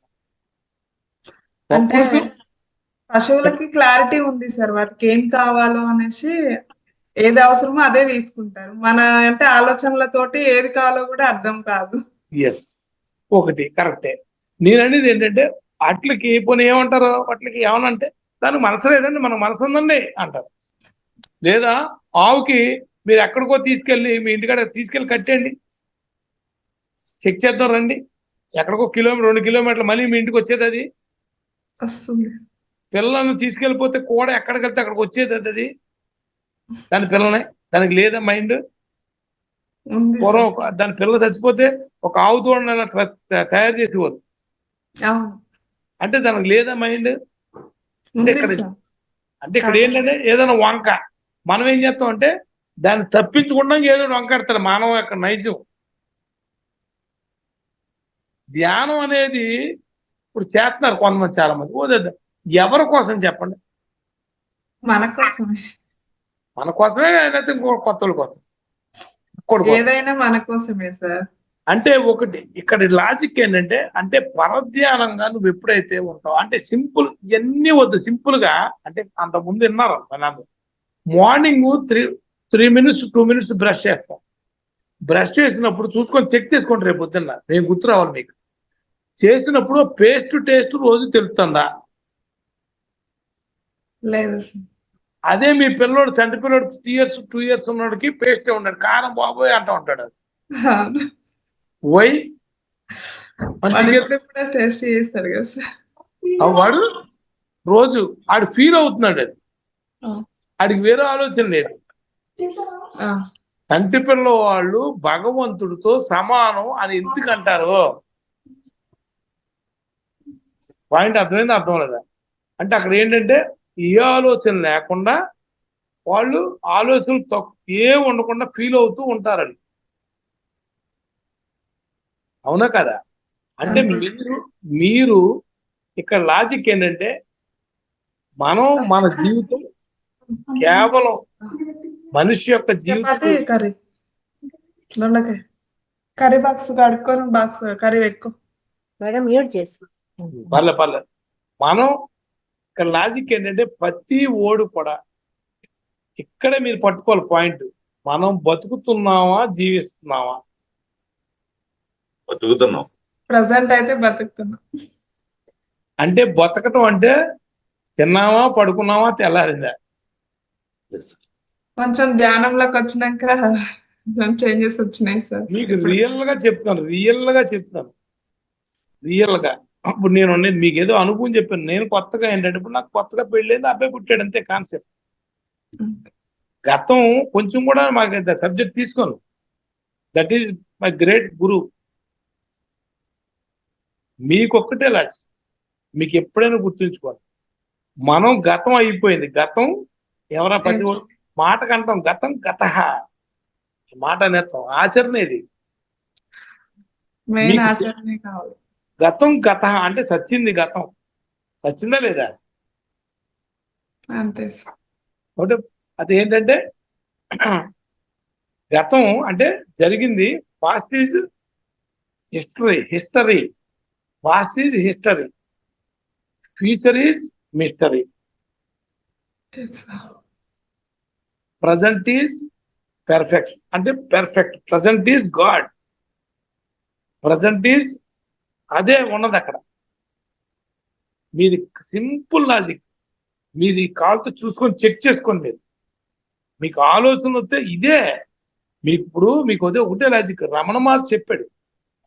అంటే పశువులకి క్లారిటీ ఉంది సార్, వాటికి ఏం కావాలో అనేసి ఏది అవసరమో అదే తీసుకుంటారు. మన అంటే ఆలోచనలతోటి ఏది కావాలో కూడా అర్థం కాదు. ఎస్, ఒకటి కరెక్టే. నేను అనేది ఏంటంటే అట్లకి పోనీ ఏమంటారు, అట్లకి ఏమనంటే దానికి మనసు లేదండి, మనకు మనసు ఉందండి అంటారు. లేదా ఆవుకి మీరు ఎక్కడికో తీసుకెళ్ళి మీ ఇంటికాడ తీసుకెళ్ళి కట్టండి, చెక్ చేద్దాం రండి, ఎక్కడికో 2 కిలోమీటర్లు మళ్ళీ మీ ఇంటికి వచ్చేది అది. వస్తుంది. పిల్లలను తీసుకెళ్ళిపోతే కూడా ఎక్కడికి వెళ్తే అక్కడికి వచ్చేది అది దాని పిల్లనే. దానికి లేదా మైండ్? పూర్వం దాని పిల్లలు చచ్చిపోతే ఒక ఆవు దూడని తయారు చేసేవారు. అంటే దానికి లేదా మైండ్? అంటే ఇక్కడ ఏంటంటే ఏదైనా వంక మనం ఏం చేస్తాం అంటే దాన్ని తప్పించకుండా ఏదో వంకాడతారు. మానవ యొక్క నైజం. ధ్యానం అనేది ఇప్పుడు చేస్తున్నారు కొంతమంది, చాలా మంది. ఓదేద్దాం. ఎవరి కోసం చెప్పండి? మన కోసమే. మన కోసమే, లేకపోతే ఇంకో కొత్త వాళ్ళ కోసం? ఏదైనా మన కోసమే సార్. అంటే ఒకటి ఇక్కడ లాజిక్ ఏంటంటే, అంటే పరధ్యానంగా నువ్వు ఎప్పుడైతే ఉంటావు అంటే సింపుల్, ఇవన్నీ వద్దు, సింపుల్ గా. అంటే అంత ముందు విన్నారు మార్నింగ్ 3 minutes 2 minutes బ్రష్ చేస్తాం. బ్రష్ చేసినప్పుడు చూసుకొని చెక్ చేసుకోండి, రేపు పొద్దున్న నేను గుర్తు రావాలి మీకు. చేసినప్పుడు పేస్ట్ టేస్ట్ రోజు తెలుస్తుందా? లేదు. అదే మీ పిల్లోడు, చంటి పిల్లోడు 3 years 2 years ఉన్నోడికి పేస్టే ఉన్నాడు, కారం బాబోయ్ అంటూ ఉంటాడు. వై? టేస్ట్ చేస్తారు కదా సార్. వాడు రోజు ఆడు ఫీల్ అవుతున్నాడు, అది ఆడికి వేరే ఆలోచన లేదు. చంటి పిల్ల వాళ్ళు భగవంతుడితో సమానం అని ఎందుకు అంటారు? పాయింట్ అర్థమైంది? అర్థం లేదా? అంటే అక్కడ ఏంటంటే ఏ ఆలోచన లేకుండా వాళ్ళు ఆలోచనలు ఏం ఉండకుండా ఫీల్ అవుతూ ఉంటారని. అవునా కదా? అంటే మీరు ఇక్కడ లాజిక్ ఏంటంటే మనం మన జీవితం కేవలం మనిషి యొక్క జీవితం. కర్రీ బాక్స్ కడుక్కొని బాక్స్ కర్రీ పెట్టుకో మేడం, మ్యూట్ చేసి. పర్లే. మనం ఇక్కడ లాజిక్ ఏంటంటే ప్రతి ఓడు కూడా ఇక్కడే మీరు పట్టుకోవాలి పాయింట్. మనం బతుకుతున్నావా జీవిస్తున్నావా? బతుకుతున్నాం. ప్రజెంట్ అయితే బతుకుతున్నాం. అంటే బతకటం అంటే తిన్నావా, పడుకున్నావా, తెల్లారిందా? కొంచెం ధ్యానంలోకి వచ్చినాక చేంజెస్ వచ్చినాయి సార్. మీకు రియల్ గా చెప్తాను, రియల్ గా. అప్పుడు మీకు ఏదో అనుభవం చెప్పాను. నేను కొత్తగా ఏంటంటే ఇప్పుడు నాకు కొత్తగా పెళ్ళైంది, అబ్బాయి పుట్టాడు, అంతే కాన్సెప్ట్. గతం కొంచెం కూడా మాకు సబ్జెక్ట్ తీసుకోను. దట్ ఈజ్ మై గ్రేట్ గురు. మీకొక్కటే లాచి, మీకు ఎప్పుడైనా గుర్తుంచుకోవాలి, మనం గతం అయిపోయింది. గతం ఎవరైనా ప్రతి మాట కంటాం, గతం గతః మాట అనేస్తాం, ఆచరణ ఇది. మెయిన్ ఆచరణే కావాలి. గతం గతః అంటే సచ్చింది, గతం సచ్చిందా లేదా? అంతే సార్. ఒకటి అది ఏంటంటే గతం అంటే జరిగింది, past is history, past is history, future is mystery, present is perfect అంటే perfect, present is God, present is అదే ఉన్నది అక్కడ. మీరు సింపుల్ లాజిక్, మీరు ఈ కాల్తో చూసుకొని చెక్ చేసుకోండి. మీకు ఆలోచన వస్తే ఇదే మీకు ఒకటే లాజిక్. రమణ మహర్షి చెప్పాడు,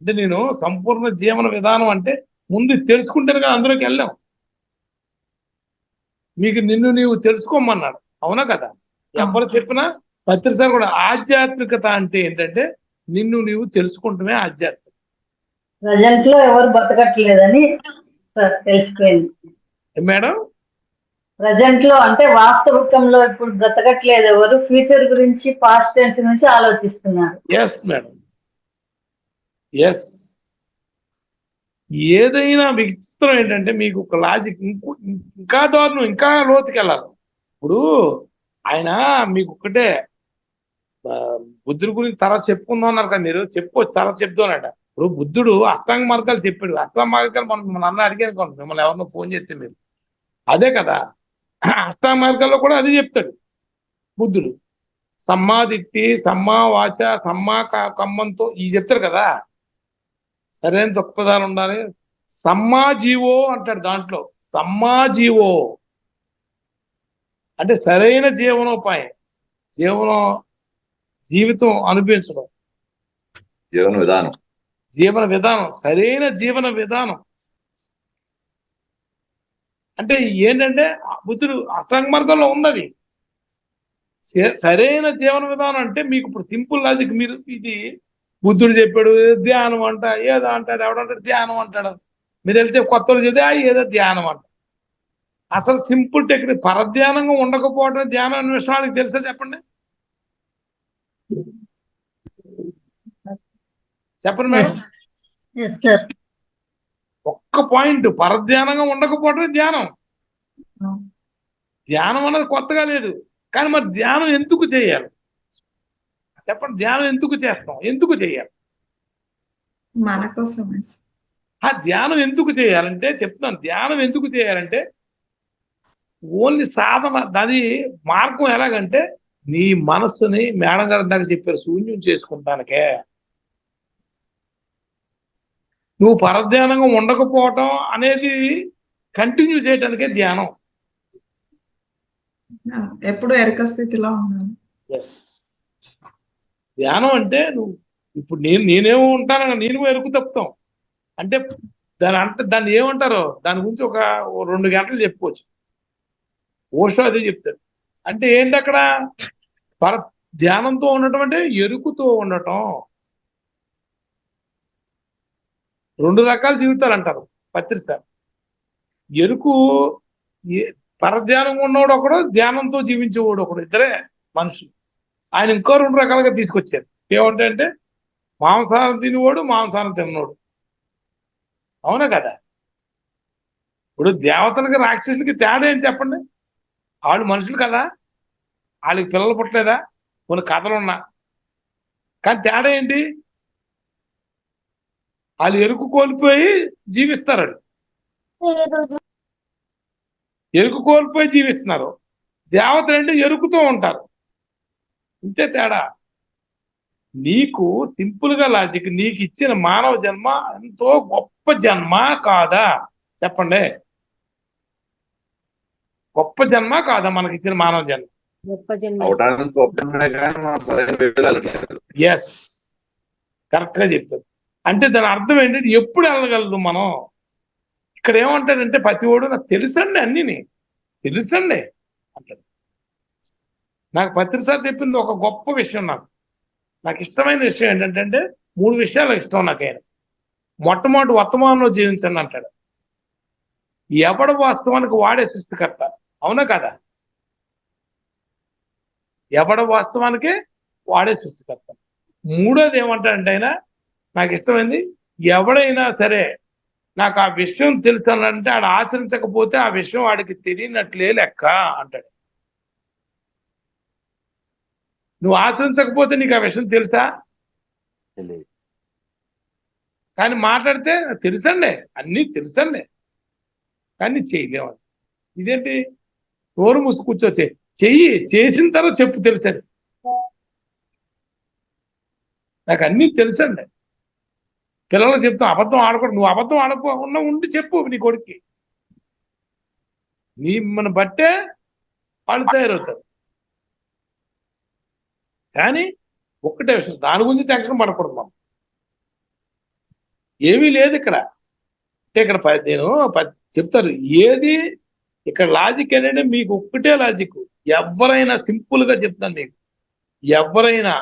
అంటే నేను సంపూర్ణ జీవన విధానం అంటే ముందు తెలుసుకుంటేనే కానీ అందులోకి వెళ్ళాం. మీకు నిన్ను నీవు తెలుసుకోమన్నాడు, అవునా కదా? ఎవరు చెప్పినా పత్రిసారి కూడా ఆధ్యాత్మికత అంటే ఏంటంటే నిన్ను నీవు తెలుసుకుంటమే ఆధ్యాత్మికత. ప్రజెంట్ లో ఎవరు బతకట్లేదని తెలిసిపోయింది మేడం. ప్రజెంట్ లో అంటే వాస్తవికంలో ఇప్పుడు బ్రతకట్లేదు ఎవరు, ఫ్యూచర్ గురించి, పాస్ట్ టెన్స్ గురించి ఆలోచిస్తున్నారు. Yes madam, yes. ఏదైనా విచిత్రం ఏంటంటే మీకు ఒక లాజిక్ ఇంకా దారుణం, ఇంకా లోతుకి వెళ్ళాలి. ఇప్పుడు ఆయన మీకు ఒక్కటే బుద్ధుడి గురించి తర్వాత చెప్పుకుందాం అన్నారు కదా మీరు, తర్వాత చెప్తానట. ఇప్పుడు బుద్ధుడు అష్టాంగ మార్గాలు చెప్పాడు. అష్టాంగ మార్గాలు మన అన్న అడిగాను మిమ్మల్ని ఎవరినో ఫోన్ చేస్తే మీరు అదే కదా, అష్టాంగ మార్గాల్లో కూడా అదే చెప్తాడు బుద్ధుడు. సమ్మా దిట్టి, సమ్మా వాచ, సమ్మా కమ్మంతో ఈ చెప్తారు కదా. సరైన దృక్పథాలు ఉండాలి. సమ్మా జీవో అంటాడు దాంట్లో. సమ్మా జీవో అంటే సరైన జీవనోపాయం, జీవితం అనుభవించడం, జీవన విధానం, సరైన జీవన విధానం. అంటే ఏంటంటే బుద్ధుడు అష్టాంగ మార్గంలో ఉన్నది సరైన జీవన విధానం. అంటే మీకు ఇప్పుడు సింపుల్ లాజిక్, మీరు ఇది బుద్ధుడు చెప్పాడు ధ్యానం అంట, ఏదో అంటాడు, ఎవడంటాడు ధ్యానం అంటాడు. మీరు వెళ్తే కొత్త చెప్తే ఏదో ధ్యానం అంట. అసలు సింపుల్ టెక్నిక్, పరధ్యానంగా ఉండకపోవడం ధ్యానం అనే విషయం వాళ్ళకి తెలుసా చెప్పండి, చెప్పండి మేడం. ఒక్క పాయింట్, పరధ్యానంగా ఉండకపోవడమే ధ్యానం. ధ్యానం అన్నది కొత్తగా లేదు, కానీ మరి ధ్యానం ఎందుకు చేయాలి చెప్పండి? ధ్యానం ఎందుకు చేస్తాం, ఎందుకు చేయాలి? మన కోసమే. ఆ ధ్యానం ఎందుకు చేయాలంటే చెప్తున్నాను, ధ్యానం ఎందుకు చేయాలంటే ఓన్లీ సాధన, అది మార్గం ఎలాగంటే నీ మనస్సుని మేడం గారు దాకా చెప్పారు శూన్యం చేసుకుంటానికే. నువ్వు పరధ్యానంగా ఉండకపోవటం అనేది కంటిన్యూ చేయటానికే ధ్యానం. ఎప్పుడు ఎరక స్థితిలో ఉండాలి. ఎస్, ధ్యానం అంటే నువ్వు ఇప్పుడు నేనేమో ఉంటాను, నేను ఎరుకు తప్పుతాం అంటే దాన్ని ఏమంటారో దాని గురించి ఒక 2 గంటలు చెప్పుకోవచ్చు. ఓషో అదే చెప్తాడు. అంటే ఏంటి అక్కడ ధ్యానంతో ఉండటం అంటే ఎరుకుతో ఉండటం. 2 రకాల జీవితాలు అంటారు పత్రిసారి. ఎరుకు పరధ్యానంగా ఉన్నవాడు ఒకడు, ధ్యానంతో జీవించేవాడు ఒకడు, ఇద్దరే మనుషులు. ఆయన ఇంకో 2 రకాలుగా తీసుకొచ్చారు. ఏమంటే మాంసాహారం తినేవాడు, మాంసాహారం తిన్నవాడు, అవునా కదా? ఇప్పుడు దేవతలకి రాక్షసులకి తేడా ఏంటి చెప్పండి? వాళ్ళు మనుషులు కదా, వాళ్ళకి పిల్లలు పుట్టలేదా, కొన్ని కథలు ఉన్నా, కానీ తేడా ఏంటి? వాళ్ళు ఎరుకు కోల్పోయి జీవిస్తారు, ఎరుకు కోల్పోయి జీవిస్తున్నారు. దేవతలు అంటే ఎరుకుతో ఉంటారు, ఇంతే తేడా. నీకు సింపుల్ గా లాజిక్, నీకు ఇచ్చిన మానవ జన్మ ఎంతో గొప్ప జన్మ కాదా చెప్పండి? గొప్ప జన్మ కాదా మనకి ఇచ్చిన మానవ జన్మ? గొప్ప జన్మ. అవడానికి గొప్పనే కానీ మనం సరైన వెళ్ళలేదు. ఎస్, కరెక్ట్ గా చెప్పారు. అంటే దాని అర్థం ఏంటంటే ఎప్పుడు వెళ్ళగలదు మనం. ఇక్కడ ఏమంటాడంటే ప్రతివాడు నాకు తెలుసండి, అన్నిని తెలుసండి అంటాడు. నాకు ప్రతిసారి చెప్పింది ఒక గొప్ప విషయం. నాకు ఇష్టమైన విషయం ఏంటంటే 3 విషయాలు ఇష్టం నాకు. ఆయన మొట్టమొదటి వర్తమానంలో జీవించండి అంటాడు. ఎవడు వాస్తవానికి వాడే సృష్టికర్త, అవునా కదా? ఎవడ వాస్తవానికి వాడే సృష్టికర్త. మూడోది ఏమంటాడంటే ఆయన నాకు ఇష్టమైంది, ఎవడైనా సరే నాకు ఆ విషయం తెలుస్తానంటే ఆడు ఆచరించకపోతే ఆ విషయం వాడికి తెలియనట్లే లెక్క అంటాడు. నువ్వు ఆచరించకపోతే నీకు ఆ విషయం తెలుసా? కానీ మాట్లాడితే తెలుసండి, అన్నీ తెలుసండి, కానీ చేయలేము. ఇదేంటి నోరు మూసి కూర్చోచ్చే, చెయ్యి, చేసిన తర్వాత చెప్పు తెలుసండి. నాకు అన్నీ తెలుసండి. పిల్లలు చెప్తాం అబద్ధం ఆడకూడదు, నువ్వు అబద్ధం ఆడకుండా ఉండి చెప్పు నీ కొడుక్కి. నీ మన బట్టే వాళ్ళు తయారవుతారు. కానీ ఒక్కటే విషయం, దాని గురించి టెన్షన్ పడకూడదు మనం. ఏమీ లేదు ఇక్కడ. అంటే ఇక్కడ నేను చెప్తారు ఏది ఇక్కడ లాజిక్ ఏంటంటే మీకు ఒక్కటే లాజిక్. ఎవరైనా సింపుల్ గా చెప్తాను మీకు, ఎవరైనా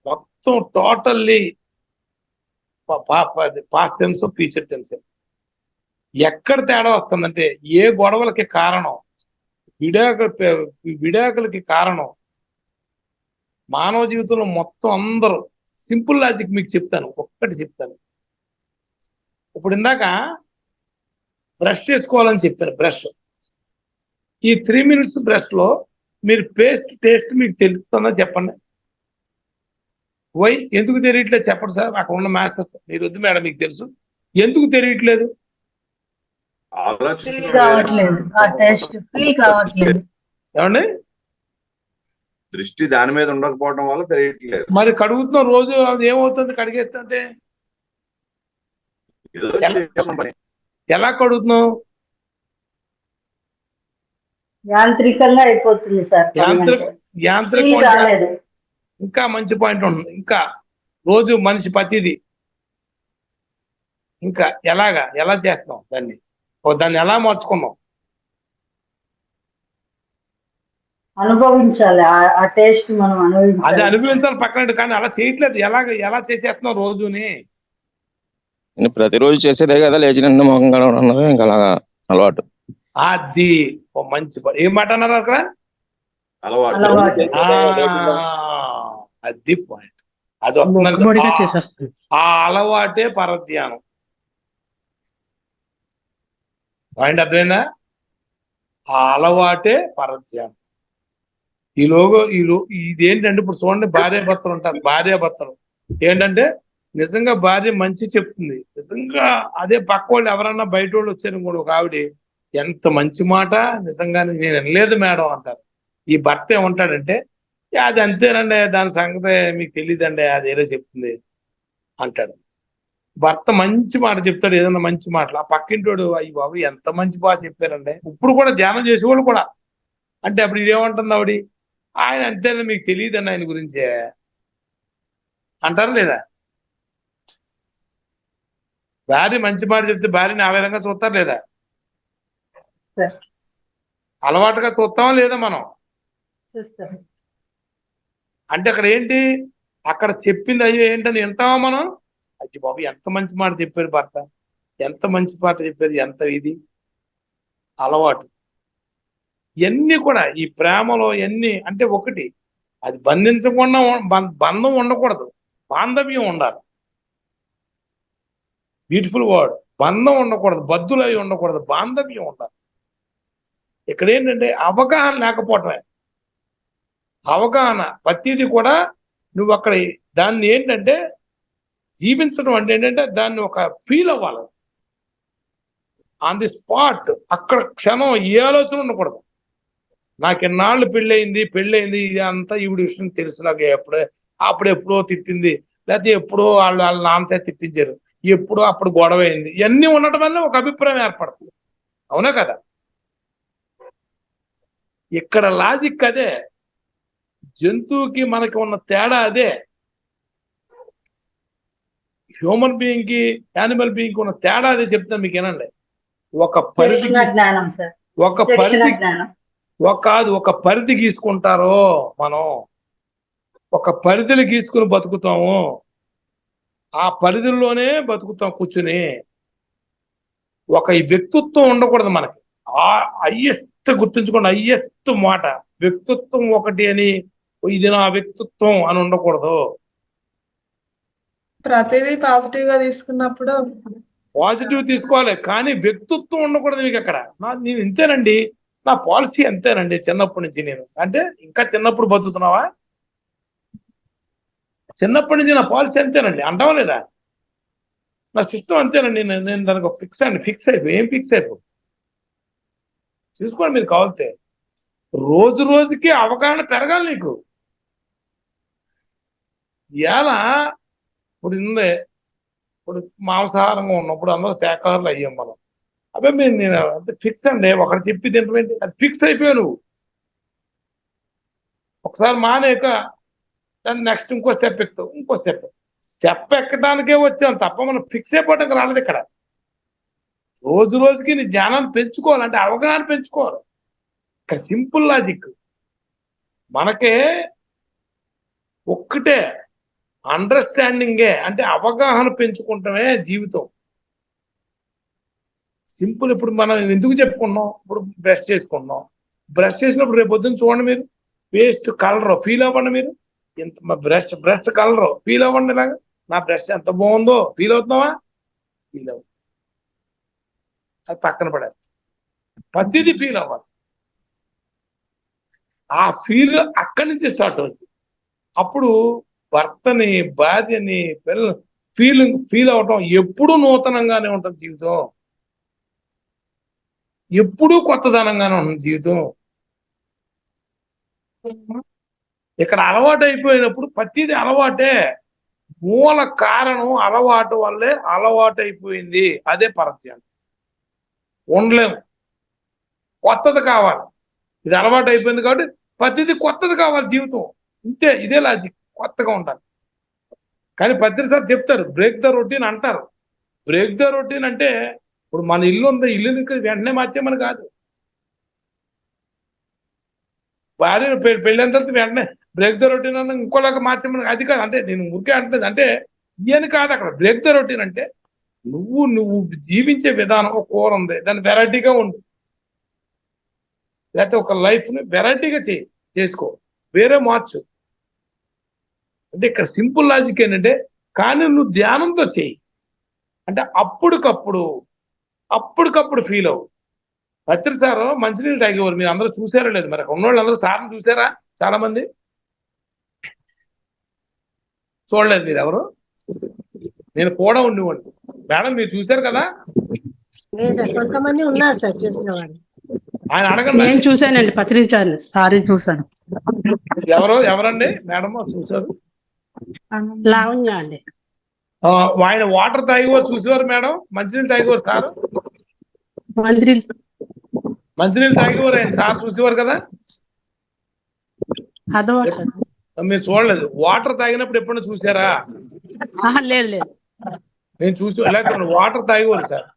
మొత్తం totally past tense future tense ఎక్కడ తేడా వస్తుందంటే ఏ గొడవలకి కారణం, విడాకులకి కారణం మానవ జీవితంలో మొత్తం అందరూ సింపుల్ లాజిక్ మీకు చెప్తాను, ఒక్కటి చెప్తాను. ఇప్పుడు ఇందాక బ్రష్ చేసుకోవాలని చెప్పాను. బ్రష్ ఈ 3 minutes బ్రష్ లో మీరు పేస్ట్ టేస్ట్ మీకు తెలుస్తుందా చెప్పండి. వై ఎందుకు తెలియట్లేదు చెప్పండి సార్. అక్కడ ఉన్న మాస్టర్స్ మీరు వద్దు మేడం మీకు తెలుసు ఎందుకు తెలియట్లేదు. ఏమండి దృష్టి దాని మీద ఉండకపోవడం వల్ల తెలియట్లేదు. మరి కడుగుతున్నాం రోజు, అది ఏమవుతుంది కడిగేస్తుంటే? ఎలా కడుగుతున్నావు? యాంత్రికంగా అయిపోతుంది సార్. యాంత్రికం. ఇంకా మంచి పాయింట్ ఉంటుంది. ఇంకా రోజు మనిషి ప్రతిది ఇంకా ఎలా చేస్తున్నాం దాన్ని ఎలా మార్చుకున్నాం? అనుభవించాలి, ఆ టేస్ట్ మనం అనుభవించాలి. అది అనుభవించాలి పక్కన, కానీ అలా చేయట్లేదు. ఎలా చేసేస్తున్నాం రోజుని? ప్రతిరోజు చేసేదే కదా లేచి నిండా మొహం కడగడం అన్నది ఇంకా అలాగా అలవాటు. అది ఓ మంచి ఏం మాట అన్నారు అక్కడ? అలవాటు. అది పాయింట్. అది వస్తున్నారు. ఆ అలవాటే పరధ్యానం. పాయింట్ అర్థమైందా? ఆ అలవాటే పరధ్యానం. ఇదేంటంటే ఇప్పుడు చూడండి, భార్యాభర్తలు ఉంటారు. భార్యాభర్తలు ఏంటంటే నిజంగా భార్య మంచి చెప్తుంది, నిజంగా అదే పక్క వాళ్ళు ఎవరన్నా బయట వాళ్ళు వచ్చారు కూడా ఒక ఆవిడ ఎంత మంచి మాట నిజంగానే నేను వినలేదు మేడం అంటారు. ఈ భర్త ఏమంటాడంటే అది అంతేనండి, దాని సంగతి మీకు తెలియదండి, అది ఏదో చెప్తుంది అంటాడు. భర్త మంచి మాట చెప్తాడు, ఏదన్నా మంచి మాటలు. ఆ పక్కింటోడు అయ్యి బాబు ఎంత మంచి బాగా చెప్పారండి, ఇప్పుడు కూడా ధ్యానం చేసేవాళ్ళు కూడా అంటే అప్పుడు ఇదేమంటుంది ఆవిడ, ఆయన అంతేనా మీకు తెలియదండి ఆయన గురించే అంటారు లేదా? భార్య మంచి మాట చెప్తే భార్యని ఆ విధంగా చూస్తారు లేదా? అలవాటుగా చూస్తామా లేదా మనం? అంటే అక్కడ ఏంటి, అక్కడ చెప్పింది అయ్యో ఏంటని వింటామా మనం? అయ్యి బాబు ఎంత మంచి మాట చెప్పారు భర్త, ఎంత మంచి మాట చెప్పారు, ఎంత ఇది అలవాటు. ఇవన్నీ కూడా ఈ ప్రేమలో ఎన్ని అంటే ఒకటి, అది బంధించకుండా బంధం ఉండకూడదు, బాంధవ్యం ఉండాలి. Beautiful word. బంధం ఉండకూడదు, బద్దులు అవి ఉండకూడదు, బాంధవ్యం ఉండాలి. ఇక్కడ ఏంటంటే అవగాహన లేకపోవటమే. అవగాహన ప్రతిదీ కూడా నువ్వు అక్కడ దాన్ని ఏంటంటే జీవించడం అంటే ఏంటంటే దాన్ని ఒక ఫీల్ అవ్వాలి ఆన్ ది స్పాట్. అక్కడ క్షణం ఏ ఆలోచన ఉండకూడదు. నాకు ఎన్నాళ్ళు పెళ్ళయింది ఇది అంతా ఈవిడ విషయం తెలుసు, నాకు అప్పుడెప్పుడో తిట్టింది, లేకపోతే ఎప్పుడో వాళ్ళ నాన్నతో తిట్టించారు, ఎప్పుడో అప్పుడు గొడవ అయింది, ఇవన్నీ ఉండటం వల్ల ఒక అభిప్రాయం ఏర్పడుతుంది. అవునా కదా? ఇక్కడ లాజిక్ అదే. జంతువుకి మనకి ఉన్న తేడా అదే. హ్యూమన్ బీయింగ్ కి యానిమల్ బీయింగ్ కి ఉన్న తేడా అదే చెప్తాను మీకు ఏనండి. ఒక పరిధి విచక్షణ జ్ఞానం సార్, ఒక విచక్షణ పరిధి జ్ఞానం. ఒక పరిధి గీసుకుంటారో మనం, ఒక పరిధిని గీసుకుని బతుకుతాము. ఆ పరిధిలోనే బతుకుతాం కూర్చుని. ఒక వ్యక్తిత్వం ఉండకూడదు మనకి. ఆ హయ్యెస్ట్ గుర్తుంచుకోండి, హయ్యెస్ట్ మాట వ్యక్తిత్వం ఒకటి అని, ఇది నా వ్యక్తిత్వం అని ఉండకూడదు. ప్రతిదీ పాజిటివ్ గా తీసుకున్నప్పుడు పాజిటివ్ తీసుకోవాలి, కానీ వ్యక్తిత్వం ఉండకూడదు మీకు అక్కడ. నేను ఇంతేనండి, నా పాలసీ అంతేనండి చిన్నప్పటి నుంచి. నేను అంటే ఇంకా చిన్నప్పుడు బతుకుతున్నావా? చిన్నప్పటి నుంచి నా పాలసీ అంతేనండి అంటావా లేదా? నా సిస్టమ్ అంతేనండి. నేను దానికి ఫిక్స్ అయిపోయి ఏం ఫిక్స్ అయిపో చూసుకోండి మీరు కావాలితే. రోజు రోజుకి అవగాహన పెరగాలి నీకు. ఇలా ఇప్పుడు ఇప్పుడు మాంసాహారంగా ఉన్నప్పుడు అందరూ శాఖాహారులు అయ్యాం మనం. అబ్బాయి నేను అంటే ఫిక్స్ అండి, ఒకటి చెప్పి తింటమేంటి, అది ఫిక్స్ అయిపోయావు నువ్వు. ఒకసారి మానేక దాన్ని నెక్స్ట్ ఇంకో స్టెప్ ఎక్కుతావు, ఇంకో స్టెప్ ఎక్కడానికే వచ్చాం తప్ప మనం ఫిక్స్ అయిపోవడానికి రాలేదు ఇక్కడ. రోజు రోజుకి నీ జ్ఞానాన్ని పెంచుకోవాలంటే అవగాహన పెంచుకోవాలి. ఇక్కడ సింపుల్ లాజిక్ మనకే ఒక్కటే, అండర్స్టాండింగే, అంటే అవగాహన పెంచుకుంటమే జీవితం. సింపుల్. ఇప్పుడు మనం ఎందుకు చెప్పుకున్నాం, ఇప్పుడు బ్రష్ చేసుకున్నాం, బ్రష్ చేసినప్పుడు రేపు పొద్దున్న చూడండి మీరు, పేస్ట్ కలర్ ఫీల్ అవ్వండి మీరు. ఎంత బ్రష్ కలర్ ఫీల్ అవ్వండి. ఇలాగా నా బ్రష్ ఎంత బాగుందో ఫీల్ అవుతున్నావా? ఫీల్ అవ్వ, అది పక్కన పడేస్తా. ప్రతిదీ ఫీల్ అవ్వాలి. ఆ ఫీల్ అక్కడి నుంచి స్టార్ట్ అవుతుంది. అప్పుడు భర్తని, భార్యని, పిల్లలు ఫీల్ అవటం ఎప్పుడూ నూతనంగానే ఉంటుంది జీవితం. ఎప్పుడూ కొత్తదనంగానే ఉంటుంది జీవితం. ఇక్కడ అలవాటు అయిపోయినప్పుడు ప్రతిదీ అలవాటే. మూల కారణం అలవాటు వల్లే అలవాటు అయిపోయింది. అదే పరత్యం. ఉండలేము, కొత్తది కావాలి. ఇది అలవాటు అయిపోయింది కాబట్టి ప్రతిదీ కొత్తది కావాలి జీవితం. ఇంతే, ఇదే లాజిక్. కొత్తగా ఉండాలి. కానీ పత్రి సార్ చెప్తారు బ్రేక్ ద రొటీన్ అంటారు. బ్రేక్ ద రొటీన్ అంటే ఇప్పుడు మన ఇల్లు ఉంది, ఇల్లుని వెంటనే మార్చేమని కాదు. భార్య పెళ్ళైన తర్వాత వెంటనే బ్రేక్ ద రొటీన్ అన్న ఇంకోలాగా మార్చేమని అది కాదు. అంటే నేను ఊరికే అంటలేదు, అంటే ఇవని కాదు. అక్కడ బ్రేక్ ద రొటీన్ అంటే నువ్వు జీవించే విధానం ఒక కూర ఉంది, దాన్ని వెరైటీగా ఉండు. లేకపోతే ఒక లైఫ్ని వెరైటీగా చేసుకో, వేరే మార్చు. అంటే ఇక్కడ సింపుల్ లాజిక్ ఏంటంటే, కానీ నువ్వు ధ్యానంతో చేయి. అంటే అప్పటికప్పుడు ఫీల్ అవ్వు. పత్రి సారు మంచినీళ్ళు తాగేవారు. మీరు అందరూ చూసారో లేదు, మరి ఉన్నవాళ్ళు అందరూ సార్ని చూసారా? చాలా మంది చూడలేదు. మీరు ఎవరు? నేను కూడా ఉండేవాడిని. మేడం మీరు చూశారు కదా? లేదు సార్, కొంతమంది ఉన్నారు సార్ చూసిన వాళ్ళు. ఆయన అడగండి. నేను చూశానండి పత్రిచారు సారీ చూశాను. ఎవరండి మేడం చూసారు? లావణ్య అండి. ఆయన వాటర్ తాగేవారు చూసేవారు మేడం, మంచినీళ్ళు తాగేవారు సార్. మంచినీళ్ళు తాగేవారు ఆయన సార్ చూసేవారు కదా? మీరు చూడలేదు. వాటర్ తాగినప్పుడు ఎప్పుడైనా చూసారా? లేదు లేదు, నేను చూసి ఇలా చూడండి, వాటర్ తాగేవారు సార్.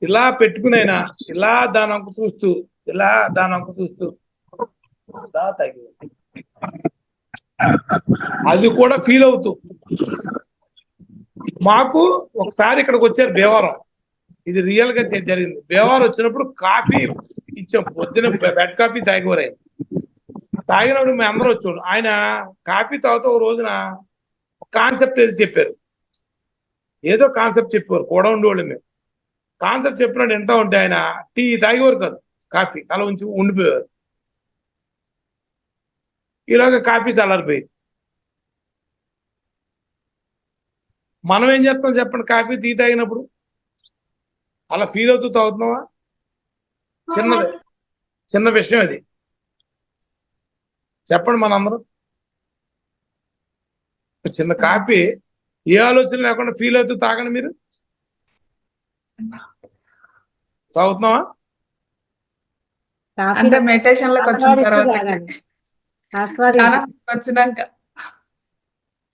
ఇలా పెట్టుకుని ఆయన ఇలా దాని అంకు చూస్తూ, ఇలా దాని అంకు చూస్తూ తాగేవారు. అది కూడా ఫీల్ అవుతూ. మాకు ఒకసారి ఇక్కడికి వచ్చారు భీమవరం, ఇది రియల్ గా జరిగింది. భీమవరం వచ్చినప్పుడు కాఫీ ఇచ్చాం, పొద్దున బెడ్ కాఫీ తాగేవారు. ఆయన తాగినప్పుడు మేము అందరూ వచ్చాడు. ఆయన కాఫీ తాగుతూ ఒక రోజున కాన్సెప్ట్ ఏదో చెప్పారు, ఏదో కాన్సెప్ట్ చెప్పేవారు, కూడా ఉండేవాళ్ళు. మేము కాన్సెప్ట్ చెప్పినట్టు వింటా ఉంటే ఆయన టీ తాగేవారు కాదు, కాఫీ అలా ఉండిపోయేవారు. ఇలాగ కాఫీ చల్లారిపోయి మనం ఏం చేస్తాం చెప్పండి? కాఫీ టీ తాగినప్పుడు అలా ఫీల్ అవుతూ తాగుతున్నావా? చిన్న విషయం అది, చెప్పండి. మనందరం చిన్న కాఫీ ఏ ఆలోచన లేకుండా ఫీల్ అవుతూ తాగండి. మీరు తాగుతున్నావా? అంటే మెడిటేషన్ లోకి వచ్చిన తర్వాత ఆస్వాదించు. జ్ఞానం వచ్చినాక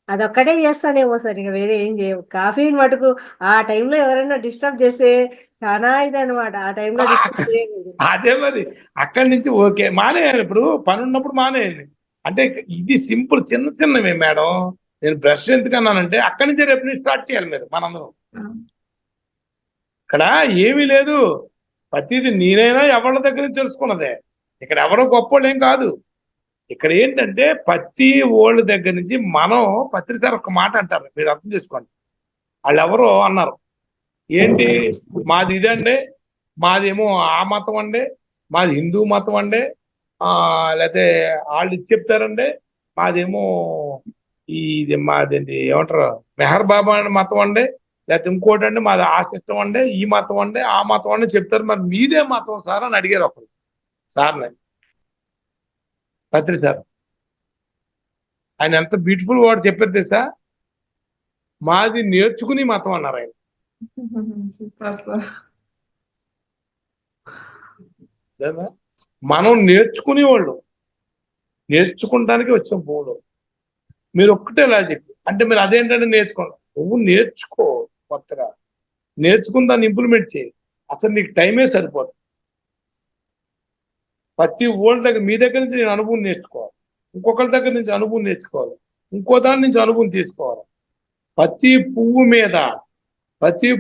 అదొక్కటే చేస్తానేమో సార్, ఇక వేరే ఏం చేయవు. కాఫీని మటుకు ఆ టైంలో ఎవరైనా డిస్టర్బ్ చేస్తే చాలా ఇది అనమాట. ఆ టైంలో డిస్టర్బ్ చేయలేదు. అదే మరి అక్కడి నుంచి ఓకే మానేయాలి. ఇప్పుడు పని ఉన్నప్పుడు మానేయాలి. అంటే ఇది సింపుల్ చిన్న చిన్నవే మేడం. నేను బ్రష్ ఎందుకన్నానంటే అక్కడి నుంచే రేపు నుంచి స్టార్ట్ చేయాలి మీరు మనందరం. ఇక్కడ ఏమీ లేదు, ప్రతిది నేనైనా ఎవరి దగ్గర నుంచి తెలుసుకున్నదే. ఇక్కడ ఎవరో గొప్పోళ్ళు ఏం కాదు. ఇక్కడ ఏంటంటే ప్రతి ఓళ్ళ దగ్గర నుంచి మనం పత్రిసారి ఒక మాట అంటారు, మీరు అర్థం చేసుకోండి. వాళ్ళు ఎవరో అన్నారు, ఏంటి మాది ఇదండి, మాదేమో ఆ మతం అండి, మాది హిందూ మతం అండి, లేకపోతే వాళ్ళు ఇది చెప్తారండి, మాదేమో ఇది మాదేంటి ఏమంటారు మెహర్ బాబా అని మతం అండి, లేకపోతే ఇంకోటి అండి మాది ఆ సిస్టం అండి, ఈ మతం అండి, ఆ మతం అండి చెప్తారు. మరి మీదే మతం సార్ అని అడిగారు ఒకరు సార్ని, పత్రి సార్. ఆయన ఎంత బ్యూటిఫుల్ వర్డ్ చెప్పారు తెలుసా, మాది నేర్చుకుని మతం అన్నారు ఆయన. లేదా మనం నేర్చుకునేవాళ్ళు, నేర్చుకుంటానికి వచ్చాం భూమిలో. మీరు ఒక్కటే లాజిక్ అంటే మీరు అదేంటంటే నేర్చుకోండి. నువ్వు నేర్చుకో, కొత్తగా నేర్చుకుని దాన్ని ఇంప్లిమెంట్ చేయి. అసలు నీకు టైమే సరిపోదు. ప్రతి ఓళ్ళ దగ్గర, మీ దగ్గర నుంచి నేను అనుభవం నేర్చుకోవాలి, ఇంకొకరి దగ్గర నుంచి అనుభవం నేర్చుకోవాలి, ఇంకో దాని నుంచి అనుభవం తీసుకోవాలి. ప్రతి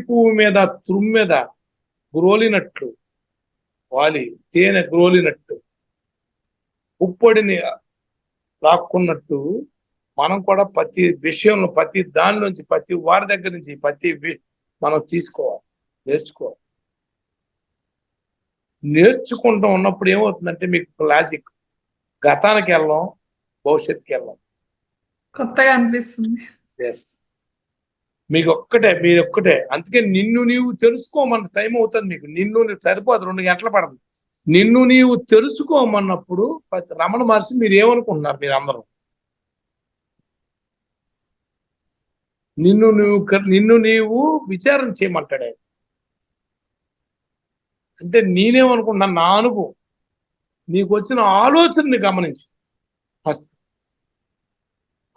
పువ్వు మీద తుమ్మెద గ్రోలినట్లు వాలి, తేనె గ్రోలినట్టు, ఉప్పొడిని లాక్కున్నట్టు మనం కూడా ప్రతి విషయంలో, ప్రతి దాని నుంచి, ప్రతి వారి దగ్గర నుంచి మనం తీసుకోవాలి, నేర్చుకోవాలి. నేర్చుకుంటూ ఉన్నప్పుడు ఏమవుతుందంటే మీకు లాజిక్, గతానికి వెళ్ళాం, భవిష్యత్తుకి వెళ్ళాం, కొత్తగా అనిపిస్తుంది. ఎస్ మీరు ఒక్కటే. అందుకే నిన్ను నీవు తెలుసుకోమన్న టైం అవుతుంది మీకు. నిన్ను సరిపోదు, 2 గంటలు పడదు. నిన్ను నీవు తెలుసుకోమన్నప్పుడు రమణ మహర్షి మీరు ఏమనుకుంటున్నారు? మీరు అందరూ నిన్ను నీవు విచారణ చేయమంటాడు. అంటే నేనేమనుకున్నా, నా అనుభవం, నీకు వచ్చిన ఆలోచనని గమనించి. ఫస్ట్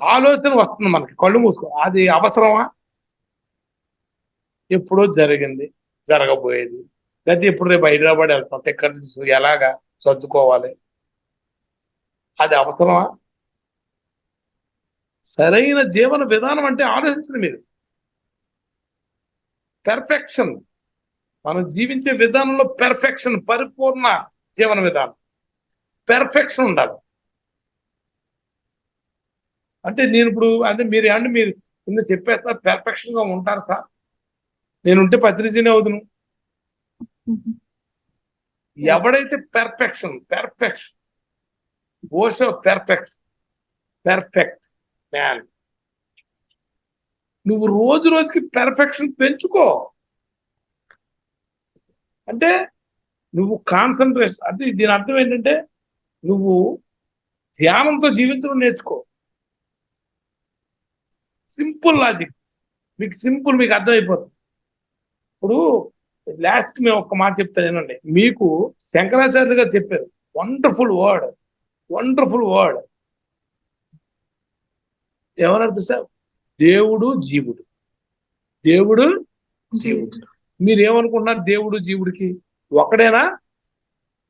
ఆలోచన వస్తుంది మనకి, కళ్ళు మూసుకో. అది అవసరమా? ఎప్పుడో జరిగింది, జరగబోయేది, లేకపోతే ఇప్పుడు రేపు హైదరాబాద్ వెళ్తాం, టికెట్ ఎలాగా సర్దుకోవాలి, అది అవసరమా? సరైన జీవన విధానం అంటే ఆలోచించండి మీరు. పెర్ఫెక్షన్, మనం జీవించే విధానంలో పెర్ఫెక్షన్, పరిపూర్ణ జీవన విధానం, పెర్ఫెక్షన్ ఉండాలి. అంటే నేను ఇప్పుడు అంటే మీరు కింద చెప్పేస్తా పెర్ఫెక్షన్ గా ఉంటారు సార్, నేనుంటే పత్రిజీనే అవుదును. ఎవడైతే పెర్ఫెక్షన్ ఓషో పెర్ఫెక్ట్ మ్యాన్, నువ్వు రోజుకి పెర్ఫెక్షన్ పెంచుకో. అంటే నువ్వు కాన్సన్ట్రేషన్, అంటే దీని అర్థం ఏంటంటే నువ్వు ధ్యానంతో జీవించడం నేర్చుకో. సింపుల్ లాజిక్, మీకు అర్థమైపోతుంది. ఇప్పుడు లాస్ట్ మేము ఒక్క మాట చెప్తాను ఏనండి. మీకు శంకరాచార్య గారు చెప్పారు వండర్ఫుల్ వర్డ్. ఎవరర్థం సార్? దేవుడు జీవుడు. మీరు ఏమనుకుంటున్నారు? దేవుడు జీవుడికి ఒకడేనా?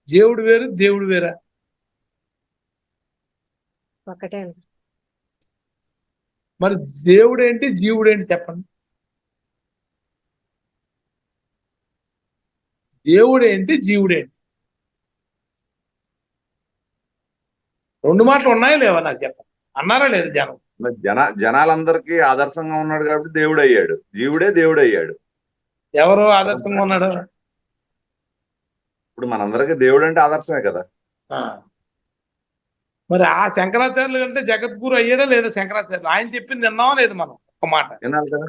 దేవుడు వేరు, దేవుడు వేరా? ఒకటే. మరి దేవుడేంటి, జీవుడేంటి చెప్పండి. దేవుడేంటి, జీవుడేంటి? 2 మాటలు ఉన్నాయా లేవా నాకు చెప్పండి. అన్నారా లేదు జనం? జనాలందరికీ ఆదర్శంగా ఉన్నాడు కాబట్టి దేవుడు అయ్యాడు, జీవుడే దేవుడు అయ్యాడు. ఎవరు ఆదర్శంగా ఉన్నాడు? ఇప్పుడు మనందరికీ దేవుడు అంటే ఆదర్శమే కదా. మరి ఆ శంకరాచార్యులు అంటే జగద్గురు అయ్యాడా లేదా? శంకరాచార్యులు ఆయన చెప్పింది విన్నావా లేదు మనం? ఒక మాట వినాలి కదా.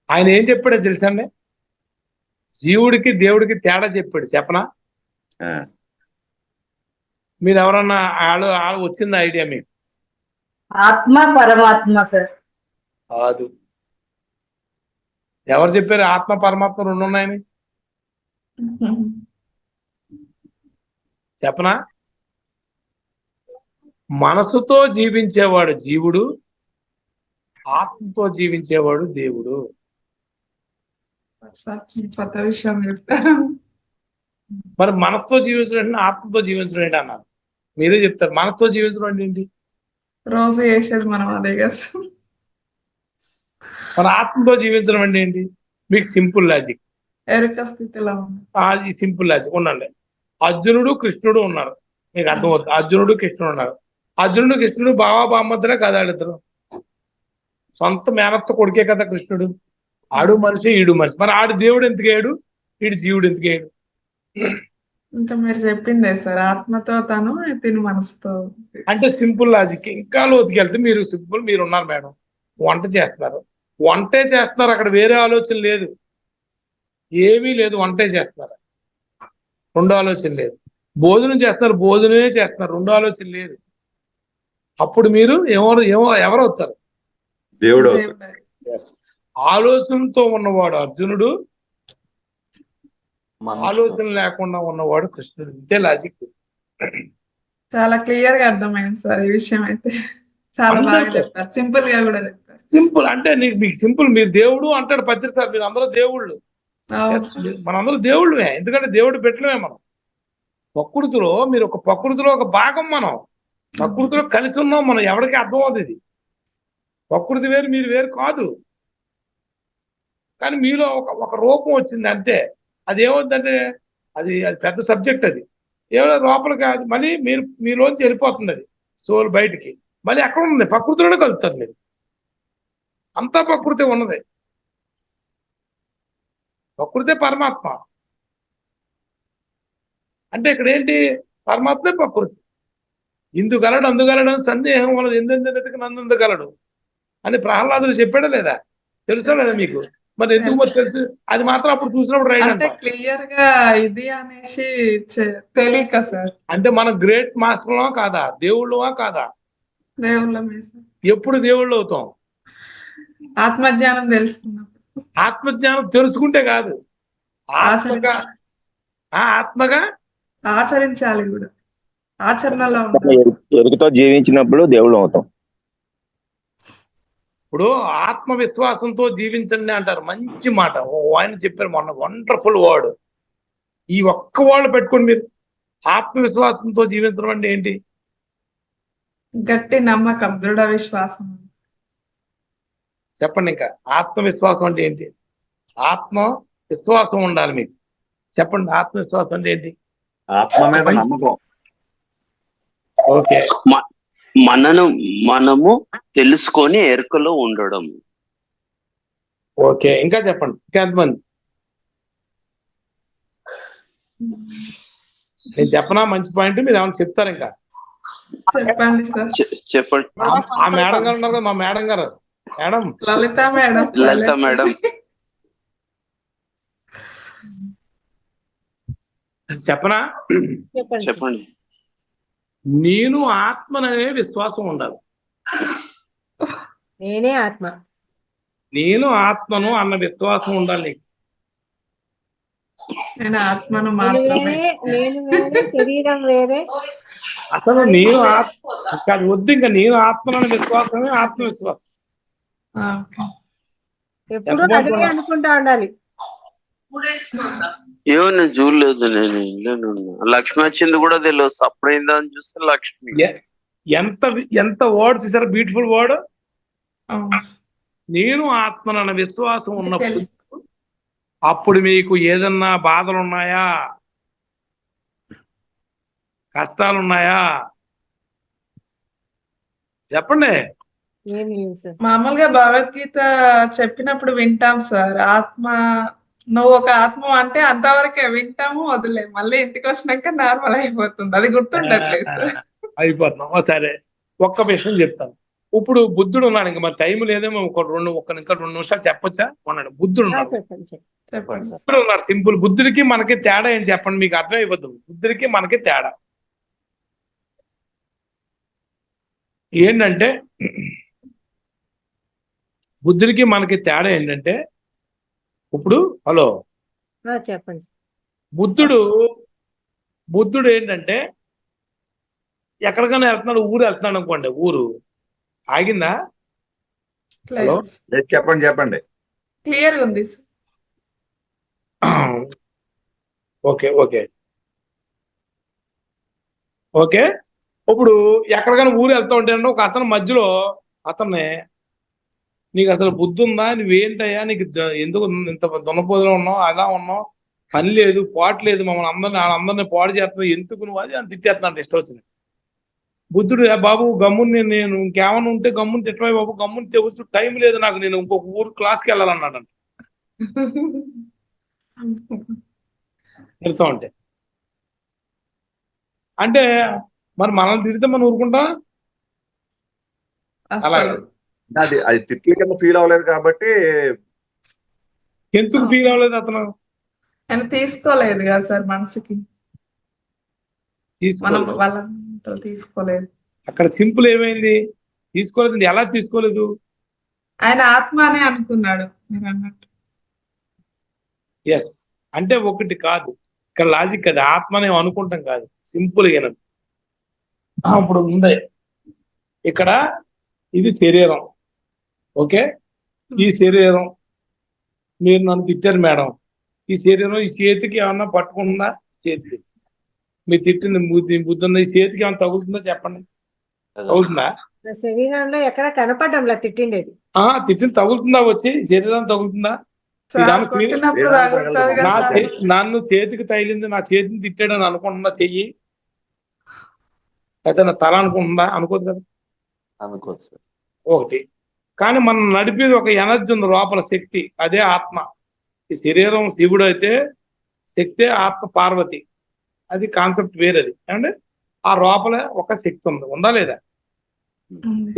ఆయన ఏం చెప్పాడో తెలుసండి? జీవుడికి దేవుడికి తేడా చెప్పాడు. చెప్పనా? మీరు ఎవరన్నా ఆಳು వచ్చింది ఐడియా మీకు? ఆత్మ పరమాత్మ సార్. కాదు. ఎవరు చెప్పారు ఆత్మ పరమాత్మ 2 ఉన్నాయని? చెప్పనా? మనసుతో జీవించేవాడు జీవుడు, ఆత్మతో జీవించేవాడు దేవుడు. సార్ కొత్త విషయం చెప్పారు. మరి మనసుతో జీవించడం ఏంటి, ఆత్మతో జీవించడం ఏంటి అన్నారు. మీరే చెప్తారు. మనసుతో జీవించడం అంటే ఏంటి? రోజు చేసేది మనం అదే కదా సార్. మన ఆత్మతో జీవించడం అంటే ఏంటి? మీకు సింపుల్ లాజిక్. ఎరుక స్థితిలో ఉంది. అది సింపుల్ లాజిక్. ఉండండి. అర్జునుడు కృష్ణుడు ఉన్నారు. మీకు అర్థమవుతుంది. అర్జునుడు కృష్ణుడు ఉన్నారు. అర్జునుడు కృష్ణుడు బావా బామ్మద్దరే కదా ఆడిద్దరు. సొంత మేనత్త కొడుకే కదా కృష్ణుడు. ఆడు మనిషి, ఈడు మనిషి. మరి ఆడు దేవుడు ఎందుకయ్యాడు, ఈడు జీవుడు ఎందుకయ్యాడు? ఇంకా మీరు చెప్పిందే సార్, ఆత్మతో తను తిని మనసుతో. అంటే సింపుల్ లాజిక్. ఇంకా లోతుకెళ్తే మీరు సింపుల్, మీరు ఉన్నారు మేడం, వంట చేస్తున్నారు, వంటే చేస్తున్నారు, అక్కడ వేరే ఆలోచన లేదు, ఏమీ లేదు, వంటే చేస్తున్నారు, రెండో ఆలోచన లేదు. భోజనం చేస్తున్నారు, భోజనమే చేస్తున్నారు, రెండో ఆలోచన లేదు. అప్పుడు మీరు ఎవరు అవుతారు? దేవుడు ఆలోచనతో ఉన్నవాడు అర్జునుడు, ఆలోచన లేకుండా ఉన్నవాడు కృష్ణుడు. ఇంతే లాజిక్. చాలా క్లియర్ గా అర్థమైంది సార్ ఈ విషయం అయితే. చాలా బాగా చెప్పారు, సింపుల్ గా కూడా చెప్పారు. సింపుల్ అంటే మీకు సింపుల్. మీరు దేవుడు అంటాడు ప్రతిసారి. మీరు అందరూ దేవుళ్ళు. మనందరూ దేవుళ్ళమే. ఎందుకంటే దేవుడు పెట్టడమే మనం. ప్రకృతిలో మీరు ప్రకృతిలో ఒక భాగం. మనం ప్రకృతిలో కలిసి ఉన్నాం. మనం ఎవరికి అర్థం అవుతుంది ఇది. ప్రకృతి వేరు, మీరు వేరు కాదు. కానీ మీలో ఒక రూపం వచ్చింది అంతే. అది ఏమవుతుందంటే అది పెద్ద సబ్జెక్ట్. అది ఏమైనా లోపలికి అది మళ్ళీ మీలోంచి వెళ్ళిపోతుంది. అది సోల్ బయటికి మళ్ళీ ఎక్కడ ఉంది, ప్రకృతిలోనే కలుగుతుంది. మీరు అంతా ప్రకృతి ఉన్నది. ప్రకృతే పరమాత్మ. అంటే ఇక్కడ ఏంటి? పరమాత్మే ప్రకృతి. ఇందుగలడు అందుగలడు అని సందేహం వలన ఎందెందుకు నందుగలడు అని ప్రహ్లాదుడు చెప్పాడా లేదా? తెలుసా లేదా మీకు? మరి ఎందుకు మరి తెలుసు? అది మాత్రం అప్పుడు చూసినప్పుడు రైట్ అంటే క్లియర్ గా ఇది అనేసి తెలియక సార్. అంటే మనం గ్రేట్ మాస్టర్లా కాదా, దేవుళ్ళవా కాదా? దేవుళ్ళమే సార్. ఎప్పుడు దేవుళ్ళు అవుతాం? ఆత్మజ్ఞానం తెలుసుకున్నప్పుడు. ఆత్మజ్ఞానం తెలుసుకుంటే కాదు, ఆత్మగా ఆచరించాలి కూడా. ఆచరణలో ఉండాలి. ఎరుకతో జీవించినప్పుడు దేవుళ్ళు అవుతాం. ఇప్పుడు ఆత్మవిశ్వాసంతో జీవించండి అంటారు. మంచి మాట ఆయన చెప్పారు మొన్న, వండర్ఫుల్ వర్డ్. ఈ ఒక్క వర్డ్ పెట్టుకోండి మీరు. ఆత్మవిశ్వాసంతో జీవించడం అంటే ఏంటి? గట్టి నమ్మకం, దృఢ విశ్వాసం. చెప్పండి. ఇంకా ఆత్మవిశ్వాసం అంటే ఏంటి? ఆత్మ విశ్వాసం ఉండాలి మీకు. చెప్పండి, ఆత్మవిశ్వాసం అంటే ఏంటి? ఆత్మ మీద నమ్మకం. ఓకే. మనము తెలుసుకొని ఎరుకలో ఉండడం. ఓకే, ఇంకా చెప్పండి. ఇంకా ఎంతమంది? నేను చెప్పనా మంచి పాయింట్? మీరు ఏమైనా చెప్తారు? ఇంకా చెప్పండి సార్. చెప్పండి. ఆ మేడం గారు ఉన్నారు కదా, మా మేడం గారు. మేడం లలిత మేడం. లలిత మేడం చెప్పనా? చెప్పండి. నేను ఆత్మననే విశ్వాసం ఉండాలి. నేనే ఆత్మ, నేను ఆత్మను అన్న విశ్వాసం ఉండాలి నీకు. నేను ఆత్మను నేను మాత్రమే. వేరే, శరీరం వేరే. అసలు నేను ఆత్మ కాదు, వద్దు. ఇంకా నేను ఆత్మనన్న విశ్వాసమే ఆత్మవిశ్వాసం. ఎప్పుడు అదే అనుకుంటా ఉండాలి. ఏమో నేను చూడలేదు, నేను ఇంట్లోనే ఉన్నా. లక్ష్మి వచ్చింది కూడా తెలియదు. సప్పుడైందా అని చూస్తే లక్ష్మి. ఎంత వర్డ్ చూసారా? Beautiful word. నేను ఆత్మనన్న విశ్వాసం ఉన్నప్పుడు అప్పుడు మీకు ఏదన్నా బాధలు ఉన్నాయా, కష్టాలు ఉన్నాయా? చెప్పండి. మామూలుగా భగవద్గీత చెప్పినప్పుడు వింటాం సార్. ఆత్మ, నువ్వు ఒక ఆత్మ అంటే అంతవరకే వింటాము, వదిలే. మళ్ళీ ఇంటికి వచ్చినాక నార్మల్ అయిపోతుంది. అది గుర్తుండట్లేదు సార్. అయిపోతున్నాం. సరే, ఒక్క విషయం చెప్తాను. ఇప్పుడు బుద్ధుడు ఉన్నాడు. ఇంకా మరి టైం లేదేమో. ఇంకా 2 నిమిషాలు చెప్పొచ్చా? ఉన్నాడు బుద్ధుడు ఉన్నాడు. బుద్ధుడు ఉన్నాడు. సింపుల్. బుద్ధుడికి మనకి తేడా ఏంటి చెప్పండి, మీకు అర్థం అయిపోద్దు. బుద్ధుడికి మనకి తేడా ఏంటంటే, బుద్ధుడికి మనకి తేడా ఏంటంటే, ఇప్పుడు హలో చెప్పండి. బుద్ధుడు ఏంటంటే ఎక్కడికైనా వెళ్తున్నాడు, ఊరు వెళ్తున్నాడు అనుకోండి, ఊరు ఆగిందా? హలో, లేదు చెప్పండి. క్లియర్ ఉంది సార్. Okay okay okay. ఇప్పుడు ఎక్కడికైనా ఊరు వెళ్తా ఉంటే ఒక అతను మధ్యలో అతన్ని, నీకు అసలు బుద్ధి ఉందా, నువ్వేంటయ్యా, నీకు ఎందుకు ఇంత దున్నపోతులో ఉన్నావు, అలా ఉన్నావు, పని లేదు, పాటు లేదు, మమ్మల్ని అందరినీ పాడు చేస్తున్నావు, ఎందుకు నువ్వు అది అని తిట్టేస్తున్నాడు. ఇష్టం వచ్చింది. బుద్ధుడు, బాబు గమ్ముని నేను ఇంకేమన్నా ఉంటే గమ్ముని తిట్టవే బాబు, గమ్ముని తెవచ్చు, టైం లేదు నాకు, నేను ఇంకొక ఊరు క్లాస్కి వెళ్ళాలన్నాడు. తిడతా ఉంటే అంటే మరి మనల్ని తిడితే మనం ఊరుకుంటా? అలాగే అది తిట్ల కింద ఫీల్ అవ్వలేదు కాబట్టి. ఎందుకు ఫీల్ అవ్వలేదు అతను? ఆయన తీసుకోలేదు కదా సార్ మనసుకి, మనం వాళ్ళ తీసుకోలేదు. అక్కడ సింపుల్ ఏమైంది? తీసుకోలేదు. ఎలా తీసుకోలేదు? ఆయన ఆత్మ అనే అనుకున్నాడు మీరు అన్నట్టు. ఎస్, అంటే ఒకటి కాదు ఇక్కడ లాజిక్, అది ఆత్మనే అనుకుంటాం కాదు, సింపుల్ గా. ఇప్పుడు ఉంది ఇక్కడ, ఇది శరీరం. ఓకే, ఈ శరీరం, మీరు నన్ను తిట్టారు మేడం, ఈ శరీరం ఈ చేతికి ఏమన్నా పట్టుకుంటుందా? చేతికి మీరు తిట్టింది బుద్ధి ఉందా? ఈ చేతికి ఏమన్నా తగులుతుందా? చెప్పండి, తగులుతుందా? శరీరంలో ఎక్కడ కనపడంలా తిట్టిండేది. తిట్టింది తగులుతుందా? వచ్చి శరీరం తగులుతుందా? నన్ను చేతికి తగిలింది, నా చేతిని తిట్టాడని అనుకుంటుందా చెయ్యి? అయితే నా తల అనుకుంటుందా? అనుకోదు కదా. అనుకోదు సార్. ఒకటి. కానీ మనం నడిపేది ఒక ఎనర్జీ ఉంది లోపల, శక్తి, అదే ఆత్మ. ఈ శరీరం శివుడు అయితే, శక్తే ఆత్మ పార్వతి. అది కాన్సెప్ట్ వేరేది. ఏమంటే ఆ లోపల ఒక శక్తి ఉంది, ఉందా లేదా?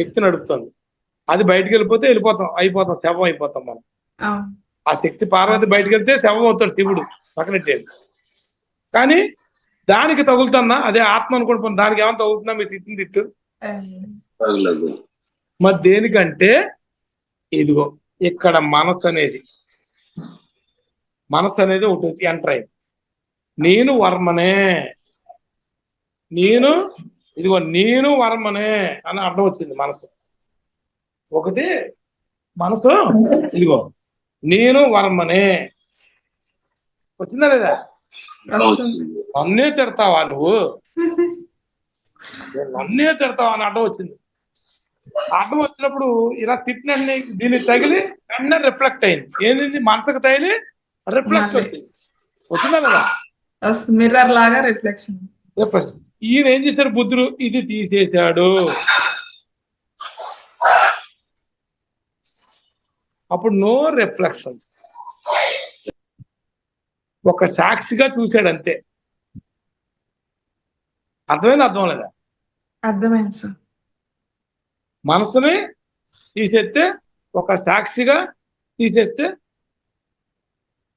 శక్తి నడుపుతుంది. అది బయటకు వెళ్ళిపోతే అయిపోతాం, శవం అయిపోతాం మనం. ఆ శక్తి పార్వతి బయటకు వెళ్తే శవం అవుతాడు శివుడు, పక్కనెట్టేది. కానీ దానికి తగులుతుందా? అదే ఆత్మ అనుకుంటున్నాం, దానికి ఏమైనా తగులుతుందా? మీరు తిట్టు మరి దేనికంటే, ఇదిగో ఇక్కడ మనసు అనేది ఒకటి ఎంటర్ అయింది. నేను వర్మనే, నేను వర్మనే అని అర్థం వచ్చింది. మనసు ఒకటి, మనసు ఇదిగో నేను వర్మనే వచ్చిందా లేదా? నన్నే తిడతావా నువ్వు, నన్నే తిడతావా అని అర్థం వచ్చింది. అర్థం వచ్చినప్పుడు ఇలా తిట్టినన్ని దీనికి తగిలి వెంటనే రిఫ్లెక్ట్ అయింది. ఏంది? మనసుకు తగిలి రిఫ్లెక్ట్ వచ్చిందా లేదా? మిర్రర్ లాగా రిఫ్లెక్షన్. ఈయన ఏం చేశాడు? బుద్ధుడు ఇది తీసేశాడు. అప్పుడు నో రిఫ్లెక్షన్స్, ఒక సాక్షిగా చూశాడు అంతే. అర్థమైంది? అర్థం లేదా? అర్థమైంది సార్. మనసుని తీసేస్తే, ఒక సాక్షిగా తీసేస్తే,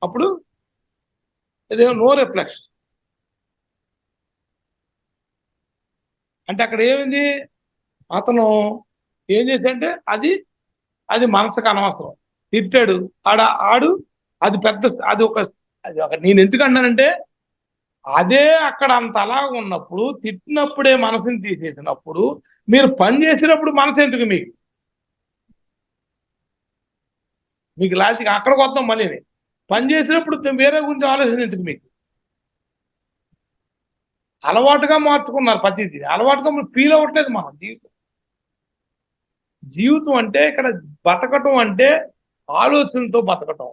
అప్పుడు నో రిఫ్లెక్షన్. అంటే అక్కడ ఏమైంది? అతను ఏం చేశాడంటే, అది మనసుకు అనవసరం, తిట్టాడు, ఆడు అది పెద్ద, అది ఒక నేను ఎందుకు అన్నానంటే, అదే అక్కడ అంత అలా ఉన్నప్పుడు, తిట్టినప్పుడే మనసుని తీసేసినప్పుడు, మీరు పని చేసినప్పుడు మనసు ఎందుకు మీకు లాజిక్ అక్కడికి వద్దాం. మళ్ళీ పని చేసినప్పుడు వేరే గురించి ఆలోచన ఎందుకు మీకు? అలవాటుగా మార్చుకున్నారు ప్రతిదీ, అలవాటుగా ఫీల్ అవ్వట్లేదు. మనం జీవితం అంటే ఇక్కడ బతకటం అంటే ఆలోచనతో బతకటం,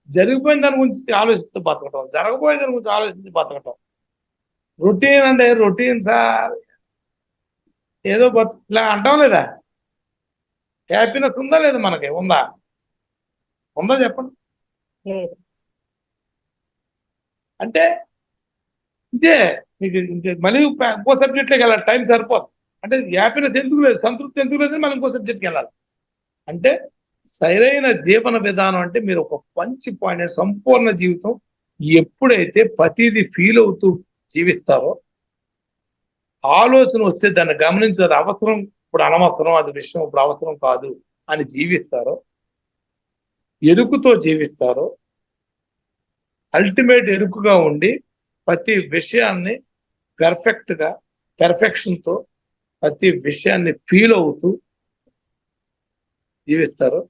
జరిగిపోయిన దాని గురించి ఆలోచిస్తూ బతకటం, జరగబోయే దాని గురించి ఆలోచించి బతకటం. రొటీన్ అంటే రొటీన్ సార్, ఏదో ఇలా అంటాం లేదా? హ్యాపీనెస్ ఉందా లేదా? మనకి ఉందా చెప్పండి. అంటే ఇదే మీకు మళ్ళీ ఇంకో సబ్జెక్ట్లోకి వెళ్ళాలి, టైం సరిపోదు. అంటే హ్యాపీనెస్ ఎందుకు లేదు, సంతృప్తి ఎందుకు లేదు, మళ్ళీ ఇంకో సబ్జెక్ట్కి వెళ్ళాలి. అంటే సరైన జీవన విధానం అంటే మీరు ఒక మంచి పాయింట్, సంపూర్ణ జీవితం ఎప్పుడైతే ప్రతిదీ ఫీల్ అవుతూ జీవిస్తారో, ఆలోచన వస్తే దాన్ని గమనించి అది అవసరం, ఇప్పుడు అనవసరం, అది విషయం ఇప్పుడు అవసరం కాదు అని జీవిస్తారో, ఎరుకుతో జీవిస్తారో, అల్టిమేట్ ఎరుకుగా ఉండి ప్రతి విషయాన్ని పెర్ఫెక్ట్గా పెర్ఫెక్షన్ తో ప్రతి విషయాన్ని ఫీల్ అవుతూ జీవిస్తారు.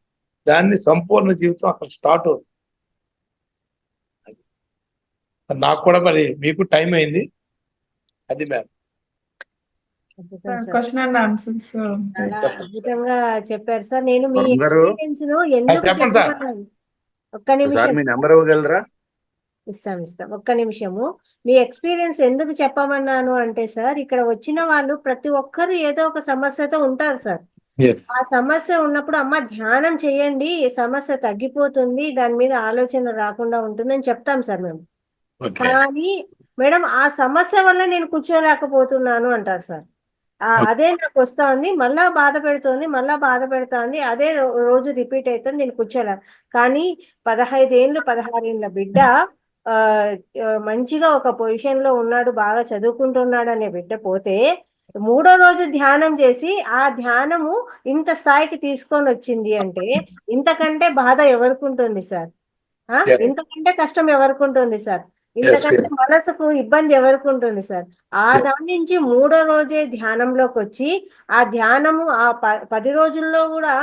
దాన్ని సంపూర్ణ జీవితం అక్కడ స్టార్ట్ అవుతుంది. నాకు కూడా మరి మీకు టైం అయింది. అది మ్యామ్. అద్భుతం సార్. క్వశ్చన్ అండ్ ఆన్సర్స్ చాలా అద్భుతంగా చెప్పారు సార్. నేను మీ వరుణ్ గారు, ఎక్స్పీరియన్స్ ను ఎందుకు చెప్పండి సార్. చెప్పమన్నాను, ఒక్క సార్ నిమిషం మీ నెంబర్ ఇవ్వగలరా? ఇస్తాం ఒక్క నిమిషము. మీ ఎక్స్పీరియన్స్ ఎందుకు చెప్పమన్నాను అంటే సార్, ఇక్కడ వచ్చిన వాళ్ళు ప్రతి ఒక్కరు ఏదో ఒక సమస్యతో ఉంటారు సార్. ఆ సమస్య ఉన్నప్పుడు అమ్మ ధ్యానం చేయండి, సమస్య తగ్గిపోతుంది, దాని మీద ఆలోచన రాకుండా ఉంటుందని చెప్తాం సార్ మేము. కానీ మేడం ఆ సమస్య వల్ల నేను కూర్చోలేకపోతున్నాను అంటారు సార్. అదే నాకు వస్తుంది, మళ్ళా బాధ పెడుతోంది, అదే రోజు రిపీట్ అవుతుంది, నేను కూర్చోలే. కానీ 15 ఏళ్ళు 16 ఏళ్ళ బిడ్డ మంచిగా ఒక పొజిషన్ లో ఉన్నాడు, బాగా చదువుకుంటున్నాడు అనే బిడ్డ పోతే 3వ రోజు ధ్యానం చేసి ఆ ధ్యానము ఇంత స్థాయికి తీసుకొని వచ్చింది అంటే ఇంతకంటే బాధ ఎవరికి ఉంటుంది సార్? ఇంతకంటే కష్టం ఎవరికి ఉంటుంది సార్? ఇంతకంటే మనసుకు ఇబ్బంది ఎవరికి ఉంటుంది సార్? ఆ దాని నుంచి 3వ రోజే ధ్యానంలోకి వచ్చి ఆ ధ్యానము ఆ 10 రోజుల్లో కూడా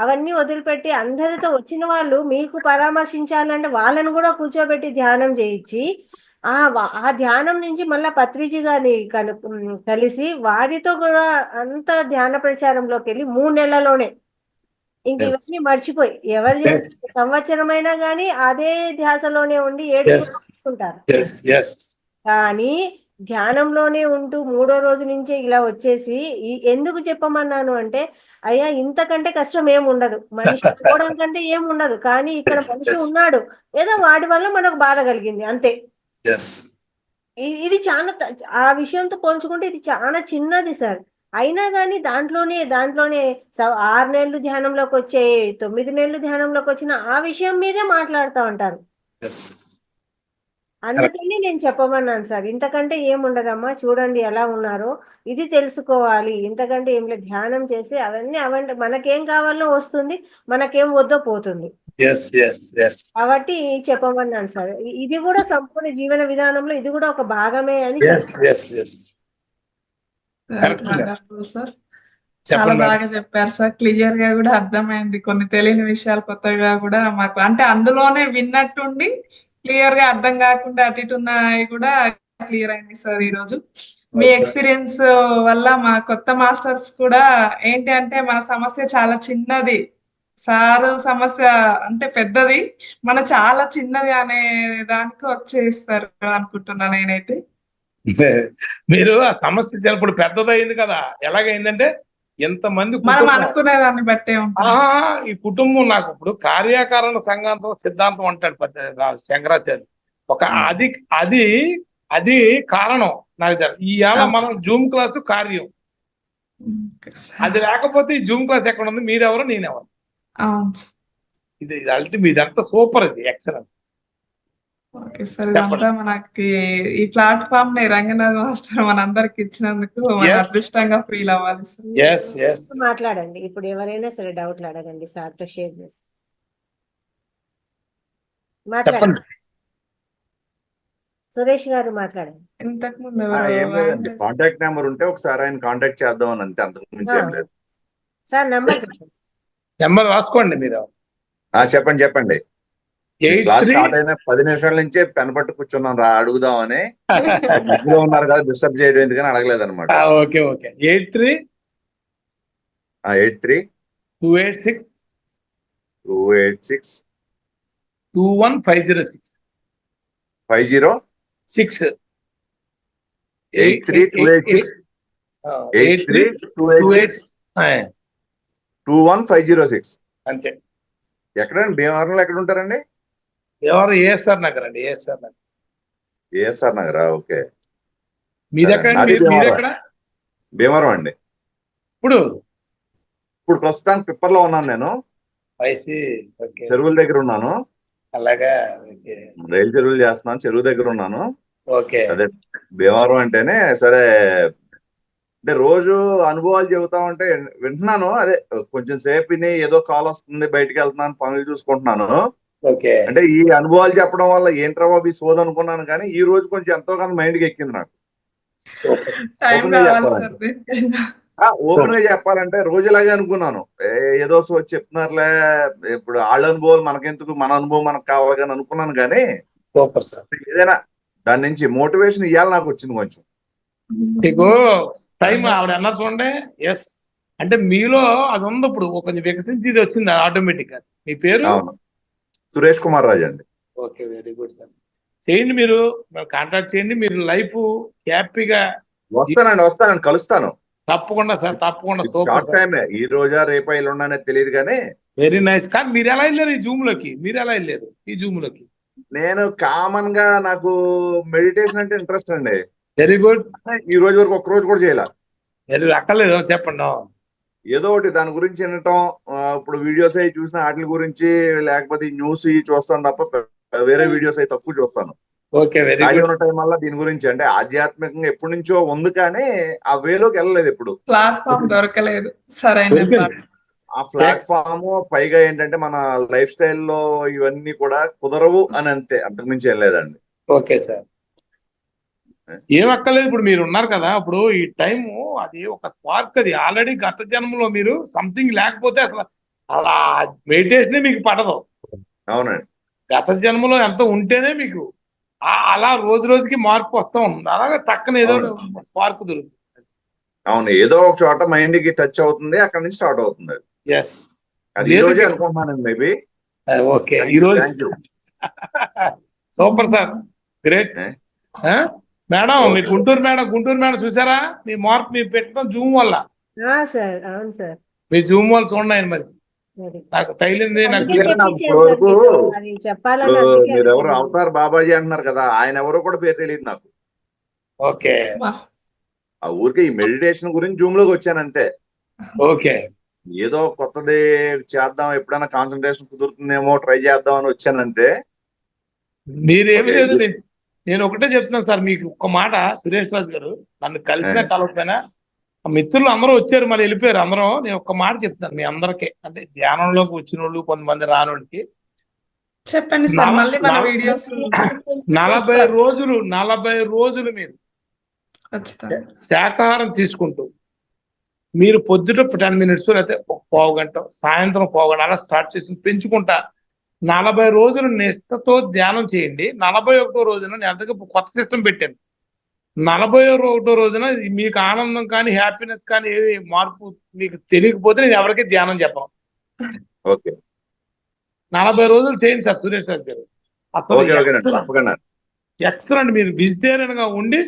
అవన్నీ వదిలిపెట్టి అందరితో వచ్చిన వాళ్ళు మీకు పరామర్శించాలంటే వాళ్ళని కూడా కూర్చోబెట్టి ధ్యానం చేయించి ఆ ధ్యానం నుంచి మళ్ళా పత్రిజీ గారిని కలిసి వారితో కూడా అంత ధ్యాన ప్రచారంలోకి వెళ్ళి 3 నెలల్లోనే ఇంక ఇవన్నీ మర్చిపోయి ఎవరు చేసిన సంవత్సరమైనా కానీ అదే ధ్యాసలోనే ఉండి ఏడుకుంటారు. కానీ ధ్యానంలోనే ఉంటూ 3వ రోజు నుంచే ఇలా వచ్చేసి ఎందుకు చెప్పమన్నాను అంటే, అయ్యా ఇంతకంటే కష్టం ఏముండదు, మనిషి పోవడం కంటే ఏముండదు, కానీ ఇక్కడ మనిషి ఉన్నాడు, ఏదో వాడి వల్ల మనకు బాధ కలిగింది అంతే. ఇది చాలా ఆ విషయంతో పోల్చుకుంటే ఇది చాలా చిన్నది సార్. అయినా కానీ దాంట్లోనే 6 నెలలు ధ్యానంలోకి వచ్చే 9 నెలలు ధ్యానంలోకి వచ్చిన ఆ విషయం మీదే మాట్లాడుతూ ఉంటారు. అందుకని నేను చెప్పమన్నాను సార్, ఇంతకంటే ఏముండదమ్మా, చూడండి ఎలా ఉన్నారో, ఇది తెలుసుకోవాలి, ఇంతకంటే ఏం లేదు, ధ్యానం చేసి అవన్నీ మనకేం కావాలో వస్తుంది, మనకేం వద్దో పోతుంది. కాబట్టి చెప్పమన్నాను సార్. ఇది కూడా సంపూర్ణ జీవన విధానంలో ఇది కూడా ఒక భాగమే అని సార్. చాలా బాగా చెప్పారు సార్. క్లియర్ గా కూడా అర్థమైంది. కొన్ని తెలియని విషయాలు కొత్తగా కూడా మాకు అంటే అందులోనే విన్నట్టుండి క్లియర్ గా అర్థం కాకుండా అటు ఇటు ఉన్నాయి కూడా క్లియర్ అయింది సార్ ఈ రోజు. మీ ఎక్స్పీరియన్స్ వల్ల మా కొత్త మాస్టర్స్ కూడా ఏంటి అంటే మన సమస్య చాలా చిన్నది, సారు సమస్య అంటే పెద్దది, మన చాలా చిన్నది అనే దానికి వచ్చేస్తారు అనుకుంటున్నా నేనైతే. మీరు ఆ సమస్య ఇప్పుడు పెద్దదైంది కదా, ఎలాగైందంటే ఎంతమంది మనం అనుకునేదాన్ని బట్టే ఈ కుటుంబం నాకు ఇప్పుడు కార్యకారణ సంఘాంతం సిద్ధాంతం అంటాడు శంకరాచార్య. ఒక అది కారణం నాకు ఇవాళ మనం జూమ్ క్లాస్ కార్యం, అది లేకపోతే ఈ జూమ్ క్లాస్ ఎక్కడ ఉంది, మీరెవరు నేనెవరు. ఇది అల్టిమేట్, ఇదంతా సూపర్, ఇది ఎక్సలెంట్. ఓకే సార్, ఇదంతా మనకి ఈ ప్లాట్ఫామ్ ని రంగనాథ్ మాస్టర్ మనందరికి ఇచ్చినందుకు మన అదృష్టంగా ఫీల్ అవ్వాలి సార్. మాట్లాడండి ఇప్పుడు, ఎవరైనా సరే డౌట్లు అడగండి, సార్తో షేర్ చేసి మాట్లాడండి. సురేష్ గారు మాట్లాడండి. ఇంతకు ముందు కాంటాక్ట్ నెంబర్ ఉంటే ఒకసారి ఆయన కాంటాక్ట్ చేద్దామని అంతే, అంతకు మించి ఏం లేదు సార్. నెంబర్ రాసుకోండి మీరు. చెప్పండి. క్లాస్ స్టార్ట్ అయిన 10 నిమిషాల నుంచే పెన్ పట్టు కూర్చున్నాం అడుగుదామని. మధ్యలో ఉన్నారు కదా, డిస్టర్బ్ చేయడం ఎందుకని అడగలేదు అనమాట. 83-286-21506 83-286-21506 అంతే. ఎక్కడండి భీమవరంలో ఎక్కడ ఉంటారండి? భీమవరం ఏఎస్ఆర్ నగర్ అండి. ఏఎస్ఆర్ నగరా? ఓకే. మీరెక్కడ? భీమవరం అండి. ఇప్పుడు ప్రస్తుతానికి పిప్పర్లో ఉన్నాను నేను. చెరువుల దగ్గర ఉన్నాను. అలాగా, రైలు చెరువులు చేస్తున్నాను, చెరువు దగ్గర ఉన్నాను. ఓకే. అదే భీమవరం అంటేనే సరే అంటే రోజు అనుభవాలు చెబుతా ఉంటే వింటున్నాను. అదే కొంచెం సేపు ఏదో కాల్ వస్తుంది, బయటకు వెళ్తున్నాను, పనులు చూసుకుంటున్నాను. అంటే ఈ అనుభవాలు చెప్పడం వల్ల ఏంట్రా బాబు ఈ సోద అనుకున్నాను, కానీ ఈ రోజు కొంచెం ఎంతో కొంత మైండ్కి ఎక్కింది నాకు. సూపర్. టైం ఓపెన్ గా కావాలి సార్ చెప్పాలంటే దేనికైనా. ఓపెన్ గా చెప్పాలంటే రోజులాగే అనుకున్నాను. ఏదో సో చెప్తున్నారులే, ఇప్పుడు వాళ్ళ అనుభవాలు మనకెందుకు, మన అనుభవం మనకు కావాలి కానీ అనుకున్నాను. కానీ సూపర్ సార్. ఏదైనా దాని నుంచి మోటివేషన్ ఇవ్వాలి నాకు వచ్చింది కొంచెం. మీకు టైం ఆవిడ అన్నారు చూడండి. ఎస్, అంటే మీలో అది ఉంది. ఇప్పుడు కొంచెం వికసించి ఇది వచ్చింది ఆటోమేటిక్ గా. మీ పేరు? అవును, సురేష్ కుమార్ రాజు అండి. Okay, very good sir. చేయండి, మీరు కాంటాక్ట్ చేయండి. మీరు లైఫ్ హ్యాపీగా వస్తానండి కలుస్తాను తప్పకుండా సార్, తప్పకుండా. సూపర్ షార్ట్ సార్, టైమే, ఈ రోజా రేపా ఎల్లుండా అనేది తెలియదు కానీ వెరీ నైస్. కానీ మీరు ఎలా వెళ్ళారు ఈ జూమ్ లోకి? మీరు ఎలా వెళ్ళారు ఈ జూమ్ లోకి? నేను కామన్ గా నాకు మెడిటేషన్ అంటే ఇంట్రెస్ట్ అండి. Very good. ఈ రోజు వరకు ఒక్క రోజు కూడా చేయాల. వెరీ అక్కర్లేదు, చెప్పండి. ఏదో ఒకటి దాని గురించి వినటం, ఇప్పుడు వీడియోస్ అవి చూసిన వాటి గురించి, లేకపోతే న్యూస్ చూస్తాను తప్ప వేరే వీడియోస్ అవి తక్కువ చూస్తాను. ఓకే, వెరీ ఖాళీ గుడ్. ఉన్న టైం వల్ల దీని గురించి అంటే ఆధ్యాత్మికంగా ఎప్పటి నుంచో ఉంది కానీ ఆ వేలోకి వెళ్ళలేదు ఎప్పుడు. ప్లాట్ఫామ్ దొరకలేదు సరైన దొరికింది. ఆ ప్లాట్ఫామ్ పైగా ఏంటంటే మన లైఫ్ స్టైల్లో ఇవన్నీ కూడా కుదరవు అని అంతే, అంతకుమించి వెళ్ళలేదండి. ఓకే సార్, ఏం అక్కర్లేదు. ఇప్పుడు మీరు ఉన్నారు కదా, ఇప్పుడు ఈ టైము అది ఒక స్పార్క్. అది ఆల్రెడీ గత జన్మలో మీరు సంథింగ్ లేకపోతే అసలు అలా మెడిటేషనే మీకు పడదు. అవునండి, గత జన్మలో ఎంత ఉంటేనే మీకు అలా రోజు రోజుకి మార్పు వస్తూ ఉంటుంది. అలాగే టక్కన ఏదో స్పార్క్ దొరుకుతుంది. అవును, ఏదో ఒక చోట మైండ్ కి టచ్ అవుతుంది, అక్కడ నుంచి స్టార్ట్ అవుతుంది. ఎస్, అది ఈ రోజే అనుకుంటున్నానండి మేబీ. ఓకే, ఈ రోజు సూపర్ సార్, గ్రేట్. మేడం, మీ గుంటూరు మేడం చూసారా? మీ మార్పు మీరు పెట్టడం జూమ్ వల్ల. సార్, అవును సార్. మీ జూమ్ వల్ల చూడండి. ఆయన మరి నాకు తగిలింది. నాకు అది చెప్పాలని మీరు ఎవరు అవతార్ బాబాజీ అంటున్నారు కదా, ఆయన ఎవరో కూడా పేరు తెలియదు నాకు. ఓకే, ఆ ఊరికే ఈ మెడిటేషన్ గురించి జూమ్ లోకి వచ్చాను అంతే. ఓకే, ఏదో కొత్తది చేద్దాం, ఎప్పుడైనా కాన్సన్ట్రేషన్ కుదురుతుందేమో ట్రై చేద్దాం అని వచ్చాను అంతే. మీరేమి లేదు. నేను ఒకటే చెప్తున్నాను సార్ మీకు ఒక్క మాట. సురేష్ రాజు గారు నన్ను కలిసినా కలవకపోయినా మిత్రులు అందరూ వచ్చారు, మరి వెళ్ళిపోయారు అందరూ. నేను ఒక్క మాట చెప్తాను మీ అందరికీ, అంటే ధ్యానంలోకి వచ్చిన వాళ్ళు, కొంతమంది రానోళ్ళకి చెప్పండి సార్. మళ్ళీ మన వీడియోస్ 40 రోజులు మీరు శాకాహారం తీసుకుంటూ, మీరు పొద్దుట 10 minutes లేకపోతే ఒక పావు గంట, సాయంత్రం పావు గంట అలా స్టార్ట్ చేసి పెంచుకుంటా 40 రోజులు నిష్టతో ధ్యానం చేయండి. 41వ రోజున నేను అంతగా కొత్త సిస్టమ్ పెట్టాను. 41వ రోజున మీకు ఆనందం కానీ హ్యాపీనెస్ కానీ ఏది మార్పు మీకు తెలియకపోతే నేను ఎవరికి ధ్యానం చెప్పను. ఓకే, 40 రోజులు చేయండి సార్ సురేష్ రాజు గారు. అసలు ఎక్సలెంట్. మీరు వెజిటేరియన్ గా ఉండి,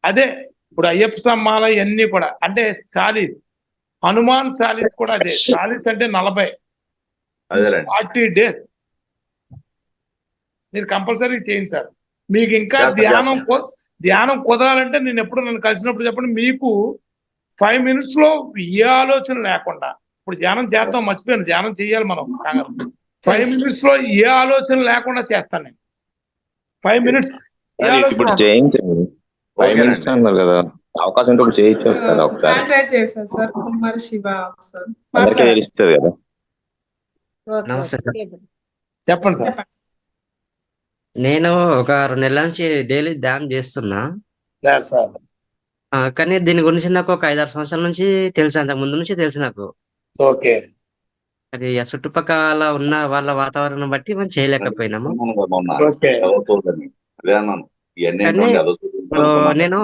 అదే ఇప్పుడు అయ్యప్ప స్తంభాల ఇవన్నీ కూడా అంటే చాలీస్, హనుమాన్ చాలీస్ కూడా అదే. చాలీస్ అంటే 40 days మీరు కంపల్సరీ చేయండి సార్. మీకు ఇంకా ధ్యానం కుదరాలంటే నేను ఎప్పుడు నన్ను కలిసినప్పుడు చెప్పండి. మీకు 5 minutes లో ఏ ఆలోచన లేకుండా, ఇప్పుడు ధ్యానం చేద్దాం మర్చిపోయాను, ధ్యానం చేయాలి మనం. 5 minutes లో ఏ ఆలోచన లేకుండా చేస్తాను నేను. 5 minutes ఇప్పుడు చేయించండి. 5 minutes అన్నారు కదా, అవకాశం ఉంటే ఇప్పుడు చేయించవచ్చు కదా ఒకసారి. ట్రై చేశారు సార్ కుమార్ శివ సార్. అందరికీ తెలుస్తుంది కదా. నమస్తే సార్. చెప్పండి సార్. నేను ఒక 2 నెలల నుంచి డైలీ ధ్యానం చేస్తున్నా. కానీ దీని గురించి నాకు ఒక 5-6 సంవత్సరాల నుంచి తెలుసు, అంతకు ముందు నుంచి తెలుసు నాకు. ఓకే, అది ఆ చుట్టుపక్కల ఉన్న వాళ్ళ వాతావరణం బట్టి మనం చేయలేకపోయినాము. కానీ నేను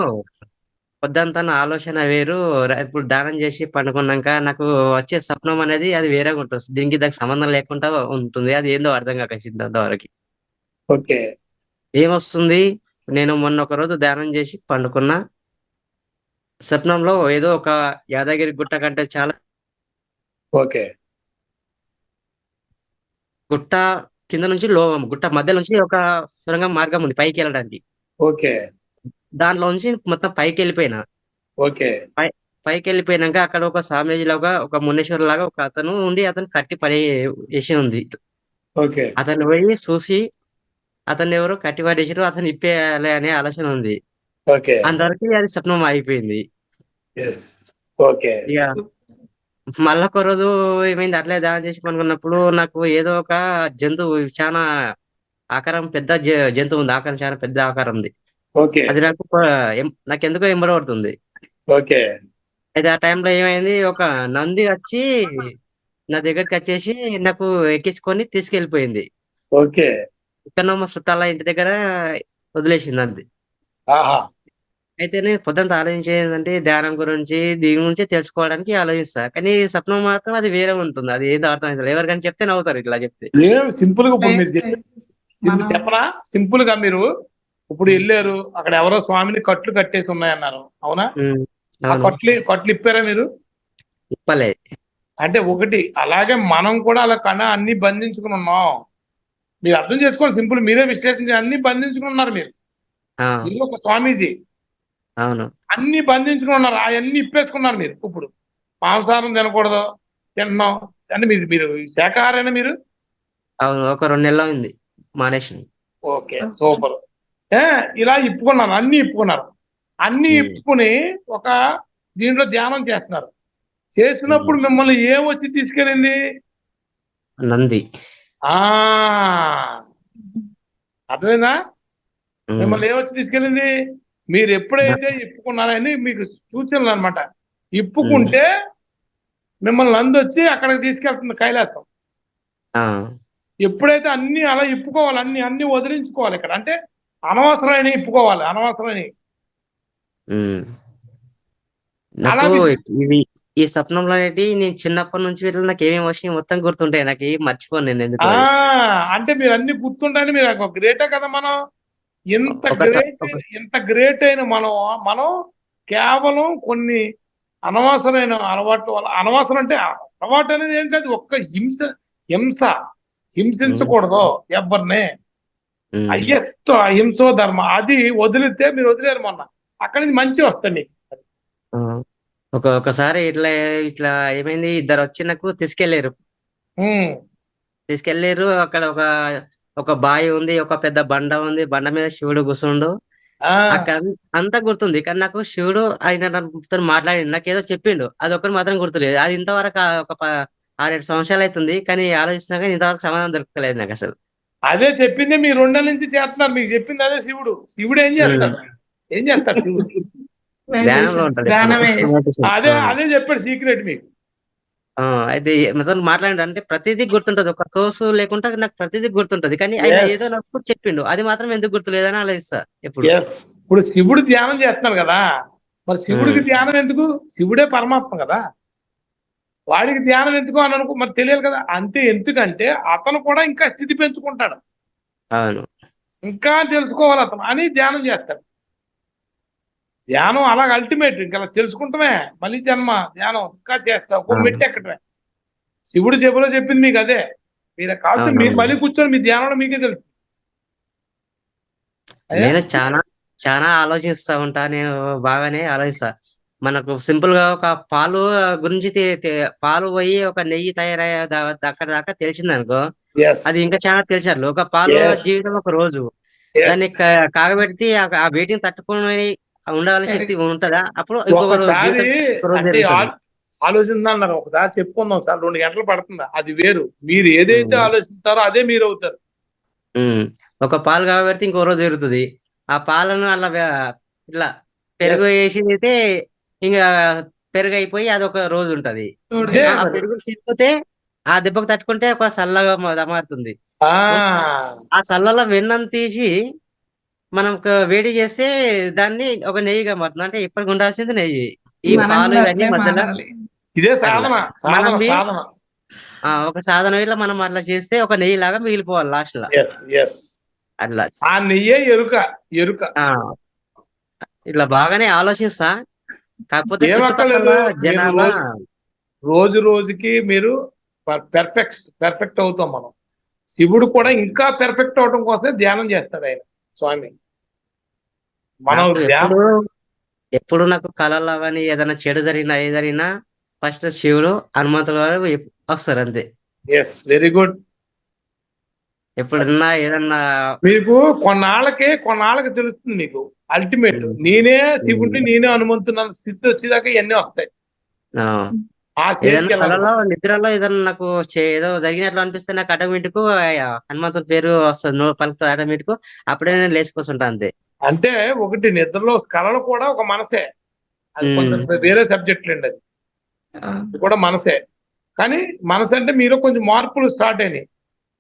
పొద్దంతా నా ఆలోచన వేరు. ఇప్పుడు దానం చేసి పండుకున్నాక నాకు వచ్చే స్వప్నం అనేది అది వేరేగా ఉంటుంది. దానికి సంబంధం లేకుండా ఉంటుంది. అది ఏందో అర్థం కాక వరకు ఓకే, ఏమొస్తుంది. నేను మొన్న ఒక రోజు ధ్యానం చేసి పండుకున్నా. స్వప్నంలో ఏదో ఒక యాదగిరి గుట్ట కంటే చాలా ఓకే, గుట్ట కింద నుంచి గుట్ట మధ్య నుంచి ఒక సొరంగ మార్గం ఉంది పైకి వెళ్ళడానికి. ఓకే, దాంట్లో నుంచి మొత్తం పైకి వెళ్ళిపోయినా. ఓకే, పైకి వెళ్ళిపోయినాక అక్కడ ఒక స్వామీజీ లాగా, ఒక మునేశ్వరు లాగా ఒక అతను ఉండి, అతను కట్టి పడేసి ఉంది. ఓకే, అతను పోయి చూసి అతన్ని ఎవరో కట్టి పడేసారు, అతను ఇప్పేయాలి అనే ఆలోచన ఉంది. ఓకే, అందరికి అది స్వప్నం అయిపోయింది. ఓకే, ఇక మళ్ళీ ఒక రోజు ఏమైంది, అట్లే ధ్యానం చేసి పనుకున్నప్పుడు నాకు ఏదో ఒక జంతువు చాలా ఆకారం, పెద్ద జంతువు ఉంది. ఆకారం చాలా పెద్ద ఆకారం ఉంది. ఓకే అది నాకు ఎందుకో ఎంబడబడుతుంది. ఓకే అయితే ఆ టైంలో ఏమైంది, ఒక నంది వచ్చి నా దగ్గరికి వచ్చేసి నాకు ఎక్కించుకొని తీసుకెళ్లిపోయింది. ఓకే ఇక్కడ మా చుట్టాల ఇంటి దగ్గర వదిలేసింది అంది. ఆహా అయితే నేను పొద్దుంతా ఆలోచించేది ఏంటంటే ధ్యానం గురించి, దీని గురించి తెలుసుకోవడానికి ఆలోచిస్తా. కానీ స్వప్నం మాత్రం అది వేరే ఉంటుంది. అది ఏదో అర్థమవుతుంది. ఎవరికైనా చెప్తే నవ్వుతారు ఇట్లా చెప్తే. ఏం సింపుల్ గా ఇప్పుడు మీరు లేదు, మనం చెప్పనా? సింపుల్ గా మీరు ఇప్పుడు వెళ్ళారు, అక్కడ ఎవరో స్వామిని కట్లు కట్టేసి ఉన్నాయన్నారు, అవునా? ఉమ్, ఆ అవును. కట్లు ఇప్పారా మీరు? ఇప్పలే. అంటే ఒకటి, అలాగే మనం కూడా అలా అన్ని బంధించుకుని ఉన్నాం. మీరు అర్థం చేసుకోండి, సింపుల్, మీరే విశ్లేషించి అన్ని బంధించుకుని ఉన్నారు మీరు. ఆ, మీరు ఒక స్వామీజీ అవును. అన్ని బంధించుకుని ఉన్నారు, అవన్నీ ఇప్పేసుకున్నారు మీరు. ఇప్పుడు మాంసాహారం తినకూడదు, తింటున్నాం అని మీరు శాకాహారైనా మీరు? అవును, ఒక 2 నెలలు అయింది మానేసి. Okay super. ఇలా ఇప్పుకున్నాను, అన్ని ఇప్పుకున్నారు. అన్ని ఇప్పుకుని ఒక దీంట్లో ధ్యానం చేస్తున్నారు. చేసినప్పుడు మిమ్మల్ని ఏం వచ్చి తీసుకెళ్ళింది? నంది. ఆ అర్థమైందా? ఉమ్, మిమ్మల్ని ఏమొచ్చి తీసుకెళ్ళింది? మీరు ఎప్పుడైతే ఇప్పుకున్నారని మీకు సూచనలు అనమాట. ఇప్పుకుంటే మిమ్మల్ని నంది వచ్చి అక్కడికి తీసుకెళ్తుంది, కైలాసం. ఆ, ఎప్పుడైతే అన్ని అలా ఇప్పుకోవాలి, అన్ని వదిలించుకోవాలి. ఇక్కడ అంటే అనవసరమైన ఇప్పుకోవాలి, అనవసరమైన. ఉమ్. అలా నాకు ఇవి ఈ స్వప్నంలో అనేటి నేను చిన్నప్పటి నుంచి వీటిలో నాకు ఏమేమి వచ్చినాయి మొత్తం గుర్తుంటాయి. నాకు ఏం మర్చిపోను నేను ఎందుకు అది. అంటే మీరు అన్ని గుర్తుంటాయని మీరు గ్రేటే కదా. మనం ఇంత ఒక గ్రేట్ అయిన మనం కేవలం కొన్ని అనవసరమైన అలవాటు వల్ల, అనవసరం అంటే అలవాటు అనేది ఏం కాదు, ఒక్క హింసించకూడదు ఎవరిని. అయ్యస్తో అహింసో ధర్మ, అది వదిలితే మీరు వదిలేరు. మొన్న అక్కడి నుంచి మంచి వస్తాయి మీకు. ఆ, ఒకసారి ఇట్లా ఇట్లా ఏమైంది, ఇద్దరు వచ్చి నాకు తీసుకెళ్లారు. అక్కడ ఒక బావి ఉంది, ఒక పెద్ద బండ ఉంది, బండ మీద శివుడు కూర్చుండు. అక్కడ అంతా గుర్తుంది. కానీ నాకు శివుడు ఆయన నాతో మాట్లాడి నాకేదో చెప్పిండు, అది ఒక్కటి మాత్రం గుర్తులేదు. అది ఇంతవరకు ఒక 6-7 సంవత్సరాలు అవుతుంది. కానీ ఆలోచిస్తున్నా కానీ ఇంతవరకు సమాధానం దొరకలేదు నాకు అసలు. అదే చెప్పింది, మీరు 2 నెలల నుంచి చేస్తున్నారు. మీకు చెప్పింది అదే. శివుడు ఏం చేస్తాడు? శివుడు ధ్యానంలో ఉంటాడు. అదే చెప్పాడు సీక్రెట్ మీకు. అయితే మొత్తం మాట్లాడి అంటే ప్రతిదీ గుర్తుంటది, ఒక తోసు లేకుండా నాకు ప్రతిదీ గుర్తుంటది. కానీ ఆయన ఏదో నాకు చెప్పిండు, అది మాత్రం ఎందుకు గుర్తులేదని ఆలోచిస్తా ఎప్పుడు. ఇప్పుడు శివుడు ధ్యానం చేస్తున్నారు కదా, మరి శివుడికి ధ్యానం ఎందుకు? శివుడే పరమాత్మ కదా, వాడికి ధ్యానం ఎందుకు అని మరి తెలియాలి కదా. అంతే, ఎందుకంటే అతను కూడా ఇంకా స్థితి పెంచుకుంటాడు, అవును, ఇంకా తెలుసుకోవాలి అతను అని ధ్యానం చేస్తాడు. ధ్యానం అలాగ అల్టిమేట్, ఇంకా తెలుసుకుంటామే, మళ్ళీ జన్మ ధ్యానం ఇంకా చేస్తావు, మెట్టి ఎక్కడమే. శివుడు చెబులో చెప్పింది మీకు అదే. మీరు కాదు, మీరు మళ్ళీ కూర్చొని మీ ధ్యానంలో మీకే తెలుసు. నేను చాలా ఆలోచిస్తా ఉంటా. నేను బాగానే ఆలోచిస్తా. మనకు సింపుల్ గా ఒక పాలు గురించి పాలు పోయి ఒక నెయ్యి తయారయ్యే అక్కడ దాకా తెలిసింది అనుకో, అది ఇంకా చాలా తెలిసినట్లు. ఒక పాలు జీవితం ఒక రోజు, దాన్ని కాగబెడితే ఆ వేటిని తట్టుకుని ఉండాలని శక్తి ఉంటుందా? అప్పుడు ఇంకొక రోజు ఆలోచిందన్నారు. ఒకసారి చెప్పుకుందాం సార్, 2 గంటలు పడుతుందా? అది వేరు. మీరు ఏదైతే ఆలోచిస్తారో అదే మీరు అవుతారు. ఒక పాలు కాగబెడితే ఇంకో రోజు పెరుగుతుంది. ఆ పాలను అలా ఇట్లా పెరుగు వేసి అయితే ఇంకా పెరుగు అయిపోయి అది ఒక రోజు ఉంటది. ఆ పెరుగు చిక్కితే ఆ దెబ్బకు తట్టుకుంటే ఒక సల్లగా మారుతుంది. ఆ సల్లలో వెన్నను తీసి మనం వేడి చేస్తే దాన్ని ఒక నెయ్యిగా మారుతుంది. అంటే ఇప్పటికి ఉండాల్సింది నెయ్యి. ఈ పాలు ఇవన్నీ మధ్యలో ఇదే సాధన. ఒక సాధన ఇట్లా మనం అట్లా చేస్తే ఒక నెయ్యి లాగా మిగిలిపోవాలి లాస్ట్ లో. అట్లా ఆ నెయ్యే ఎరుక. ఇట్లా బాగానే ఆలోచిస్తా. కాకపోతే జనాభా రోజుకి మీరు పెర్ఫెక్ట్ అవుతాం మనం. శివుడు కూడా ఇంకా పెర్ఫెక్ట్ అవడం కోసమే ధ్యానం చేస్తాడు ఆయన స్వామి. మనం ఎప్పుడు నాకు కళలో కానీ ఏదైనా చెడు జరిగినా ఏదైనా ఫస్ట్ శివుడు, హనుమంతుడు గారు వస్తారు అంతే. Very good. ఎప్పుడన్నా ఏదన్నా మీకు కొన్నాళ్ళకి తెలుస్తుంది మీకు అల్టిమేట్. నేనే శివుడిని, నేనే హనుమంతున్న స్థితి వచ్చేదాకా ఇవన్నీ వస్తాయి. కళలో నిద్రలో ఏదైనా నాకు ఏదో జరిగినట్లు అనిపిస్తే నాకు ఆటోమేటిక్ హనుమంతుడి పేరు వస్తుంది, పలుకుతుంది ఆటోమేటిక్. అప్పుడే నేను లేచిపోతుంటా అంతే. అంటే ఒకటి నిద్రలో కళలు కూడా ఒక మనసే, అది కొంచెం వేరే సబ్జెక్ట్ అండి, అది కూడా మనసే. కానీ మనసు అంటే మీరు కొంచెం మార్పులు స్టార్ట్ అయినాయి.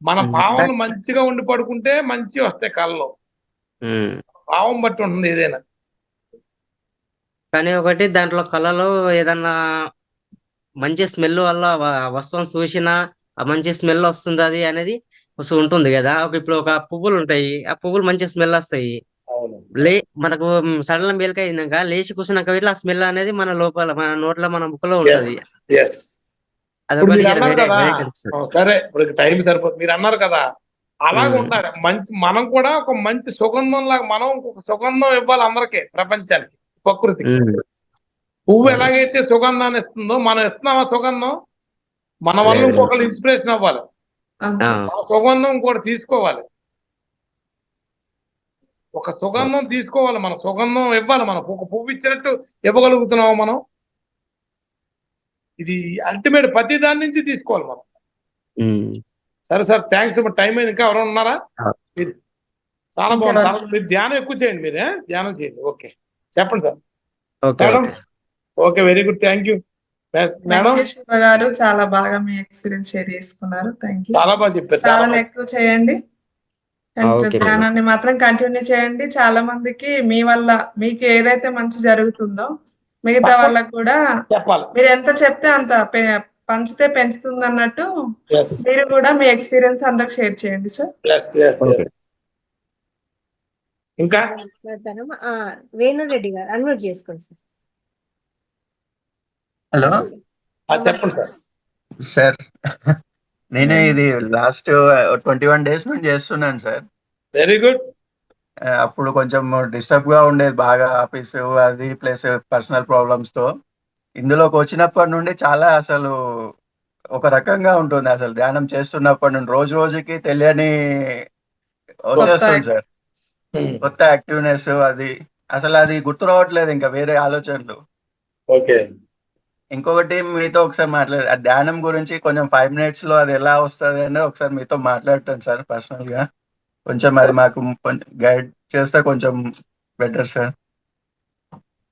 మన భావనలు మంచిగా ఉండి పడుకుంటే మంచి వస్తాయి కళలో, భావం బట్టి ఉంటుంది ఏదైనా. కానీ ఒకటి దాంట్లో కళలో ఏదన్నా మంచి స్మెల్ వల్ల వస్తువుని చూసినా ఆ మంచి స్మెల్ వస్తుంది అది అనేది ఉంటుంది కదా. ఇప్పుడు ఒక పువ్వులు ఉంటాయి, ఆ పువ్వులు మంచి స్మెల్ వస్తాయి. మనకు సడన్ మేలుక అయినాక లేచి కూర్చున్నాక వీళ్ళు ఆ స్మెల్ అనేది మన లోపల మన నోట్లో మన ముక్కలో ఉంటది. అదొకటి సరే, ఇప్పుడు టైం సరిపోతుంది. మీరు అన్నారు కదా అలాగ ఉండాలి. మంచి మనం కూడా ఒక మంచి సుగంధం లాగా మనం ఒక సుగంధం ఇవ్వాలి అందరికీ, ప్రపంచానికి, ప్రకృతికి. పువ్వు ఎలాగైతే సుగంధాన్ని ఇస్తుందో మనం ఇస్తున్నాం, ఆ సుగంధం మన వల్ల ఇంకొకరు ఇన్స్పిరేషన్ అవ్వాలి, ఆ సుగంధం కూడా తీసుకోవాలి, ఒక సుగంధం తీసుకోవాలి, మన సుగంధం ఇవ్వాలి. మనం ఒక పువ్వు ఇచ్చినట్టు ఇవ్వగలుగుతున్నాము మనం. ఇది అల్టిమేట్, ప్రతి దాని నుంచి తీసుకోవాలి మనం. సరే సార్, థ్యాంక్స్. టైం అయింది, ఇంకా ఎవరైనా ఉన్నారా? మీరు చాలా బాగుంది. తర్వాత మీరు ధ్యానం ఎక్కువ చేయండి, మీరే ధ్యానం చేయండి. ఓకే, చెప్పండి sir. Madam, okay, very good, thank you madam. Shiva గారు చాలా బాగా మీ ఎక్స్పీరియన్స్ షేర్ చేసుకున్నారు. Thank you. చాలా బాగా చెప్పారు. చాలా ఎక్కువ చేయండి, ధ్యానాన్ని మాత్రం కంటిన్యూ చేయండి. చాలా మందికి మీ వల్ల మీకు ఏదైతే మంచి జరుగుతుందో మిగతా వాళ్ళకు కూడా చెప్పాలి. మీరు ఎంత చెప్తే అంత పంచితే పెంచుతుంది అన్నట్టు మీరు కూడా మీ ఎక్స్పీరియన్స్ అందరికి షేర్ చేయండి సార్. ఇంకా వేణురెడ్డి గారు అన్మ్యూట్ చేసుకోండి సార్. హలో, చెప్పండి సార్. సార్ నేను ఇది లాస్ట్ 21 days నుంచి చేస్తున్నాను సార్. Very good. అప్పుడు కొంచెం డిస్టర్బ్ గా ఉండేది బాగా, ఆఫీస్ అది ప్లస్ పర్సనల్ ప్రాబ్లమ్స్ తో. ఇందులోకి వచ్చినప్పటి నుండి చాలా అసలు ఒక రకంగా ఉంటుంది. అసలు ధ్యానం చేస్తున్నప్పటి నుండి రోజు రోజుకి తెలియని వచ్చేస్తుంది సార్, కొత్త యాక్టివ్నెస్. అది అసలు అది గుర్తు రావట్లేదు, ఇంకా వేరే ఆలోచనలు. ఓకే, ఇంకొకటి మీతో ఒకసారి మాట్లాడు, ఆ ధ్యానం గురించి కొంచెం 5 minutes లో అది ఎలా వస్తుంది అనేది ఒకసారి మీతో మాట్లాడతాను సార్ పర్సనల్ గా. కొంచెం అది మాకు గైడ్ చేస్తే కొంచెం బెటర్ సార్.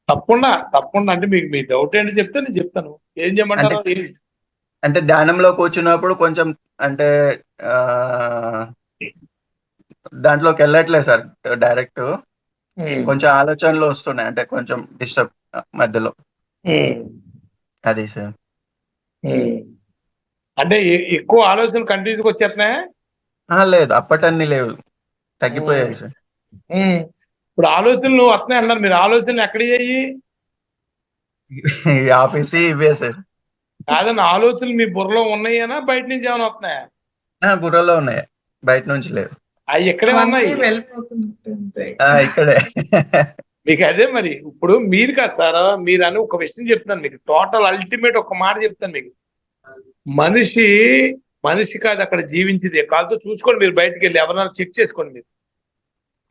తప్పకుండా తప్పకుండా. అంటే మీకు మీ డౌట్ ఏంటి చెప్తే నేను చెప్తాను. ఏం చేయమంటారు? అంటే ధ్యానంలో కూర్చున్నప్పుడు కొంచెం అంటే దాంట్లోకి వెళ్ళట్లేదు సార్ డైరెక్ట్, కొంచెం ఆలోచనలు వస్తున్నాయి, అంటే కొంచెం డిస్టర్బ్ మధ్యలో. అది సార్. అంటే ఎక్కువ ఆలోచన కంటిన్యూస్ గా వచ్చేస్తున్నాయా? లేదు, అప్పటన్ని లేవు, తగ్గిపోయాయి సార్. ఇప్పుడు ఆలోచనలు వస్తున్నాయి అన్నారు, మీరు ఆలోచనలు ఎక్కడ చేయి? ఆఫీస్ ఇవే సార్. కాదన్న, ఆలోచనలు మీ బుర్రలో ఉన్నాయనా బయట నుంచి ఏమైనా వస్తున్నాయా? బుర్రలో ఉన్నాయి, బయట నుంచి లేవు. అవి ఎక్కడే ఉన్నాయి, ఇక్కడే. మీకు అదే మరి. ఇప్పుడు మీరు కాదు సార్, మీరు అని ఒక విషయం చెప్తాను మీకు, టోటల్ అల్టిమేట్ ఒక మాట చెప్తాను మీకు. మనిషి కాదు అక్కడ జీవించేది. కాదు చూసుకోండి, మీరు బయటకు వెళ్ళి ఎవరైనా చెక్ చేసుకోండి. మీరు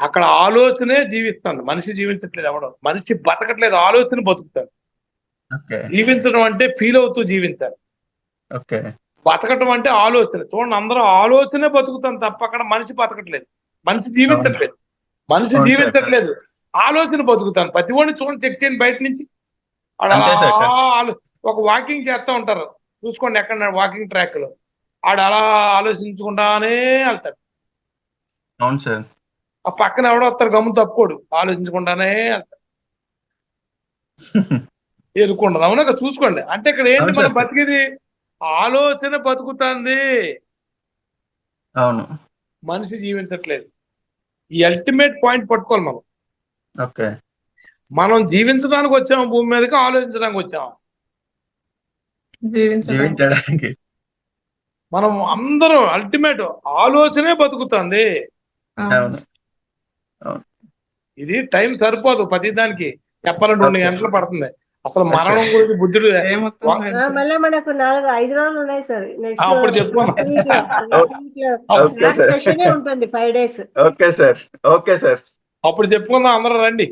అక్కడ ఆలోచనే జీవిస్తాను, మనిషి జీవించట్లేదు. ఎవడో మనిషి బతకట్లేదు, ఆలోచన బతుకుతాడు. జీవించడం అంటే ఫీల్ అవుతూ జీవించాలి, బతకటం అంటే ఆలోచన. చూడండి, అందరూ ఆలోచనే బతుకుతాను తప్ప అక్కడ మనిషి బతకట్లేదు, మనిషి జీవించట్లేదు, ఆలోచన బతుకుతాను. ప్రతి వాడిని చూడండి, చెక్ చేయండి బయట నుంచి. ఒక వాకింగ్ చేస్తూ ఉంటారు, చూసుకోండి ఎక్కడ వాకింగ్ ట్రాక్ లో ఆడు అలా ఆలోచించుకుంటానే వెళ్తాడు. అవును సార్. ఆ పక్కన ఎవడో వస్తారు, గమ్ము తప్పుకోడు, ఆలోచించుకుంటానే వెళ్తాడు, ఎరుకుండదు. అవునా? చూసుకోండి. అంటే ఇక్కడ ఏంటి, మనం బతికేది ఆలోచన బతుకుతుంది, అవును, మనిషి జీవించట్లేదు. ఈ అల్టిమేట్ పాయింట్ పట్టుకోవాలి మనం. మనం జీవించడానికి వచ్చాము భూమి మీదకి, ఆలోచించడానికి వచ్చాము జీవించడానికి. మనం అందరం అల్టిమేట్ ఆలోచనే బతుకుతుంది. ఇది టైం సరిపోదు, ప్రతి దానికి చెప్పాలంటే 2 గంటలు పడుతుంది. అసలు మరణం గురించి బుద్ధుడు మళ్ళీ మనకు 4-5 రోజులు ఉన్నాయి సార్. అప్పుడు చెప్పుకున్నాం ఉంటుంది 5 days. Okay sir, okay sir, అప్పుడు చెప్పుకుందాం, అందరూ రండి.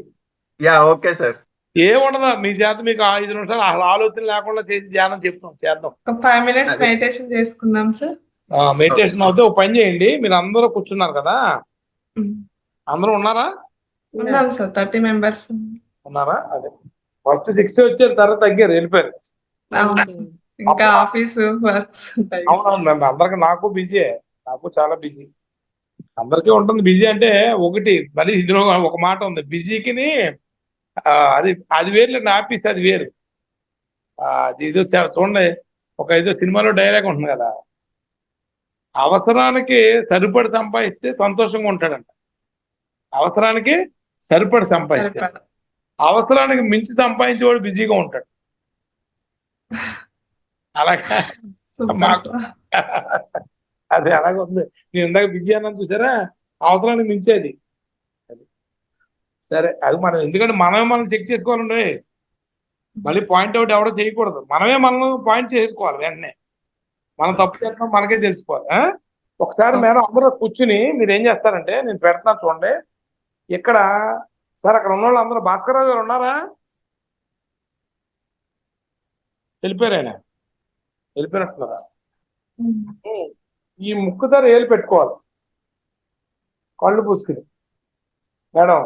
Okay sir. ఏముండదా మీ చేత, మీకు 5 నిమిషాలు అసలు ఆలోచన లేకుండా చేసి ధ్యానం చేద్దాం. 5 minutes మెడిటేషన్ చేసుకుందాం సార్. మెడిటేషన్ అవుతే ఒక పని చేయండి, మీరు అందరూ కూర్చున్నారు కదా, అందరూ ఉన్నారా? ఉన్నాం సార్ 30 మెంబర్స్. ఉన్నారా? అదే ఫస్ట్ 60 వచ్చారు, తర్వాత తగ్గారు, వెళ్ళిపోయారు. అవును సార్. ఇంకా ఆఫీస్ వర్క్స్ ఉంటాయి. అవునవును, అందరికి నాకు బిజీ, నాకు చాలా బిజీ, అందరికీ ఉంటుంది బిజీ. అంటే ఒకటి మరి ఇందులో ఒక మాట ఉంది, బిజీకి అది అది వేరు, నా ఆఫీస్ అది వేరు. అది ఏదో చూడండి, ఒక ఏదో సినిమాలో డైలాగ్ ఉంటుంది కదా, అవసరానికి సరిపడి సంపాదిస్తే సంతోషంగా ఉంటాడంట, అవసరానికి సరిపడి సంపాదిస్తే. అవసరానికి మించి సంపాదించేవాడు బిజీగా ఉంటాడు. అలాగా మాకు అది అలాగే ఉంది. నేను ఇందాక బిజీ అన్నాను చూసారా, అవసరానికి మించేది. సరే, అది మనం ఎందుకంటే మనం చెక్ చేసుకోవాలండి. మళ్ళీ పాయింట్ అవుట్ ఎవడో చేయకూడదు, మనమే మనం పాయింట్ చేసుకోవాలి. వెంటనే మనం తప్పు చేస్తాం మనకే తెలుసుకోవాలి. ఒకసారి మేడం అందరూ కూర్చుని మీరు ఏం చేస్తారంటే, నేను పెడుతున్నాను చూడండి ఇక్కడ. సార్ అక్కడ ఉన్న వాళ్ళు అందరూ, భాస్కర్ రావు గారు ఉన్నారా? వెళ్ళిపోయారు, ఆయన వెళ్ళిపోయినట్టున్నారా? ఈ ముక్కు ధర ఏలు పెట్టుకోవాలి, కళ్ళు మూసుకుని. మేడం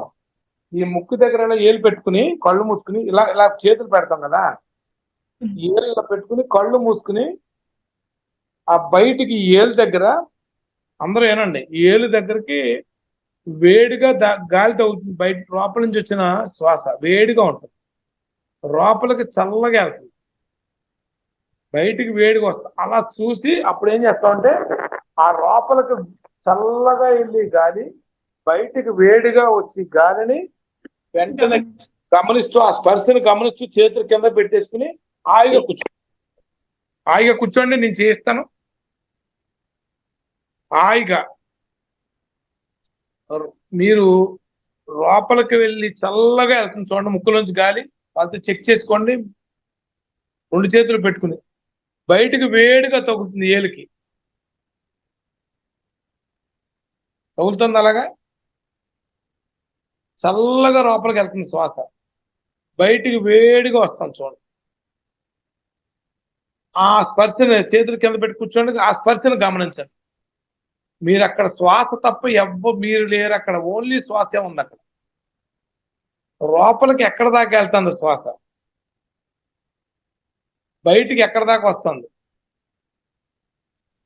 ఈ ముక్కు దగ్గర ఏలు పెట్టుకుని కళ్ళు మూసుకుని ఇలా ఇలా చేతులు పెడతాం కదా, ఏలు ఇలా పెట్టుకుని కళ్ళు మూసుకుని ఆ బయటికి ఏలు దగ్గర అందరూ ఏనండి, ఏలు దగ్గరికి వేడిగా గాలి తగ్గుతుంది, బయట లోపల నుంచి వచ్చిన శ్వాస వేడిగా ఉంటుంది, లోపలికి చల్లగా వెళ్తుంది, బయటికి వేడిగా వస్తుంది. అలా చూసి అప్పుడు ఏం చేస్తామంటే, ఆ లోపలికి చల్లగా వెళ్ళి గాలి బయటికి వేడిగా వచ్చి గాలిని వెంటనే గమనిస్తూ, ఆ స్పర్శని గమనిస్తూ చేతులు కింద పెట్టేసుకుని హాయిగా కూర్చోండి, నేను చేస్తాను. హాయిగా మీరు లోపలికి వెళ్ళి చల్లగా వెళ్తుంది చూడండి, ముక్కులోంచి గాలి వాళ్ళతో చెక్ చేసుకోండి. 2 చేతులు పెట్టుకుని బయటికి వేడిగా తగులుతుంది, ఏలికి తగులుతుంది, అలాగా చల్లగా లోపలికి వెళ్తుంది శ్వాస, బయటికి వేడిగా వస్తాను చూడండి. ఆ స్పర్శని చేతులు కింద పెట్టి కూర్చోండి, ఆ స్పర్శను గమనించండి. మీరు అక్కడ శ్వాస తప్ప మీరు లేరు, అక్కడ ఓన్లీ శ్వాసే ఉంది. అక్కడ లోపలికి ఎక్కడ దాకా వెళ్తుంది శ్వాస, బయటికి ఎక్కడ దాకా వస్తుంది,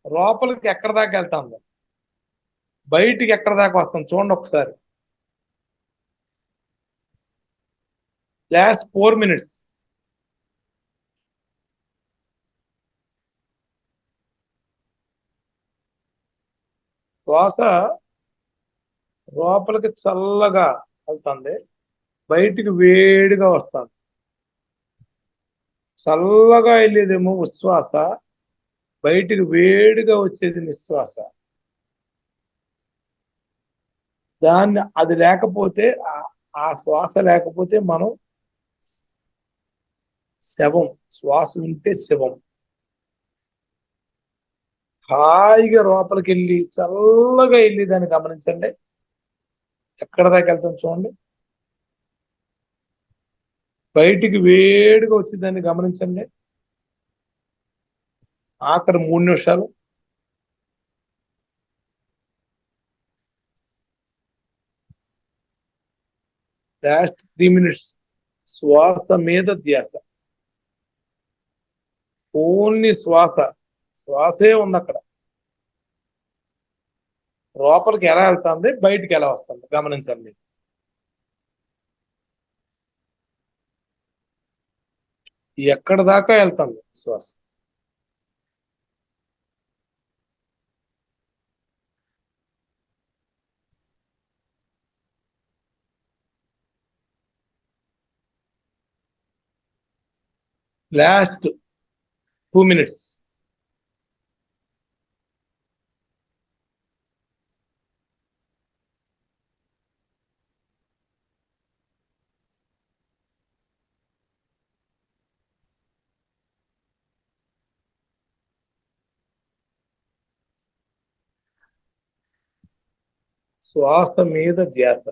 లోపలికి ఎక్కడ దాకా వెళ్తుంది, బయటికి ఎక్కడ దాకా వస్తుంది చూడండి ఒకసారి. Last 4 minutes. శ్వాస లోపలికి చల్లగా వెళ్తుంది, బయటికి వేడిగా వస్తుంది. చల్లగా వెళ్ళేదేమో ఉచ్ఛ్వాస, బయటికి వేడిగా వచ్చేది నిశ్వాస. అది లేకపోతే, ఆ శ్వాస లేకపోతే మనం శవం, శ్వాస ఉంటే శవం. హాయిగా లోపలికి వెళ్ళి చల్లగా వెళ్ళి దాన్ని గమనించండి, ఎక్కడ దాకా వెళ్తాం చూడండి, బయటికి వేడిగా వచ్చి దాన్ని గమనించండి. ఆఖరి 3 నిమిషాలు. Last 3 minutes. శ్వాస మీద ధ్యాస, ఓన్లీ శ్వాసే ఉంది అక్కడ. లోపలికి ఎలా వెళ్తుంది, బయటికి ఎలా వస్తుంది గమనించండి. ఎక్కడ దాకా వెళ్తుంది శ్వాస. Last 2 minutes. శ్వాస మీద ధ్యాస,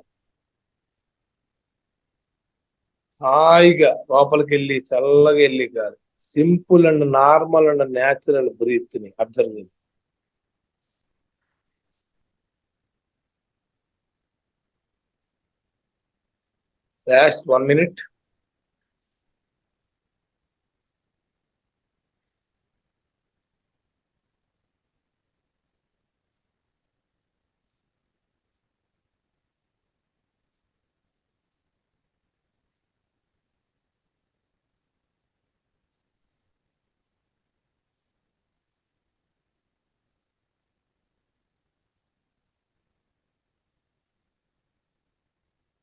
హాయిగా లోపలికి వెళ్ళి చల్లగా వెళ్ళి కాదు, simple and normal and natural breath ని అబ్జర్వ్ చేయండి. Last 1 minute.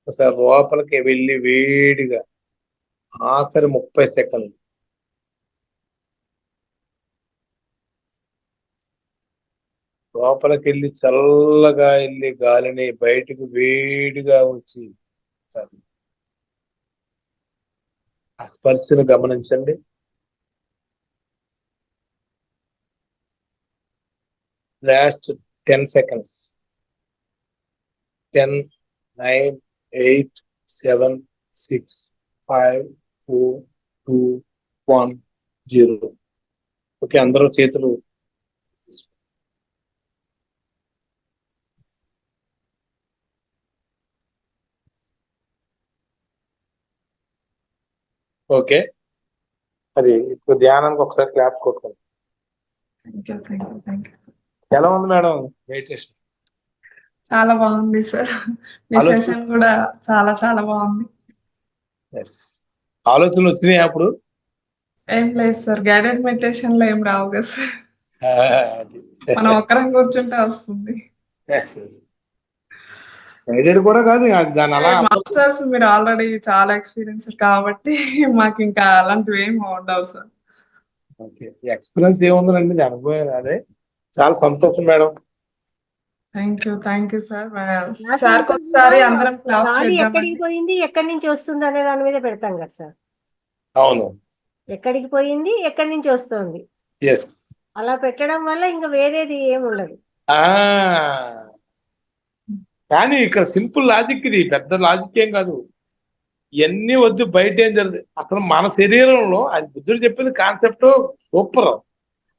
ఒకసారి లోపలికి వెళ్ళి వేడిగా ఆఖరి 30 సెకండ్లు లోపలికి వెళ్ళి చల్లగా వెళ్ళి గాలిని బయటకు వేడిగా వచ్చి ఆ స్పర్శను గమనించండి. Last 10 seconds. 10, 9, 8, 7, 6, 5, 4, 2, 1, 0. ఓకే, అందరూ చేతులు ఓకే. మరి ఇప్పుడు ధ్యానానికి ఒకసారి క్లాప్స్ కొట్టుకోండి. ఎలా ఉంది మేడం మెడిటేషన్? చాలా బాగుంది సార్. మీ సెషన్ కూడా చాలా చాలా బాగుంది. ఆలోచనలు వచ్చినాయి అప్పుడు? ఏం లేదు సార్, గైడెడ్ మెడిటేషన్ లో ఏం రావు కదా సార్, మనం ఒక్కరం కూర్చుంటే వస్తుంది. గైడెడ్ కూడా కాదు, దాని అలా మాస్టర్స్ మీరు ఆల్రెడీ చాలా ఎక్స్పీరియన్స్ కాబట్టి మాకు ఇంకా అలాంటివి ఏమి ఉండవు సార్. ఎక్స్పీరియన్స్ ఏముందండి, అనుభవం అదే. చాలా సంతోషం madam. Thank you sir. Sir ఒకసారి అందరం క్లాస్ చేద్దాం. ఎక్కడికి పోయింది, ఎక్కడి నుంచి వస్తుంది అనే దాని మీద పెడతాం కదా సార్. అవును, ఎక్కడికి పోయింది, ఎక్కడి నుంచి వస్తుంది, అలా పెట్టడం వల్ల ఇంకా వేరేది ఏమి ఉండదు. కానీ ఇక్కడ సింపుల్ లాజిక్, ఇది పెద్ద లాజిక్ ఏం కాదు. ఇవన్నీ వద్దు, బయట ఏం జరుగుతుంది అసలు మన శరీరంలో. ఆయన బుద్ధుడు చెప్పిన కాన్సెప్ట్ సూపర్.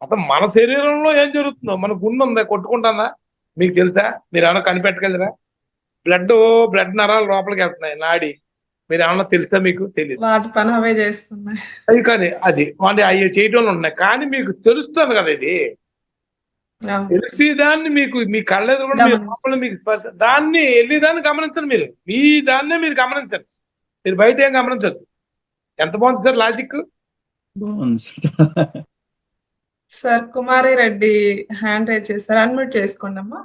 అసలు మన శరీరంలో ఏం జరుగుతుందో, మన గుండె ఉందా, కొట్టుకుంటుందా మీకు తెలుసా? మీరు ఏమన్నా కనిపెట్టగలరా? బ్లడ్ నరాలు లోపలికి వెళ్తున్నాయి, నాడి. మీరు ఏమన్నా తెలుసా? మీకు తెలియదు, వాటి పని అవే చేస్తున్నాయి. అది కానీ అది వాటి అవి చేయటంలో ఉన్నాయి. కానీ మీకు తెలుస్తుంది కదా, ఇది తెలిసి దాన్ని మీకు మీ కళ్ళెదురు కూడా లోపల మీకు దాన్ని వెళ్ళేదాన్ని గమనించండి. మీరు మీ దాన్నే మీరు గమనించండి, మీరు బయట ఏం గమనించద్దు. ఎంత బాగుంది సార్ లాజిక్. సార్ కుమారి రెడ్డి హ్యాండ్ రైజ్ చేశారు, అన్మ్యూట్ చేసుకోండి అమ్మా.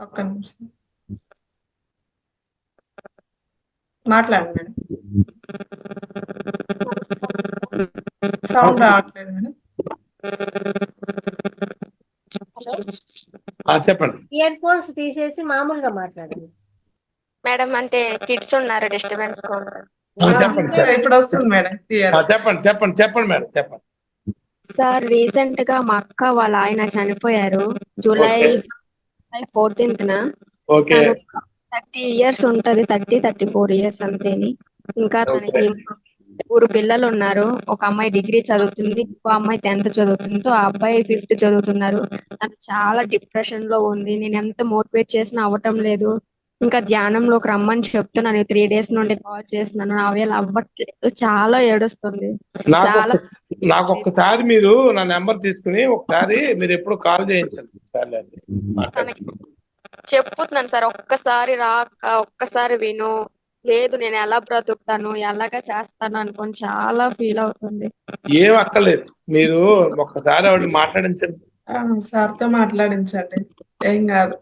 ఒక్క నిమిషం మాట్లాడండి మేడం. సౌండ్ రావట్లేదు మేడం. చెప్పండి. ఇయర్ ఫోన్స్ తీసేసి మామూలుగా మాట్లాడండి మేడం. అంటే కిడ్స్ ఉన్నారు, డిస్టర్బెన్స్ ఇప్పుడు వస్తుంది మేడం. చెప్పండి మేడం, చెప్పండి. సార్ రీసెంట్ గా మా అక్క వాళ్ళ ఆయన చనిపోయారు, జూలై 14th. 30 years ఉంటది, 34 years అంతేని. ఇంకా తనకి 4 పిల్లలు ఉన్నారు. ఒక అమ్మాయి డిగ్రీ చదువుతుంది, ఇంకో అమ్మాయి 10th చదువుతుంది, ఆ అబ్బాయి 5th చదువుతున్నారు. తను చాలా డిప్రెషన్ లో ఉంది. నేను ఎంత మోటివేట్ చేసినా అవ్వటం లేదు. ఇంకా ధ్యానంలోకి రమ్మని చెప్తున్నాను, 3 days నుండి కాల్ చేస్తున్నాను, అవేళ అవ్వట్లేదు. చాలా ఏడుస్తుంది. చాలా నాకు ఒక్కసారి మీరు నా నెంబర్ తీసుకుని ఒకసారి మీరు ఎప్పుడు కాల్ చేయించండి. చెప్తున్నాను సార్, ఒక్కసారి రాక ఒక్కసారి విను. లేదు నేను ఎలా బ్రతుకుతాను, ఎలాగా చేస్తాను అనుకొని చాలా ఫీల్ అవుతుంది. ఏం అక్కర్లేదు, మీరు ఒక్కసారి ఆవిడ మాట్లాడించండి. సార్తో మాట్లాడించండి, ఏం కాదు.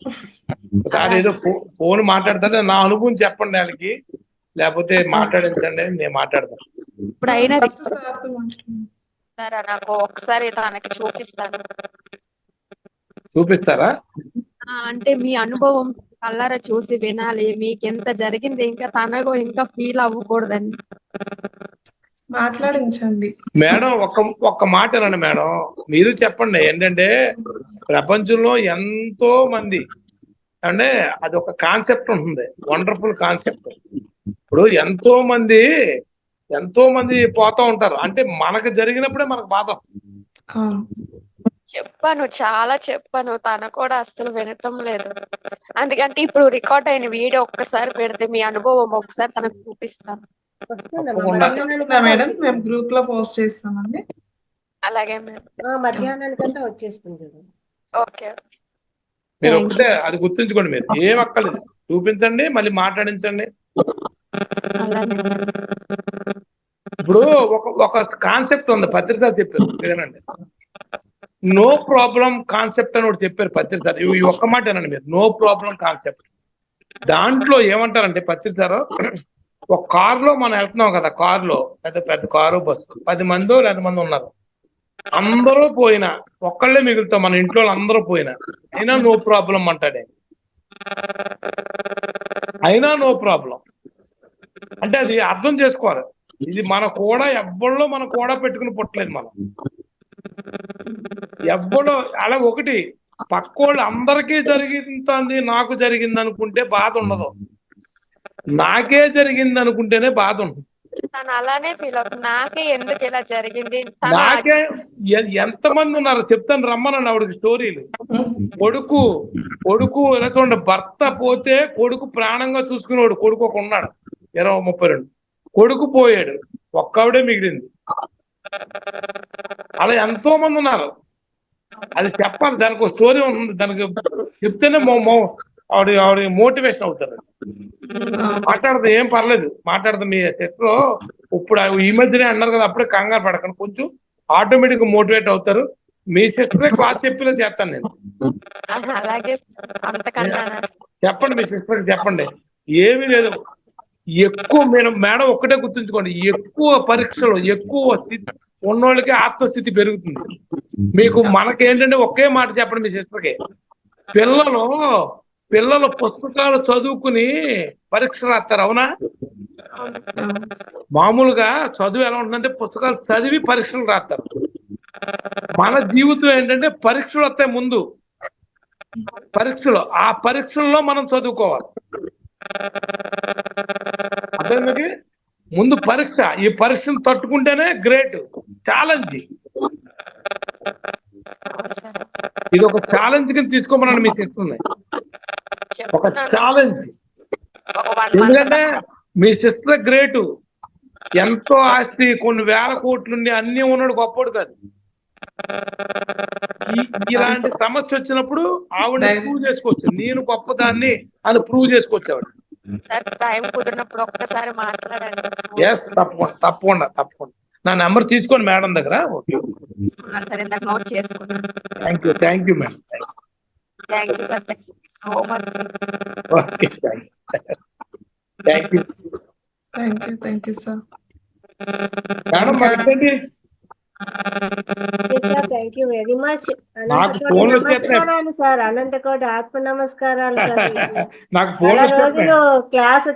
ఒకసారి ఏదో ఫోన్ మాట్లాడతాను, నా అనుభవం చెప్పండి వాళ్ళకి, లేకపోతే మాట్లాడించండి, నేను మాట్లాడతాను. ఇప్పుడు అయినా నాకు ఒకసారి తనకి చూపిస్తారా? అంటే మీ అనుభవం కళ్ళారా చూసి వినాలి. మీకు ఎంత జరిగింది, ఇంకా తనకు ఇంకా ఫీల్ అవ్వకూడదని మాట్లాడించండి. మేడం ఒక్క మాట అనండి మేడం, మీరు చెప్పండి. ఏంటంటే ప్రపంచంలో ఎంతో మంది అంటే అది ఒక కాన్సెప్ట్ ఉంటుంది, వండర్ఫుల్ కాన్సెప్ట్. ఇప్పుడు ఎంతో మంది పోతా ఉంటారు. అంటే మనకు జరిగినప్పుడే మనకు బాధ వస్తుంది. చెప్పాను, చాలా చెప్పాను, తన కూడా అస్సలు వినటం లేదు. అందుకంటే ఇప్పుడు రికార్డ్ అయిన వీడియో ఒక్కసారి పెడితే మీ అనుభవం ఒకసారి తనకు చూపిస్తాను. వస్తుందమ్మా తప్పకుండా. తప్పకుండా మేడం, మేము గ్రూప్ లో పోస్ట్ చేస్తామండి. అలాగే మేడం. మధ్యాహ్నానికంతా వచ్చేస్తుంది చూడండి. ఓకే. మీరు ఒకటే అది గుర్తుంచుకోండి, మీరు ఏం అక్కర్లేదు, చూపించండి మళ్ళీ మాట్లాడించండి. ఇప్పుడు ఒక కాన్సెప్ట్ ఉంది, పత్రిసారి చెప్పారు వినండి. నో ప్రాబ్లం కాన్సెప్ట్ అని ఒకటి చెప్పారు పత్రిసారి. ఈ ఒక్క మాట అనండి మీరు, నో ప్రాబ్లం కాన్సెప్ట్. దాంట్లో ఏమంటారంటే పత్రిసారు, ఒక కారులో మనం వెళ్తున్నాం కదా, కారులో పెద్ద కారు బస్సు 10 మందో 2 మంది ఉన్నారు, అందరూ పోయినా ఒక్కళ్ళే మిగులుతాం, మన ఇంట్లో అందరూ పోయినా అయినా నో ప్రాబ్లం అంటాడే. అయినా నో ప్రాబ్లం అంటే అది అర్థం చేసుకోవాలి. ఇది మన కూడా ఎవ్వడో మనం కూడా పెట్టుకుని పుట్టలేదు, మనం ఎవ్వడో అలా ఒకటి పక్కోళ్ళు అందరికీ జరిగింది నాకు జరిగింది అనుకుంటే బాధ ఉండదు, నాకే జరిగింది అనుకుంటేనే బాధ ఉంటుంది. తను అలానే ఫీల్ అవుతుంది, నాకే ఎందుకు ఇలా జరిగింది. నాకే ఎంతమంది ఉన్నారు చెప్తాను, రమ్మనండి ఆవిడకి స్టోరీలు. కొడుకు ఎలా చూడండి, భర్త పోతే కొడుకు ప్రాణంగా చూసుకునేవాడు, కొడుకు ఒక ఉన్నాడు 20-32, కొడుకు పోయాడు, ఒక్కవిడే మిగిలింది. అలా ఎంతో మంది ఉన్నారు. అది చెప్పాలి, దానికి ఒక స్టోరీ ఉంది, దానికి చెప్తేనే ఆవిడ మోటివేషన్ అవుతారు. మాట్లాడదు, ఏం పర్లేదు మాట్లాడదు. మీ సిస్టర్ ఇప్పుడు ఈ మధ్యనే అన్నారు కదా, అప్పుడే కంగారు పడకండి, కొంచెం ఆటోమేటిక్ గా మోటివేట్ అవుతారు. మీ సిస్టరే క్లాస్ చెప్పేలా చేస్తాను నేను. అలాగే చెప్పండి, మీ సిస్టర్కి చెప్పండి, ఏమీ లేదు. ఎక్కువ మేడం ఒక్కటే గుర్తుంచుకోండి, ఎక్కువ పరీక్షలు ఎక్కువ స్థితి ఉన్నోళ్ళకి ఆత్మస్థితి పెరుగుతుంది. మీకు మనకేంటంటే ఒకే మాట చెప్పండి మీ సిస్టర్కి, పిల్లలు పుస్తకాలు చదువుకుని పరీక్ష రాస్తారు, అవునా? మామూలుగా చదువు ఎలా ఉంటుందంటే పుస్తకాలు చదివి పరీక్షలు రాస్తారు. మన జీవితం ఏంటంటే పరీక్షలు వస్తాయి ముందు, ఆ పరీక్షల్లో మనం చదువుకోవాలి. అర్థమైంది? ముందు పరీక్ష, ఈ పరీక్షను తట్టుకుంటేనే గ్రేట్. ఛాలెంజ్, ఇది ఒక ఛాలెంజ్ కింద తీసుకోమన్నాను మీ సిస్టర్ని, ఒక ఛాలెంజ్. ఎందుకంటే మీ సిస్టర్ గ్రేటు, ఎంతో ఆస్తి, కొన్ని వేల కోట్లుండి అన్ని ఉన్నాడు, గొప్పోడు కాదు. ఇలాంటి సమస్య వచ్చినప్పుడు ఆవిడ ప్రూవ్ చేసుకోవచ్చు, నేను గొప్పదాన్ని అని ప్రూవ్ చేసుకోవచ్చు ఆవిడ. టైం కుదిరినప్పుడు ఒక్కసారి మాట్లాడండి. ఎస్, తప్పకుండా. నా నెంబర్ తీసుకోండి మేడం దగ్గర. ఓకే, నోట్ చేసుకున్నాను. Thank you madam. Thank you sir, so much. Okay, thank you sir. Madam మరికండి, థ్యాంక్ యూ వెరీ మచ్. నాకు ఫోన్ నమస్కారాలు సార్, అనంతకోటి ఆత్మ నమస్కారాలు సార్. నాకు ఫోన్ చాలా రోజులు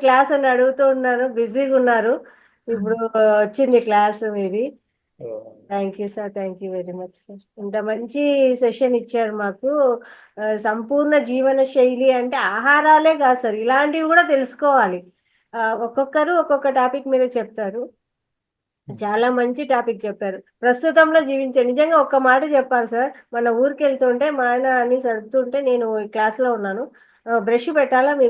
క్లాస్ అని అడుగుతూ ఉన్నారు, బిజీగా ఉన్నారు, ఇప్పుడు వచ్చింది క్లాస్ మీది. Thank you sir, thank you very much sir. ఇంత మంచి సెషన్ ఇచ్చారు మాకు. సంపూర్ణ జీవన శైలి అంటే ఆహారాలే కాదు సార్, ఇలాంటివి కూడా తెలుసుకోవాలి. ఒక్కొక్కరు ఒక్కొక్క టాపిక్ మీద చెప్తారు, చాలా మంచి టాపిక్ చెప్పారు. ప్రస్తుతంలో జీవించే, నిజంగా ఒక్క మాట చెప్పాలి సార్. మన ఊరికి వెళ్తుంటే మా ఆయన అన్ని సర్దుతుంటే నేను క్లాస్లో ఉన్నాను, బ్రష్ పెట్టాలా, నీ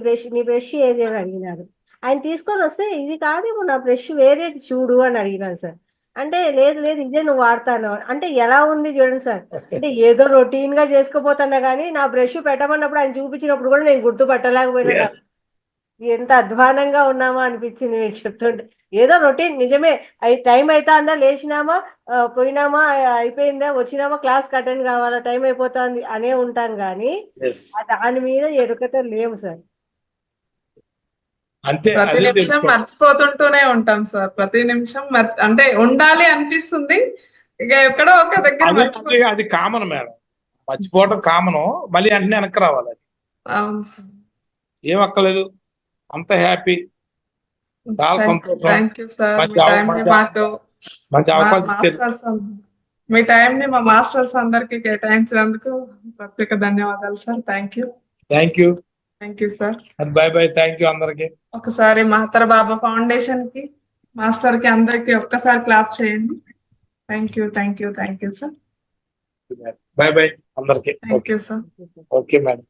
బ్రష్ ఏది అని అడిగినారు. ఆయన తీసుకొని వస్తే ఇది కాదేమో నా బ్రష్, వేరేది చూడు అని అడిగినాను సార్. అంటే లేదు ఇదే నువ్వు వాడతాను అంటే ఎలా ఉంది చూడండి సార్. అంటే ఏదో రొటీన్ గా చేసుకోపోతున్నా కానీ నా బ్రష్ పెట్టమన్నప్పుడు ఆయన చూపించినప్పుడు కూడా నేను గుర్తుపట్టలేకపోయినా. ఎంత అధ్వానంగా ఉన్నామా అనిపించింది మీరు చెప్తుంటే. ఏదో రొటీన్, నిజమే, టైం అయితే అందా, లేచినామా, పోయినామా, అయిపోయిందా, వచ్చినామా, క్లాస్ అటెండ్ కావాలా, టైం అయిపోతుంది అనే ఉంటాను కానీ దాని మీద ఎరుకతో లేము సార్. అంతే, ప్రతి నిమిషం మర్చిపోతుంటూనే ఉంటాం సార్, ప్రతి నిమిషం అంటే ఉండాలి అనిపిస్తుంది, ఇక ఎక్కడో ఒక దగ్గర అది కామన్ మేడం, మర్చిపోవడం కామను, మళ్ళీ అన్ని వెనక్కి రావాలి. అవును సార్, ఏం అక్కలేదు, అంత హ్యాపీ, చాలా సంతోషం. Thank you sir. మంచి అవకాశం, మీ టైం ని మా మాస్టర్స్ అందరికి కేటాయించినందుకు ప్రత్యేక ధన్యవాదాలు sir. Thank you sir. By. Thank you అందరికి. ఒకసారి మహతర బాబా ఫౌండేషన్ కి, మాస్టర్ కి, అందరికి ఒక్కసారి క్లాప్ చేయండి. Thank you sir. Madam. Bye bye అందరికి. Thank you sir. Okay madam.